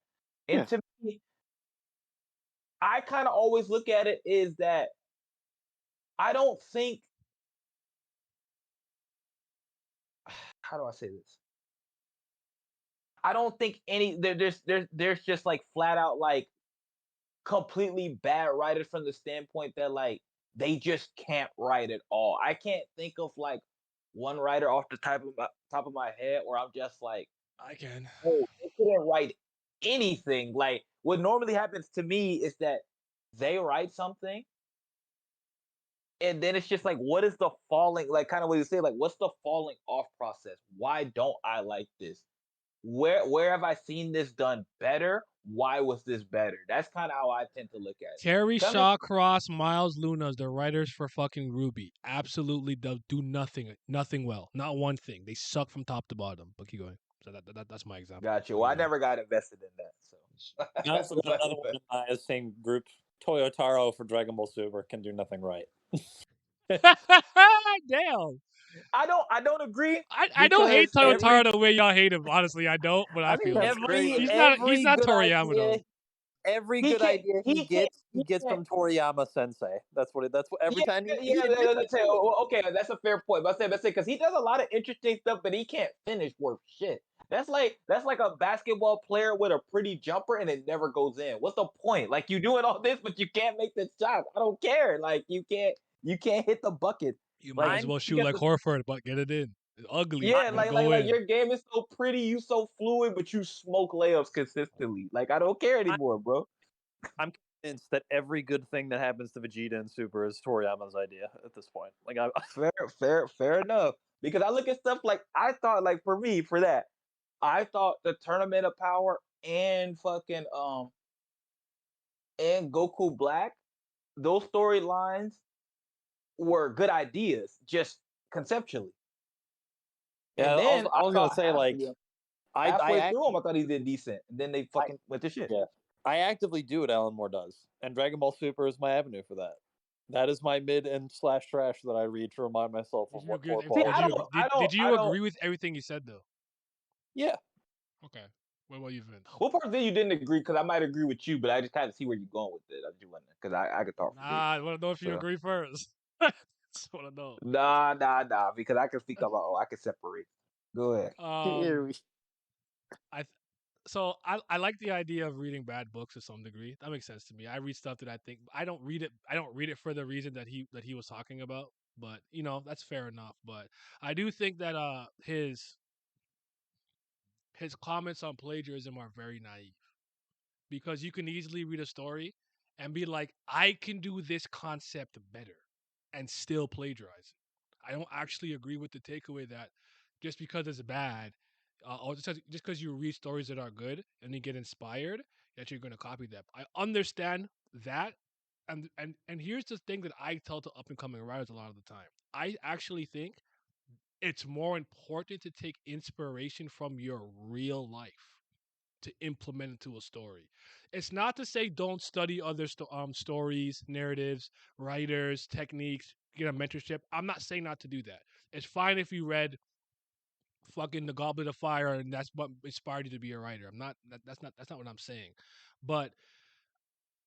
And Yeah. to me, I kind of always look at it is that I don't think, how do I say this? I don't think there's just like flat out like completely bad writers from the standpoint that like they just can't write at all. I can't think of like one writer off the top of my head where I'm just like, I can. oh, they couldn't write anything. Like what normally happens to me is that they write something and then it's just like, what is the falling, like kind of what you say, like what's the falling off process? Why don't I like this? Where have I seen this done better? Why was this better? That's kind of how I tend to look at it. Terry Kinda- Shawcross, Miles Lunas, the writers for fucking Ruby, absolutely do nothing well. Not one thing. They suck from top to bottom. But keep going. So that's my example. Gotcha. Well, I never got invested in that. So I also got another one in my same group. Toyotaro for Dragon Ball Super can do nothing right. Damn. I don't agree. I don't hate because Toyotaro the way y'all hate him. Honestly, I don't. But I feel like he's not good Toriyama idea, though. Every He good can't- idea he he gets can't- from Toriyama Sensei. That's what every time he let's say, okay, that's a fair point. But I say because he does a lot of interesting stuff, but he can't finish worth shit. That's like a basketball player with a pretty jumper and it never goes in. What's the point? Like you doing all this, but you can't make the shot. I don't care. Like you can't hit the bucket. You Like, might as well shoot like Horford, but get it in. It's ugly. Yeah, but like go in. your game is so pretty, you so fluid, but you smoke layups consistently. Like I don't care anymore, bro. I'm convinced that every good thing that happens to Vegeta in Super is Toriyama's idea at this point. Like fair enough. Because I look at stuff like I thought, like for me, for that, I thought the Tournament of Power and fucking and Goku Black, those storylines were good ideas, just conceptually. Yeah, And then I was gonna thought say like halfway through him, I thought he did decent, and then they fucking went to shit. Yeah, I actively do what Alan Moore does, and Dragon Ball Super is my avenue for that. That is my mid and slash trash that I read to remind myself Did of you what agree with football everything? is. Did you agree with everything he said though? Yeah. Okay. What about you, Vince? What part then you didn't agree? Because I might agree with you, but I just kind of see where you're going with it. I just want because I could talk for days. I want to know if you So. agree first. Just want to know. Nah. Because I can speak about. I can separate. Go ahead. So I like the idea of reading bad books to some degree. That makes sense to me. I read stuff that I think I don't read it for the reason that he was talking about. But you know, that's fair enough. But I do think that his comments on plagiarism are very naive. Because you can easily read a story and be like, I can do this concept better and still plagiarize it. I don't actually agree with the takeaway that just because it's bad, or just because you read stories that are good and you get inspired, that you're going to copy them. I understand that. And here's the thing that I tell to up and coming writers a lot of the time. I actually think it's more important to take inspiration from your real life to implement into a story. It's not to say don't study other stories, narratives, writers, techniques, get a mentorship. I'm not saying not to do that. It's fine if you read fucking The Goblet of Fire and that's what inspired you to be a writer. That's not what I'm saying. But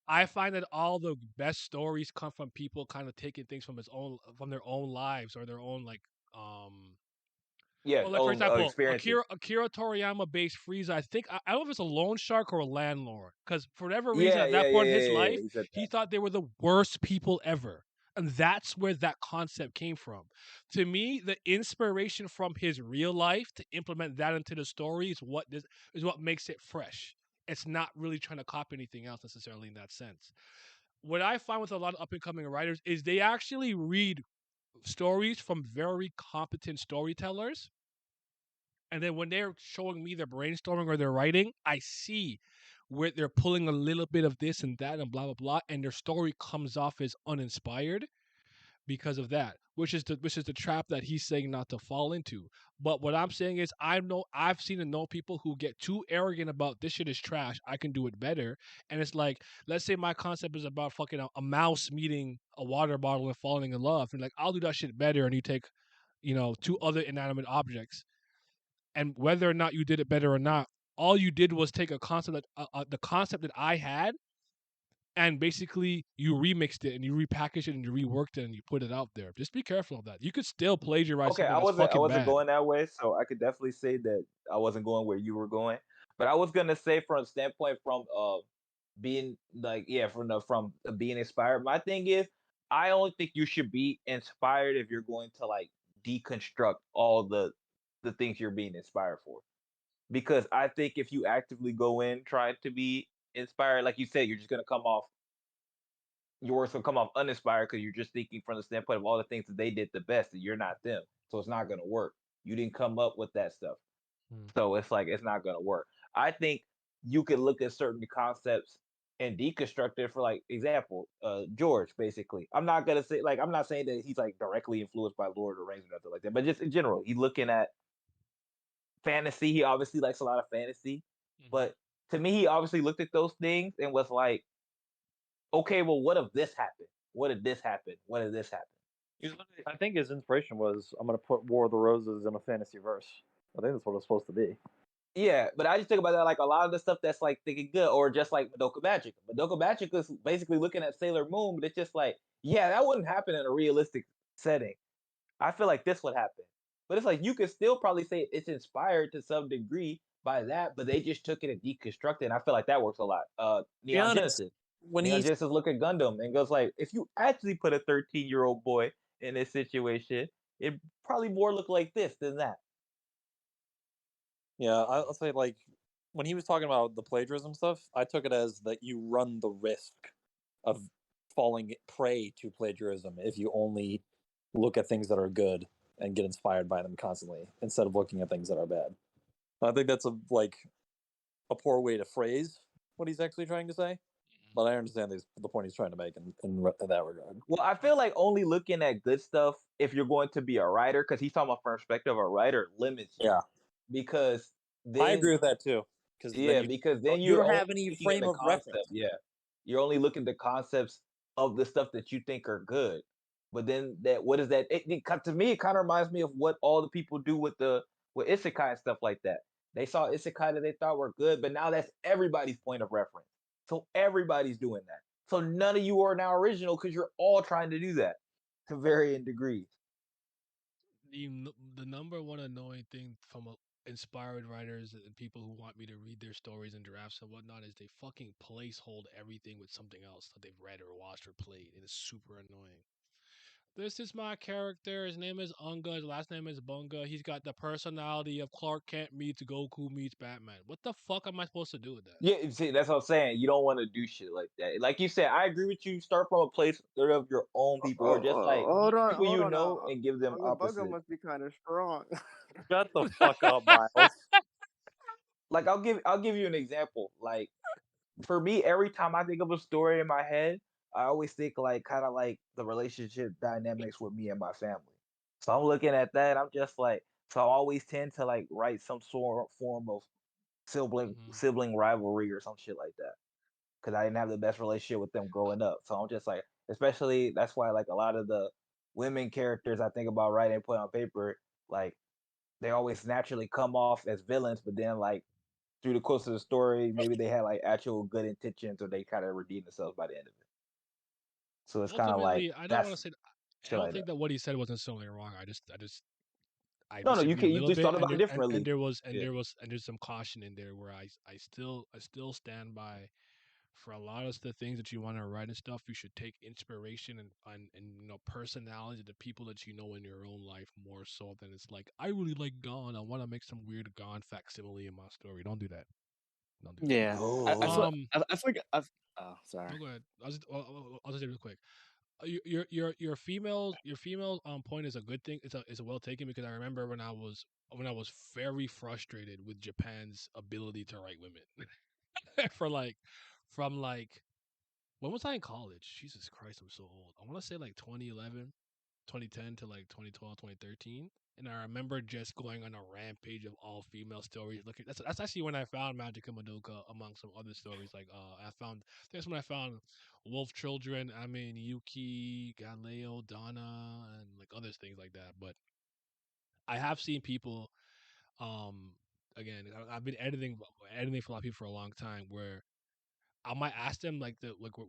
I find that all the best stories come from people kind of taking things from their own lives or their own Yeah, well, like for example, experiences. Akira Toriyama based Frieza. I think I don't know if it's a loan shark or a landlord. Because for whatever reason, Yeah, at that point in his yeah. life, He said he that. thought they were the worst people ever, and that's where that concept came from. To me, the inspiration from his real life to implement that into the story is what makes it fresh. It's not really trying to copy anything else necessarily in that sense. What I find with a lot of up and coming writers is they actually read stories from very competent storytellers. And then when they're showing me their brainstorming or their writing, I see where they're pulling a little bit of this and that and blah blah blah, and their story comes off as uninspired because of that, which is the trap that he's saying not to fall into. But what I'm saying is I've seen and know people who get too arrogant about this shit is trash, I can do it better. And it's like, let's say my concept is about fucking a mouse meeting a water bottle and falling in love, and like I'll do that shit better, and you take, two other inanimate objects, and whether or not you did it better or not, all you did was take a concept the concept that I had, and basically you remixed it and you repackaged it and you reworked it and you put it out there. Just be careful of that. You could still plagiarize Okay, something I that's wasn't fucking bad. going that way, so I could definitely say that I wasn't going where you were going. But I was gonna say from a standpoint from being from being inspired. My thing is, I only think you should be inspired if you're going to like deconstruct all the things you're being inspired for. Because I think if you actively go in trying to be inspired, like you said, you're just gonna come off your works will come off uninspired because you're just thinking from the standpoint of all the things that they did the best, and you're not them. So it's not gonna work. You didn't come up with that stuff. So it's like it's not gonna work. I think you could look at certain concepts and deconstruct it for like example, George, basically. I'm not gonna say I'm not saying that he's like directly influenced by Lord of the Rings or nothing like that, but just in general, he's looking at fantasy. He obviously likes a lot of fantasy. But to me, he obviously looked at those things and was like, okay, well, what if this happened? What if this happened? What if this happened? I think his inspiration was I'm going to put War of the Roses in a fantasy verse. I think that's what it's supposed to be. Yeah, but I just think about that like a lot of the stuff that's like thinking good, or just like Madoka Magic. Madoka Magic is basically looking at Sailor Moon, but it's just like, yeah, that wouldn't happen in a realistic setting. I feel like this would happen. But it's like you could still probably say it's inspired to some degree by that, but they just took it and deconstructed it. And I feel like that works a lot. Neon Genesis. Neon Genesis look at Gundam and goes like, if you actually put a 13-year-old boy in this situation, it probably more look like this than that. Yeah, I'll say like when he was talking about the plagiarism stuff, I took it as that you run the risk of falling prey to plagiarism if you only look at things that are good and get inspired by them constantly instead of looking at things that are bad. I think that's a poor way to phrase what he's actually trying to say. but I understand the point he's trying to make in that regard. Well, I feel like only looking at good stuff if you're going to be a writer, because he's talking about from perspective of a writer, limits you. Yeah, Because I then agree with that too. Because then yeah, because then you you're don't only have any looking at frame the of concept. reference. Yeah. You're only looking at the concepts of the stuff that you think are good. But then that what is that? To me, it kind of reminds me of what all the people do with isekai and stuff like that. They saw isekai that they thought were good, but now that's everybody's point of reference. So everybody's doing that. So none of you are now original because you're all trying to do that to varying degrees. The number one annoying thing from inspired writers and people who want me to read their stories and drafts and whatnot is they fucking placehold everything with something else that they've read or watched or played. It is super annoying. This is my character. His name is Unga. His last name is Bunga. He's got the personality of Clark Kent meets Goku meets Batman. What the fuck am I supposed to do with that? Yeah, see, that's what I'm saying. You don't want to do shit like that. Like you said, I agree with you. Start from a place of your own people, or just like Hold on, people hold you on. know, and give them Unga Bunga opposite. must be kind of strong. Shut the fuck up, Miles. Like I'll give you an example. Like for me, every time I think of a story in my head, I always think like kind of like the relationship dynamics with me and my family. So I'm looking at that, I'm just like, so I always tend to like write some sort of form of sibling rivalry or some shit like that. Because I didn't have the best relationship with them growing up. So I'm just like, especially that's why like a lot of the women characters I think about writing and put on paper, like they always naturally come off as villains, but then like through the course of the story, maybe they had like actual good intentions or they kind of redeem themselves by the end of it. So it's kind of like Ultimately, I don't want that's to say. I shit don't like think that. that what he said was necessarily wrong. I No, no, you disagree a can you little just bit, thought about it and differently. and Yeah. there's some caution in there where I still stand by. For a lot of the things that you want to write and stuff, you should take inspiration and personality of the people that you know in your own life more so than it's like I really like Gon. I want to make some weird Gon facsimile in my story. Don't do that. Don't do that. Yeah, No. I feel like oh, sorry. No, go ahead. I'll just say it real quick. Your female point is a good thing. It's a well taken because I remember when I was very frustrated with Japan's ability to write women for like from like when was I in college? Jesus Christ, I'm so old. I want to say like 2011, 2010 to like 2012, 2013. And I remember just going on a rampage of all female stories. Looking, that's actually when I found Magica Madoka among some other stories. Like that's when I found Wolf Children. I mean Yuki, Galileo, Donna, and like other things like that. But I have seen people. Um, again, I've been editing for a lot of people for a long time where I might ask them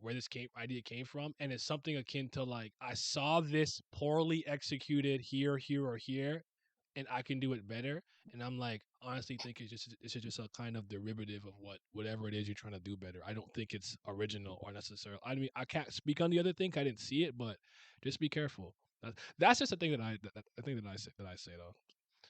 where this idea came from, and it's something akin to like I saw this poorly executed here, or here, and I can do it better. And I'm like, honestly, think it's just a kind of derivative of whatever it is you're trying to do better. I don't think it's original or necessarily. I mean, I can't speak on the other thing. I didn't see it, but just be careful. That's just a thing that I think that I say though.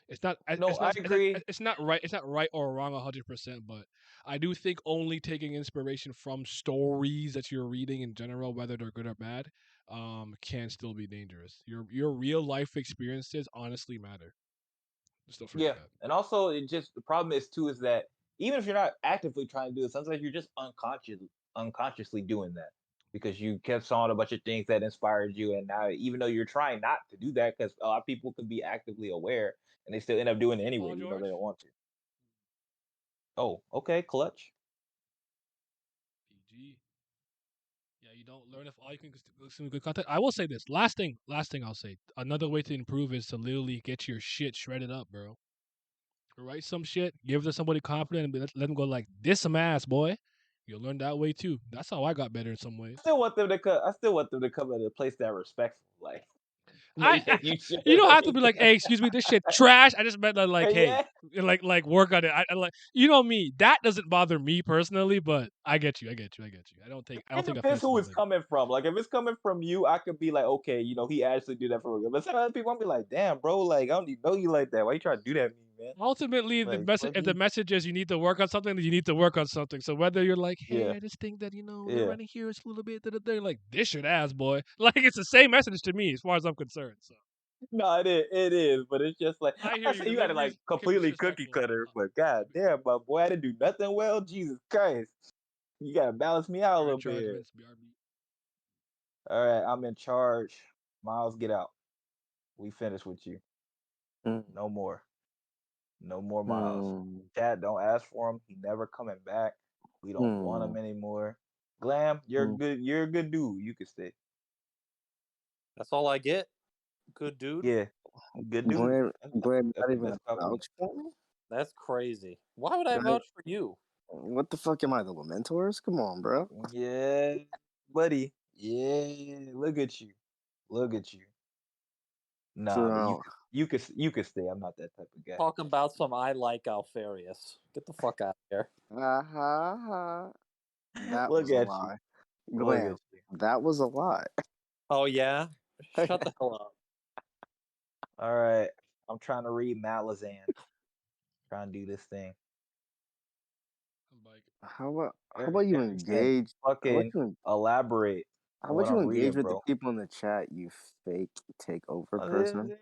It's not. No, I agree. It's not right. It's not right or wrong 100%. But I do think only taking inspiration from stories that you're reading in general, whether they're good or bad, can still be dangerous. Your real life experiences honestly matter. Just don't forget Yeah. that. And also it just the problem is too is that even if you're not actively trying to do it, sometimes you're just unconsciously doing that because you kept saw a bunch of things that inspired you and now even though you're trying not to do that because a lot of people can be actively aware and they still end up doing it anyway Paul even though they George, don't want to. Oh, okay, clutch. PG. Yeah, you don't learn if all you can consume good content. I will say this. Last thing I'll say. Another way to improve is to literally get your shit shredded up, bro. Write some shit, give it to somebody confident, and let them go like, "This some ass, boy." You'll learn that way too. That's how I got better in some ways. I still want them to come at a place that respectful. Like I you should you don't have to be like, "Hey, excuse me, this shit trash." I just meant that, like, "Hey, yeah. like work on it." I like, you know me. That doesn't bother me personally, but I get you. I get you. I get you. I don't It take depends offense to who the it's thing. coming from. Like if it's coming from you, I could be like, okay, he actually did that for real. But some other people, I'll be like, damn, bro, like I don't even know you like that. Why you trying to do that to me, man? Ultimately, the Like, message fuck if the you. message is you need to work on something, then you need to work on something. So whether you're like, "Hey, Yeah, I just think that the yeah. writing here is a little bit," they're like, "This shit ass, boy." Like it's the same message to me as far as I'm concerned. So No, it is, but it's just like I hear I you. say you got to like Deliveries can be completely cookie disrespectful. cutter, but god damn, my boy, I didn't do nothing well. Jesus Christ. You gotta balance me out a You're in little bit charge, here. Vince. BRB. All right, I'm in charge. Miles, get out. We finished with you. Mm, No more. No more Miles. mm, Chad, don't ask for him. He never coming back. We don't want him mm, anymore. Glam, you're mm. good. You're a good dude. You can stay. That's all I get. Good dude. Yeah, good dude. Glenn, Glenn, That's not the even best a compliment. vouch for me? That's crazy. Why would I Right? vouch for you? What the fuck am I, the Lamentors? Come on, bro. Yeah, buddy. Yeah, look at you. Look at you. Nah, but So, you could stay. I'm not that type of guy. Talking about some I like Alfarius. Get the fuck out of here. that Look was a at you. lie. Look Glam, at you. that was a lie. Oh yeah? Shut the hell up. All right. I'm trying to read Malazan. Trying to do this thing. I'm like, How about you engage? How about Fucking you, elaborate how on about what you I'm engage reading, with the bro. people in the chat, you fake takeover Uh, person?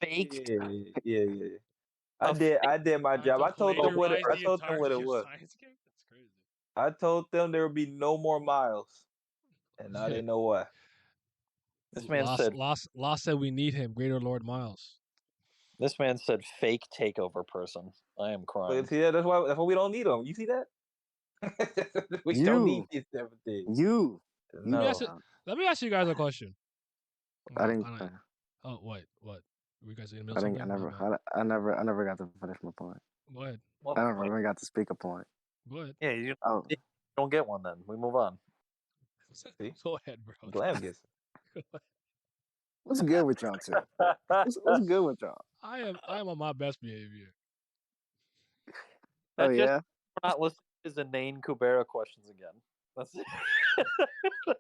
Faked. Yeah. A I did my I had job. to I told them what it, plagiarize I the told them what it entirety of was. Science Game. That's crazy. I told them there would be no more Miles, and now they know why. This man said Lost said we need him. Greater Lord Miles. fake takeover person. I am crying. But see, that's why we don't need them. You see that? We don't need these different things. No. Let me ask you guys a question. I didn't. Oh, what? Were you guys in the middle I of didn't. something? I never got to finish my point. Go ahead. I never even got to speak a point. Go ahead. Yeah, you Oh. don't get one then. We move on. See? Go ahead, bro. Glam gets it. What's good with y'all too? What's good with y'all? I am on my best behavior. That oh just, yeah. We're not listening to his inane Kubera questions again. That's it.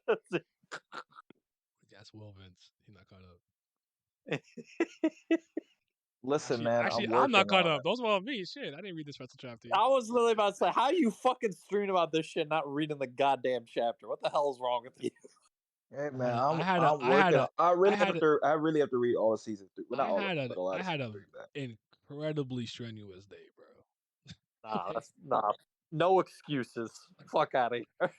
That's it. That's Will Vince. He's not caught up. Listen, man. I'm not caught up. Those were all me. Shit, I didn't read this Wrestle chapter. I was literally about to say, how you fucking streaming about this shit, not reading the goddamn chapter? What the hell is wrong with you? Hey man, I really have to read all of season 3. Well, not all of it, but a lot I of had season an incredibly strenuous day, bro. Nah, that's no excuses. Fuck out of here.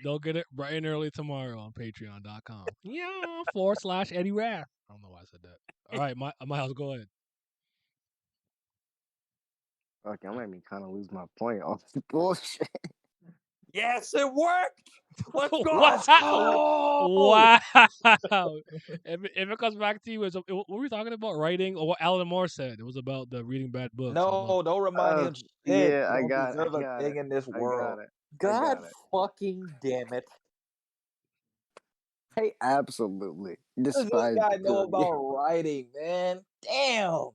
They'll get it bright and early tomorrow on Patreon.com. Yeah, / Eddie Rath. I don't know why I said that. All right, Miles, go ahead. Okay, I'm making me kind of lose my point off the bullshit. Yes, it worked. Let's go. Wow. If it comes back to you, what were we talking about? Writing or what Alan Moore said? It was about the reading bad books. No, don't remind him shit. Yeah, you don't deserve a thing in this world. God fucking damn it. Hey, absolutely. What does this guy know about writing, man? Damn.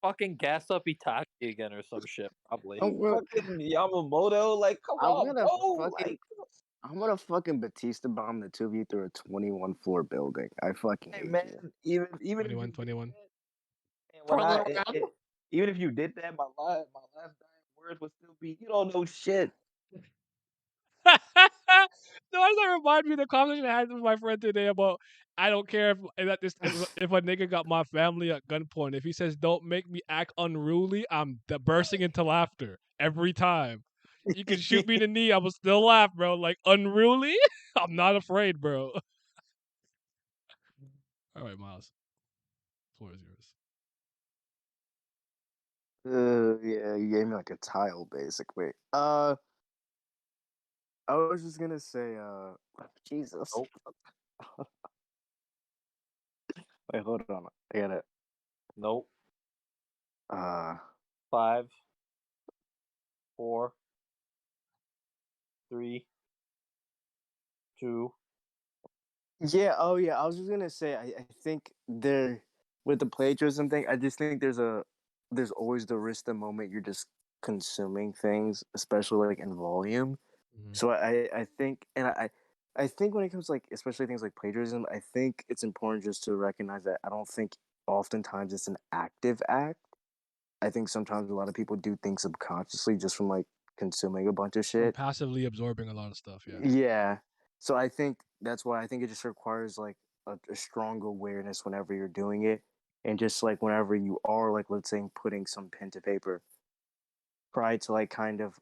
Fucking gas up Itachi again or some shit, probably. Fucking Yamamoto, like, come on, bro. I'm gonna fucking Batista bomb the 2v through a 21 floor building. I fucking hate you. Even 21. Even if you did that, my last dying words would still be, you don't know shit. No, that reminds me of the conversation I had with my friend today about I don't care if a nigga got my family at gunpoint. If he says don't make me act unruly, I'm bursting into laughter every time. You can shoot me in the knee, I will still laugh, bro. Like unruly, I'm not afraid, bro. All right, Miles. Floor is yours. Yeah, you gave me like a tile, basically. I was just gonna say, Jesus. Wait, hold on. I got it. Nope. 5, 4, 3, 2. Yeah. Oh, yeah. I was just gonna say, I think with the plagiarism thing, I just think there's always the risk the moment you're just consuming things, especially like in volume. Mm-hmm. So I think, and I think when it comes to like, especially things like plagiarism, I think it's important just to recognize that I don't think oftentimes it's an active act. I think sometimes a lot of people do things subconsciously just from like consuming a bunch of shit. From passively absorbing a lot of stuff, yeah. Yeah. So I think that's why I think it just requires like a strong awareness whenever you're doing it. And just like whenever you are, like, let's say, putting some pen to paper, try to like kind of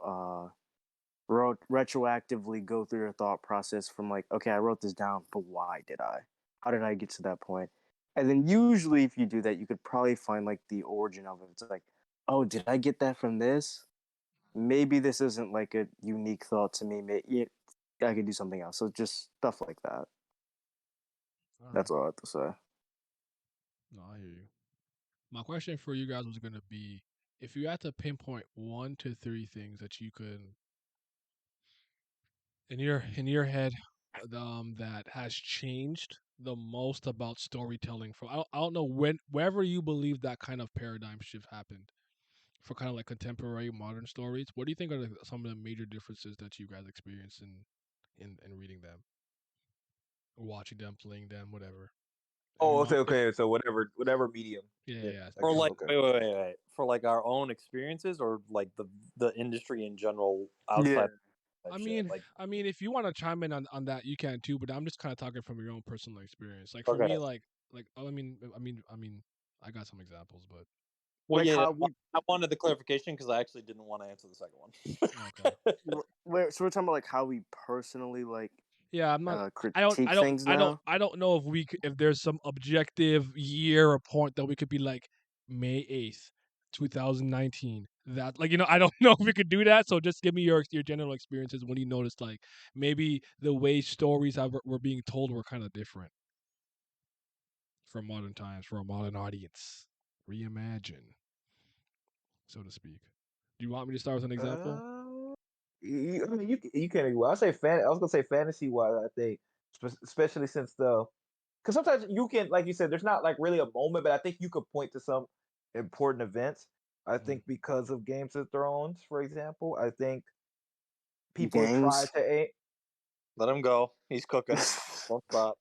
retroactively go through your thought process from like, okay, I wrote this down, but why did I? How did I get to that point? And then usually, if you do that, you could probably find like the origin of it. It's like, oh, did I get that from this? Maybe this isn't like a unique thought to me. Maybe I could do something else. So just stuff like that. That's all I have to say. No, I hear you. My question for you guys was gonna be, if you had to pinpoint 1 to 3 things that you could in your head that has changed the most about storytelling from I don't know wherever you believe that kind of paradigm shift happened for kind of like contemporary modern stories. What do you think are some of the major differences that you guys experience in reading them or watching them, playing them, whatever? Oh, Everyone, okay. So whatever medium. yeah. For Okay, like, okay. wait. For like our own experiences, or like the industry in general outside. That I shit? mean, Like, if you want to chime in on that, you can too. But I'm just kind of talking from your own personal experience. Like for okay. me, I got some examples, but Well, Like yeah, how we I wanted the clarification because I actually didn't want to answer the second one. okay. so we're talking about like how we personally like Yeah, I'm not. critique things now. I don't know if there's some objective year or point that we could be like May 8th, 2019. That like I don't know if we could do that. So just give me your general experiences when you noticed like maybe the way stories were being told were kind of different from modern times for a modern audience. Reimagine, so to speak. Do you want me to start with an example? I mean, you can't. Well, I was gonna say fantasy wise. I think, especially since because sometimes you can, like you said, there's not like really a moment, but I think you could point to some important events. I think because of Games of Thrones, for example, I think people try Games. to. Let him go. He's cooking. Don't stop.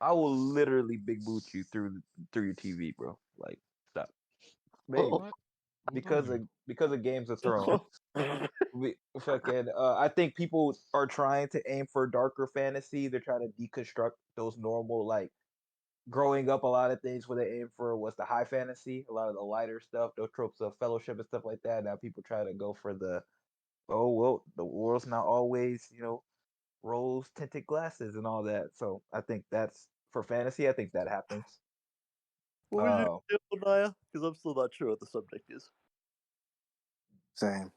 I will literally big boot you through your TV, bro. Like, stop, baby. What? Because of Games of Thrones. I think people are trying to aim for darker fantasy. They're trying to deconstruct those normal like growing up. A lot of things where they aim for was the high fantasy, a lot of the lighter stuff, those tropes of fellowship and stuff like that. Now people try to go for the the world's not always rose tinted glasses and all that. So I think that's for fantasy. I think that happens. What was your example, Naya? Because I'm still not sure what the subject is. Same.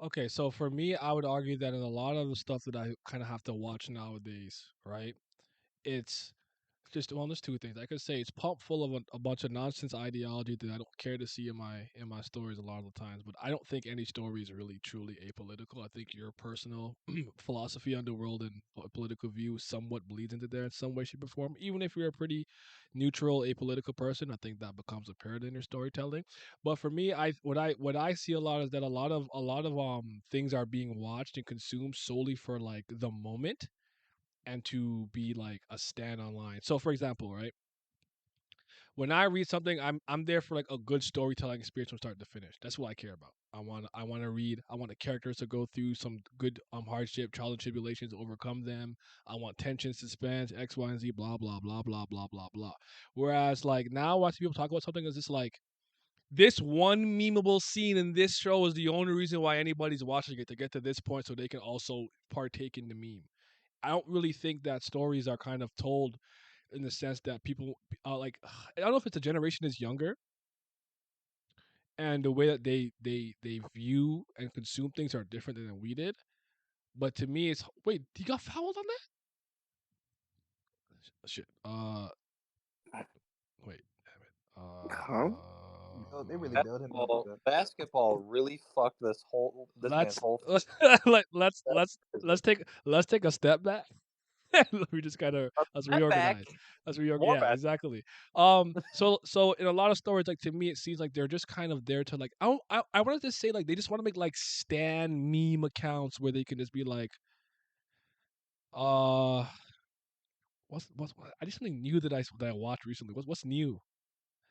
Okay, so for me, I would argue that in a lot of the stuff that I kind of have to watch nowadays, right? It's just there's two things I could say. It's pumped full of a bunch of nonsense ideology that I don't care to see in my stories a lot of the times. But I don't think any story is really truly apolitical. I think your personal philosophy on the world and political view somewhat bleeds into there in some way, shape, or form. Even if you're a pretty neutral, apolitical person, I think that becomes apparent in your storytelling. But for me, what I see a lot is that a lot of things are being watched and consumed solely for like the moment and to be like a stand online. So for example, right? When I read something, I'm there for like a good storytelling experience from start to finish. That's what I care about. I want to read. I want the characters to go through some good hardship, trials and tribulations, overcome them. I want tension, suspense, X, Y, and Z, blah blah blah blah blah blah blah. Whereas like now, watching people talk about something is just like this one memeable scene in this show is the only reason why anybody's watching it to get to this point, so they can also partake in the meme. I don't really think that stories are kind of told in the sense that people like I don't know if it's a generation is younger and the way that they view and consume things are different than we did. But to me, it's wait, you got fouled on that? Shit. Wait, damn it. Huh? They really built him up. Basketball really fucked this man's whole. Let's take a step back. Let me just kind of let's Step back. reorganize. Let's reorganize. More Yeah, back. exactly. So in a lot of stories, like to me, it seems like they're just kind of there to like I wanted to say like they just want to make like stan meme accounts where they can just be like, what's I just something new that I watched recently. What's new?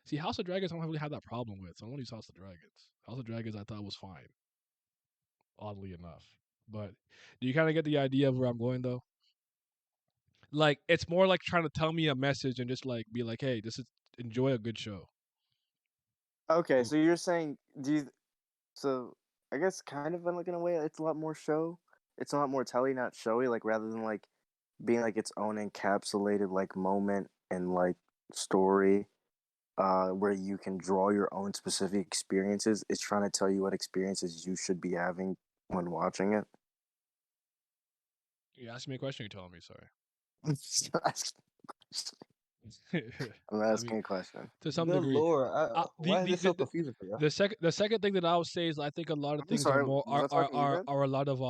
See, House of Dragons, I don't really have that problem with. So I want to use House of Dragons. House of Dragons, I thought was fine, oddly enough. But do you kind of get the idea of where I'm going though? Like it's more like trying to tell me a message and just like be like, hey, this is enjoy a good show. Okay, so you're saying so I guess kind of in a way, it's a lot more show. It's a lot more telly, not showy. Like rather than like being like its own encapsulated like moment and like story, where you can draw your own specific experiences. It's trying to tell you what experiences you should be having when watching it. You asked me a question. You're telling me. Sorry. I'm I mean, asking a question. to some Good degree. lord, The, why is the this so the confusing for you? the second thing that I would say is I think a lot of I'm things are sorry. more Was I talking to you, man? are a lot of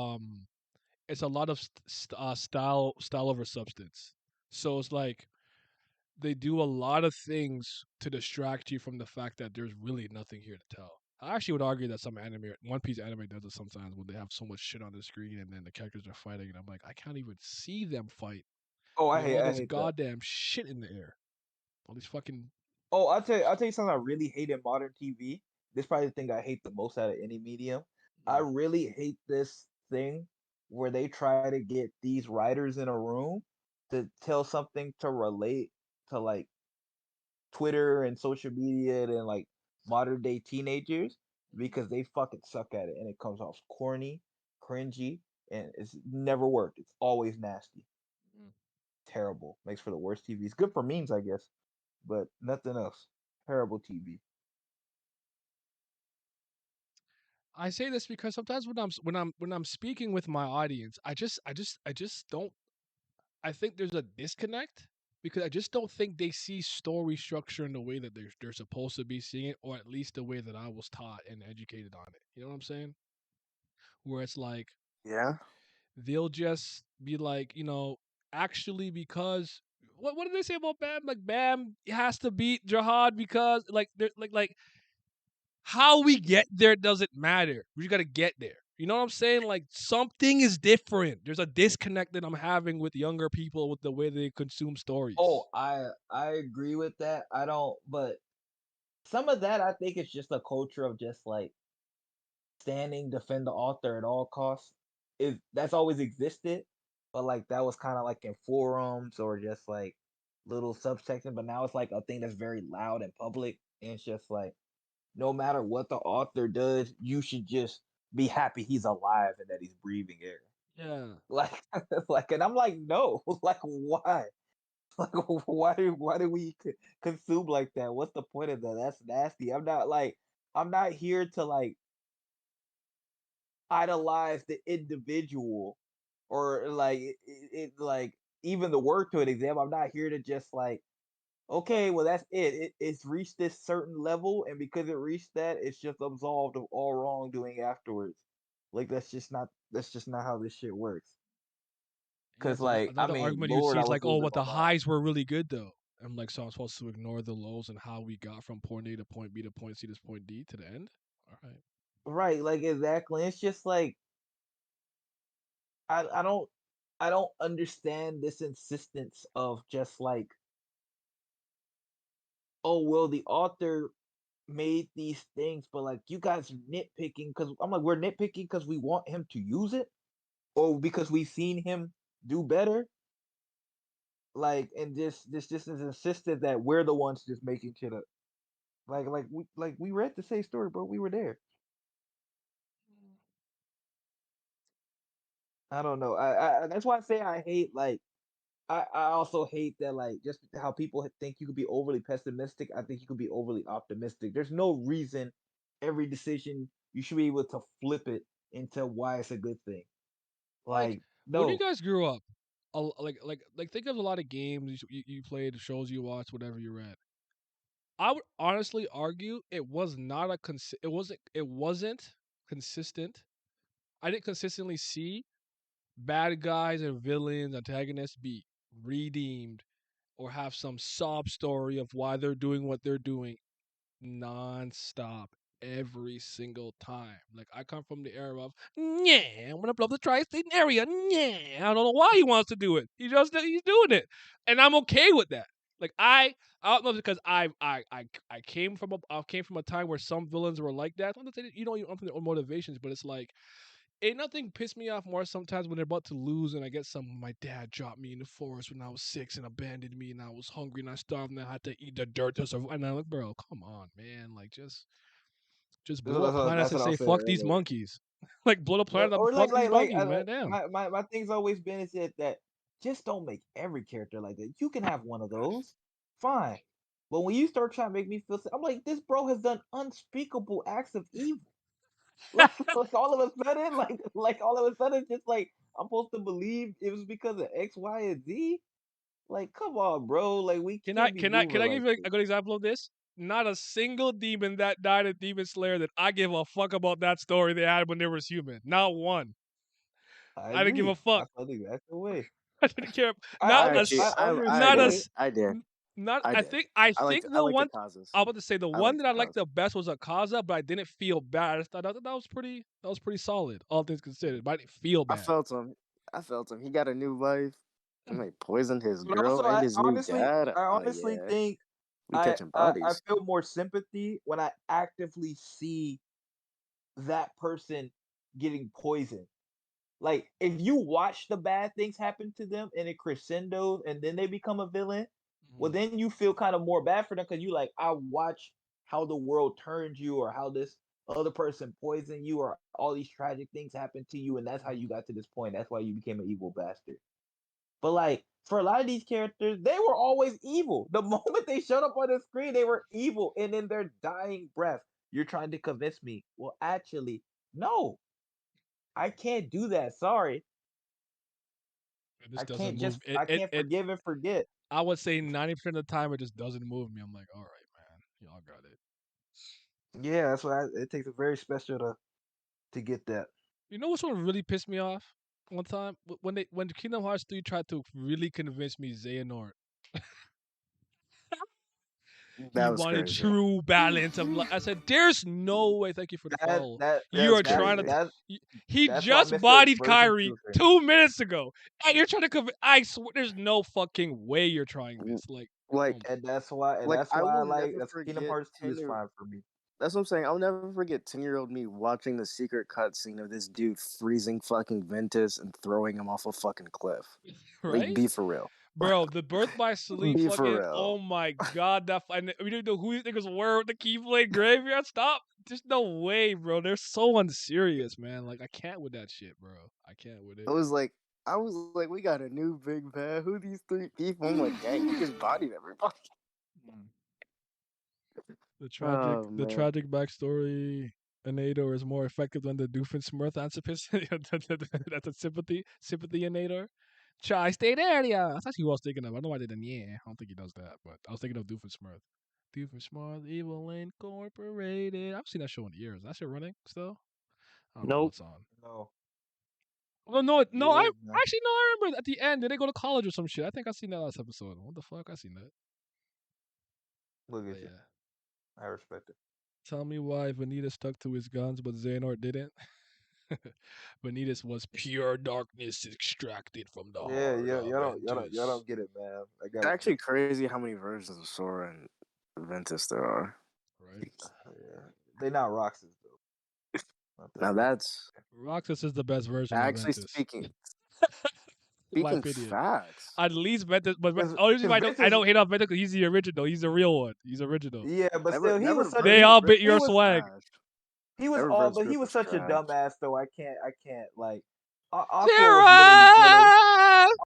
it's a lot of style over substance. So it's like they do a lot of things to distract you from the fact that there's really nothing here to tell. I actually would argue that some anime, One Piece anime does it sometimes when they have so much shit on the screen and then the characters are fighting and I'm like, I can't even see them fight. Oh, There's all I this hate that. goddamn shit in the air. All these fucking Oh, I'll tell you something I really hate in modern TV. This is probably the thing I hate the most out of any medium. I really hate this thing where they try to get these writers in a room to tell something to relate to like Twitter and social media and like modern day teenagers because they fucking suck at it and it comes off corny, cringy, and it's never worked. It's always nasty. Terrible. Makes for the worst TV. It's good for memes, I guess, but nothing else. Terrible TV. I say this because sometimes when I'm speaking with my audience, I just don't. I think there's a disconnect because I just don't think they see story structure in the way that they're supposed to be seeing it, or at least the way that I was taught and educated on it. You know what I'm saying? Where it's like Yeah. they'll just be like, actually because what did they say about Bam? Like Bam has to beat Jihad because like they're like how we get there doesn't matter. We just gotta get there. You know what I'm saying? Like something is different. There's a disconnect that I'm having with younger people with the way they consume stories. Oh, I agree with that. I don't, but some of that I think it's just a culture of just like standing defend the author at all costs. Is that's always existed, but like that was kind of like in forums or just like little subsection. But now it's like a thing that's very loud and public, and it's just like no matter what the author does, you should just be happy he's alive and that he's breathing air. Yeah. Like, like, and I'm like, no, like, why? Like, why do we consume like that? What's the point of that? That's nasty. I'm not here to like idolize the individual or like like even the word to an exam. I'm not here to just like, okay, well that's it's reached this certain level, and because it reached that, it's just absolved of all wrongdoing afterwards. Like that's just not how this shit works. Yeah, Cause it's like I another mean, argument you Lord, see I is was like, oh, losing but my the mind. highs were really good though. I'm like, so I'm supposed to ignore the lows and how we got from point A to point B to point C to point D to the end? All right. Right, like exactly. It's just like I don't I don't understand this insistence of just like, oh well, the author made these things, but like you guys are nitpicking because I'm like, we're nitpicking because we want him to use it, or because we've seen him do better. Like, and this just is insisted that we're the ones just making shit up. Like we read the same story, bro. We were there. I don't know. That's why I say I hate like I also hate that like just how people think you could be overly pessimistic. I think you could be overly optimistic. There's no reason every decision you should be able to flip it into why it's a good thing. Like Like when you no, guys grew up, like think of a lot of games you played, shows you watched, whatever you read. I would honestly argue it was not it wasn't consistent. I didn't consistently see bad guys and villains, antagonists be redeemed or have some sob story of why they're doing what they're doing nonstop every single time. Like I come from the era of yeah, I'm gonna blow up the tri-state area. Yeah, I don't know why he wants to do it. He's doing it, and I'm okay with that. Like I don't know if it's because I came from a time where some villains were like that. I'm not saying you don't even their own motivations, but it's like ain't nothing pissed me off more sometimes when they're about to lose and I get some my dad dropped me in the forest when I was 6 and abandoned me and I was hungry and I starved and I had to eat the dirt to survive. And I'm like, bro, come on, man. Like just Just blow up planets and what I say was saying fuck these earlier. monkeys. Like blow the planet up and Or fuck these monkeys, man. like Damn. my thing's always been is that just don't make every character like that. You can have one of those, fine. But when you start trying to make me feel sick, I'm like, this bro has done unspeakable acts of evil. Like all of a sudden, like all of a sudden, just like I'm supposed to believe it was because of X, Y, and Z. Like, come on, bro. Like we can't be Can moving I like give you this. a good example of this? Not a single demon that died in Demon Slayer that I give a fuck about that story they had when they was human. Not one. I I didn't give a agree. fuck. I felt the exact way. I didn't care. I Not a actually, I s- I not a understood. did. s- I did. n- not. I did. I I think I the liked one Akaza's. I was about to say the I one liked that I liked Akaza. the best was Akaza, but I didn't feel bad. I just thought that was pretty. That was pretty solid, all things considered. But I didn't feel I bad. felt him. I felt him. He got a new wife. And they poisoned his But girl also, and his new dad. I Oh honestly yeah, think we catching I bodies. feel more sympathy when I actively see that person getting poisoned. Like if you watch the bad things happen to them and it crescendos and then they become a villain, well then you feel kind of more bad for them because you like I watch how the world turned you or how this other person poisoned you or all these tragic things happened to you and that's how you got to this point. That's why you became an evil bastard. But like for a lot of these characters, they were always evil. The moment they showed up on the screen, they were evil. And in their dying breath, you're trying to convince me. Well, actually, no, I can't do that. Sorry. This doesn't move. I can't forgive and forget. I would say 90% of the time it just doesn't move me. I'm like, all right, man, y'all got it. Yeah, that's why it takes a very special to get that. You know what's what really pissed me off? One time when Kingdom Hearts 3 tried to really convince me Xehanort he That was wanted crazy. true balance of life. I said, "There's no way." Thank you for the follow. You are trying to. He that's why just Mr. bodied Version Kyrie 2 2 minutes ago, and you're trying to convince. I swear, there's no fucking way you're trying this. Like, Like, and that's why I I will like never that's Kingdom forget Hearts 2 is 10-year. fine for me. That's what I'm saying. I'll never forget 10-year-old me watching the secret cutscene of this dude freezing fucking Ventus and throwing him off a fucking cliff. right? Like, be for real. Bro, the Birth by Sleep Be for fucking. real. Oh my god, that. And we don't know who you think is where with the Keyblade graveyard. Stop. There's no way, bro. They're so unserious, man. Like, I can't with that shit, bro. I can't with it. I was like, we got a new big bad. Who these three people? I'm like, dang, he just bodied everybody. The Oh, man. tragic backstory. Anador is more effective than the Doofenshmirtz antipathetic. That's a sympathy Anador. Try stay there, yeah. That's actually what I was thinking of. I don't know why I didn't. Yeah, I don't think he does that, but I was thinking of Doofenshmirtz. Doofenshmirtz, Evil Incorporated. I've seen that show in years. That shit running still? I don't know what's on. No. Well, no, no. I Yeah, no. actually no. I remember at the end. Did they go to college or some shit? I think I seen that last episode. What the fuck? I seen that. Look at But you. yeah. I respect it. Tell me why Vanitas stuck to his guns, but Xehanort didn't. Vanitas was pure darkness extracted from the Yeah, heart of y'all Ventus. don't get it, man. I got It's actually crazy how many versions of Sora and Ventus there are. Right. Yeah. They not Roxas though. Not Now that's Roxas is the best version actually of Ventus. speaking In my speaking opinion. facts. At least Ventus, but Cause- only reason why I cause don't hate on Ventus because he's the original. He's the real one. He's original. Yeah, but Never- still, he never was such. They he- all bit he your was- swag. He was Never all, Verse but he Grip was was such a trash. dumbass though. I can't like.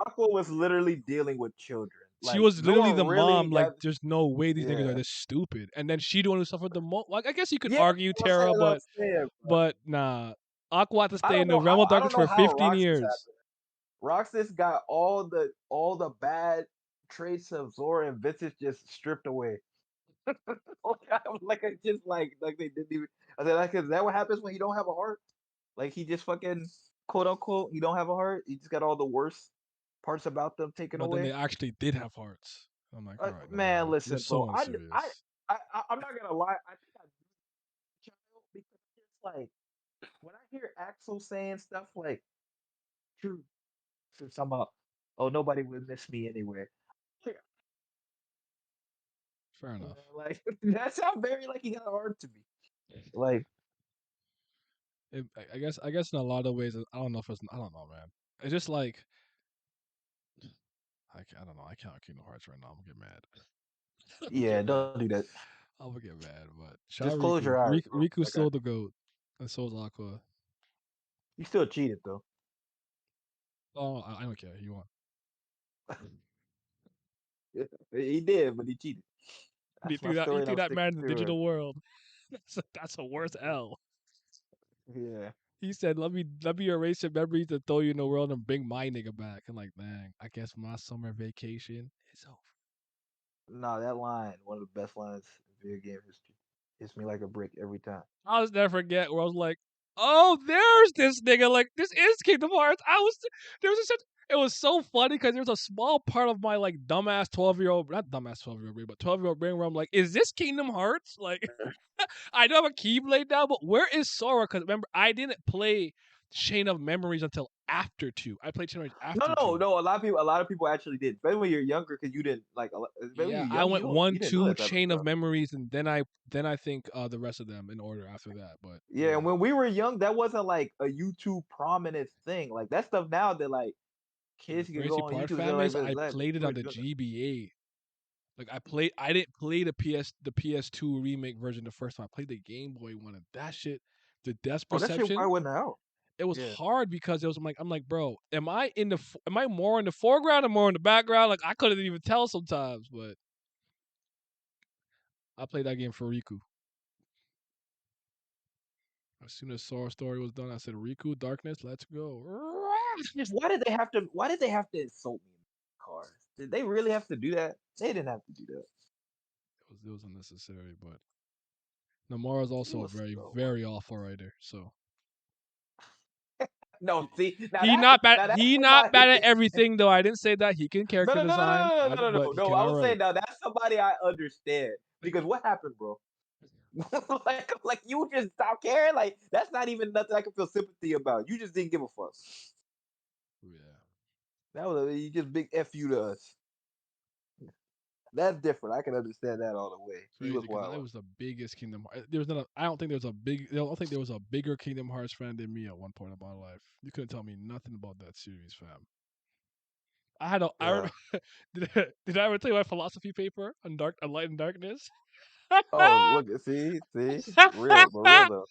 Aqua was literally dealing with children. She Like, was no literally one the really mom. Like, got- there's no way these niggas Yeah. are this stupid. And then she the one who suffered the most. Like, I guess you could Yeah, argue that's what I'm Terra, saying, but nah. Aqua had to I stay don't in the know realm how- of I don't darkness know for how 15 Roxas years. happened. Roxas got all the bad traits of Zora and Ventus just stripped away. like I just like they didn't even. I said, like, is that what happens when you don't have a heart? Like he just fucking quote unquote, you don't have a heart. You just got all the worst parts about them taken But then away. they actually did have hearts. I'm like, all right, Man, listen, you're so bro. unserious. I'm not gonna lie. I think I do child because it's like when I hear Axel saying stuff like, "True," something about, "Oh, nobody would miss me anyway." Fair enough. Like that sounds very like he got a heart to me. Like I guess in a lot of ways, I don't know if it's, I don't know, man. It's just like, I don't know. I can't Kingdom Hearts right now. I'm gonna get mad. yeah, don't do that. I'm gonna get mad, but shout Just out close Riku. your eyes, bro. Riku's Like still the goat, and so is Aqua. you still cheated though. Oh, I don't care. You want? He did, but he cheated. You That's my threw that. You story, and threw I'm that sticking man in the to it. digital world. That's a worse L. Yeah. He said, "Let me erase your memories and throw you in the world and bring my nigga back." And like, dang, I guess my summer vacation is over. No, that line, one of the best lines in video game history. Hits me like a brick every time. I'll just never forget where I was like, "Oh, there's this nigga. Like, this is Kingdom Hearts." There was such. It was so funny because there was a small part of my like dumbass 12-year-old, not dumbass 12-year-old brain, but 12-year-old brain where I'm like, "Is this Kingdom Hearts?" Like, I know I have a Keyblade now, but where is Sora? Because remember, I didn't play Chain of Memories until after 2. I played Chain of Memories after 2. No. A lot of people actually did. Especially when you're younger, because you didn't like. Especially when Yeah, you're I young, went you didn't know 1, 2, that type of Chain of stuff. Memories, and then I think the rest of them in order after that. But Yeah, and when we were young, that wasn't like a YouTube prominent thing. Like that stuff now that like the kids can crazy go on part, YouTube and fam, like is this. I That played it people on are the doing that. GBA. Like I didn't play the PS2 remake version the first time. I played the Game Boy one, and that shit, the Death Oh, that shit Perception. probably wasn't out. It was Yeah. hard because it was I'm like, bro, am I more in the foreground or more in the background? Like I couldn't even tell sometimes, but I played that game for Riku. As soon as Sora story was done, I said, "Riku, Darkness, let's go." Why did they have to? Why did they have to insult me in the cars? Did they really have to do that? They didn't have to do that. It was unnecessary, but Nomura's It also a was very, so very awful writer. So no. See now he that's not bad. now that's He not somebody. bad at everything, though. I didn't say that. He can No, character no, no, no, design, no, no, no, no, but no, he no. I cannot was write. saying now that's somebody I understand because what happened, bro? like you just stop caring. Like that's not even nothing I can feel sympathy about. You just didn't give a fuck. Yeah. That was you just big f you to us. That's different. I can understand that all the way. He Crazy was because I wild. was the biggest Kingdom Hearts. There was not. I don't think there was a big. I don't think there was a bigger Kingdom Hearts fan than me at one point in my life. You couldn't tell me nothing about that series, fam. I had a. I Yeah. remember, did I ever tell you my philosophy paper on Light and Darkness? Oh, look, see, real, but real though,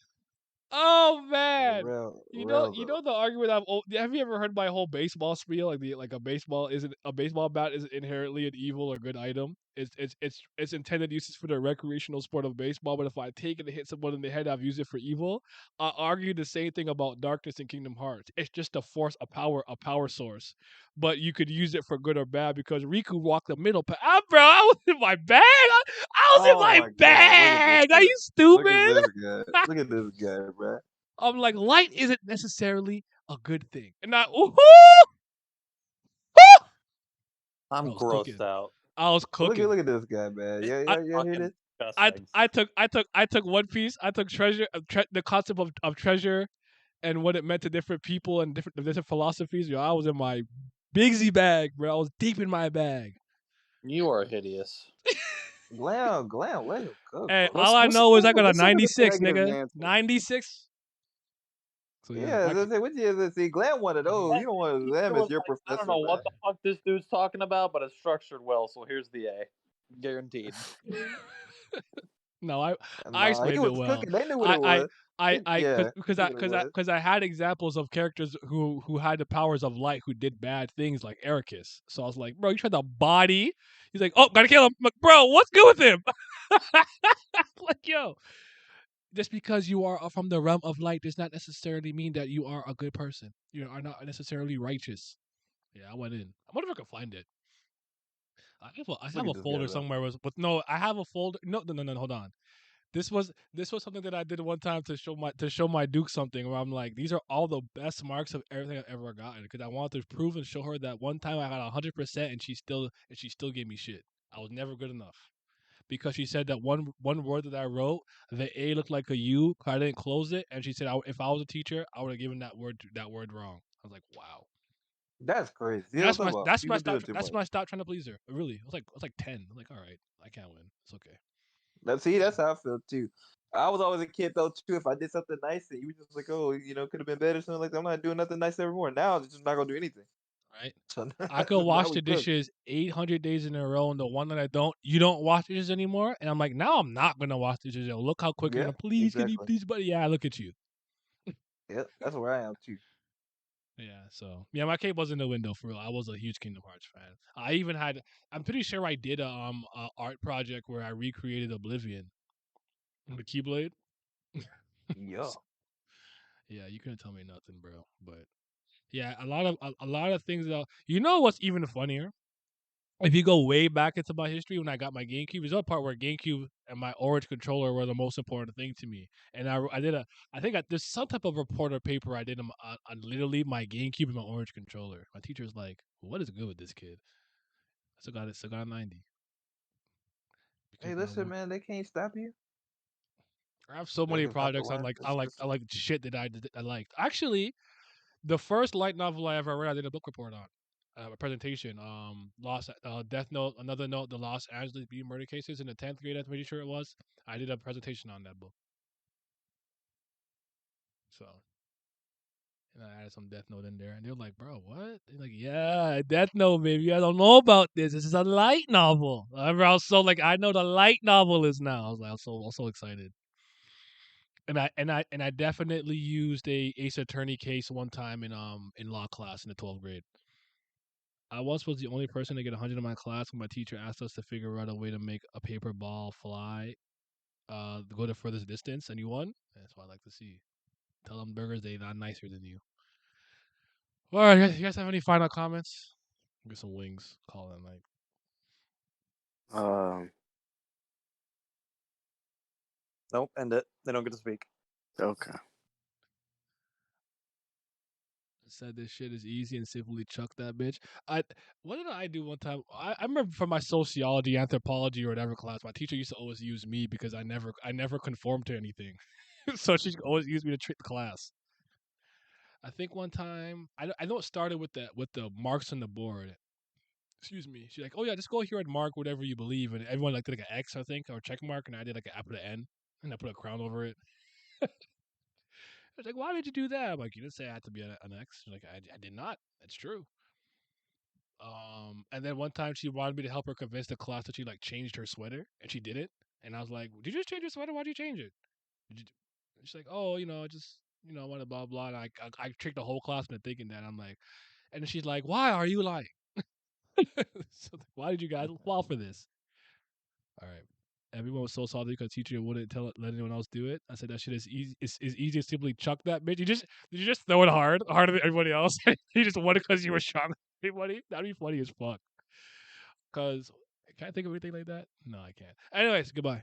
Oh man, real you though. know the argument have you ever heard my whole baseball spiel? Like a baseball bat isn't inherently an evil or good item. It's intended uses for the recreational sport of baseball. But if I take it and hit someone in the head, I've used it for evil. I argue the same thing about Darkness and Kingdom Hearts. It's just a power source. But you could use it for good or bad because Riku walked the middle path. Bro, I was in my bag. I was in Oh my my God, look at this bag. Are guy. you Look at stupid? this guy. Look at this guy, bro. I'm like, light isn't necessarily a good thing. And I, I I'm was cooking. grossed out. I was cooking. Look at this guy, man. Yeah, It's yeah, hear fucking this? disgusting. I took One Piece. I took treasure, the concept of treasure, and what it meant to different people and different philosophies. Yo, I was in my Bigsy bag, bro. I was deep in my bag. You are hideous. Glam, let him cook, Hey, bro. all I know is I got a Listen to the 96, negative nigga. Nancy. 96. So Yeah, what you see? Glam one of those. You don't want Glam as your I don't professor, know what man. the fuck this dude's talking about, but it's structured well. So here's the A, guaranteed. No, I Nah, he explained it was well. cooking. They knew what it was. Yeah, Because I had examples of characters who had the powers of light who did bad things like Ericus. So I was like, bro, you tried to body. He's like, oh, gotta kill him. I'm like, bro, what's good with him? Like, yo, just because you are from the realm of light does not necessarily mean that you are a good person. You are not necessarily righteous. Yeah, I went in. I wonder if I can find it. I Look have at a this guy, folder man. somewhere, but no, I have a folder. No, hold on. This was something that I did one time to show my Duke something where I'm like, these are all the best marks of everything I've ever gotten because I wanted to prove and show her that one time I got 100% and she still gave me shit. I was never good enough because she said that one word that I wrote, the A looked like a U. I didn't close it, and she said if I was a teacher, I would have given that word wrong. I was like, wow. That's crazy. See what I'm talking about? People do it too much. That's my stop trying to please her. Really, I was like 10. I'm like, all right, I can't win. It's okay. That's how I feel too. I was always a kid though too. If I did something nice and you were just like, oh, could have been better, something like that. I'm not doing nothing nice evermore. Now I'm just not gonna do anything. right? So I could now wash we the cook. dishes 800 days in a row, and the one that I don't, you don't wash dishes anymore. And I'm like, now I'm not gonna wash dishes. Yo, look how quick you're Yeah, gonna. Please, can you exactly. please, buddy? Yeah, look at you. Yeah, that's where I am too. Yeah, so yeah, my cape was in the window for real. I was a huge Kingdom Hearts fan. I even had, I'm pretty sure I did a art project where I recreated Oblivion, the Keyblade. Yeah. Yeah, you couldn't tell me nothing, bro. But yeah, a lot of things though. You know what's even funnier? If you go way back into my history, when I got my GameCube, there's a part where GameCube and my Orange controller were the most important thing to me. And I did there's some type of reporter paper I did on literally my GameCube and my Orange controller. My teacher's like, "What is good with this kid?" I still got a 90 Hey, because my listen, work. man, they can't stop you. I have so They many just have to projects learn. I like shit that I liked. Actually, the first light novel I ever read, I did a book report on. A presentation. Lost Death Note, Another Note, the Los Angeles Beat Murder Cases in the 10th grade. I'm pretty sure it was. I did a presentation on that book. So, and I added some Death Note in there, and they're like, "Bro, what?" They're like, "Yeah, Death Note, baby. I don't know about this. This is a light novel." I was so like, I know the light novel is now. I was like, I was so excited. And I definitely used a Ace Attorney case one time in law class in the 12th grade. I once was the only person to get 100 in my class when my teacher asked us to figure out a way to make a paper ball fly, go the furthest distance, and you won. That's what I like to see. Tell them burgers they not nicer than you. All right, you guys have any final comments? Get some wings. Call it night. Um. Nope, end it. They don't get to speak. Okay. Said this shit is easy and simply chuck that bitch. What did I do one time? I remember from my sociology, anthropology, or whatever class, my teacher used to always use me because I never conformed to anything. So she always used me to trick the class. I think one time I know it started with the marks on the board. Excuse me. She's like, "Oh yeah, just go here and mark whatever you believe," and everyone like did like an X, I think, or a check mark, and I did like I put an N, and I put a crown over it. I was like, "Why did you do that?" I'm like, "You didn't say I had to be an X." She's like, I did not. That's true." And then one time she wanted me to help her convince the class that she like changed her sweater, and she did it. And I was like, "Did you just change your sweater? Why'd you change it?" She's like, "Oh, just I want to blah blah." And I tricked the whole class into thinking that. I'm like, and she's like, "Why are you lying?" So, why did you guys fall for this? All right. Everyone was so salty because teacher wouldn't let anyone else do it. I said that shit is easy. It's easy to simply chuck that bitch. Did you just throw it harder than everybody else? You just won it because you were stronger than everybody. That'd be funny as fuck. Cause can I think of anything like that? No, I can't. Anyways, goodbye.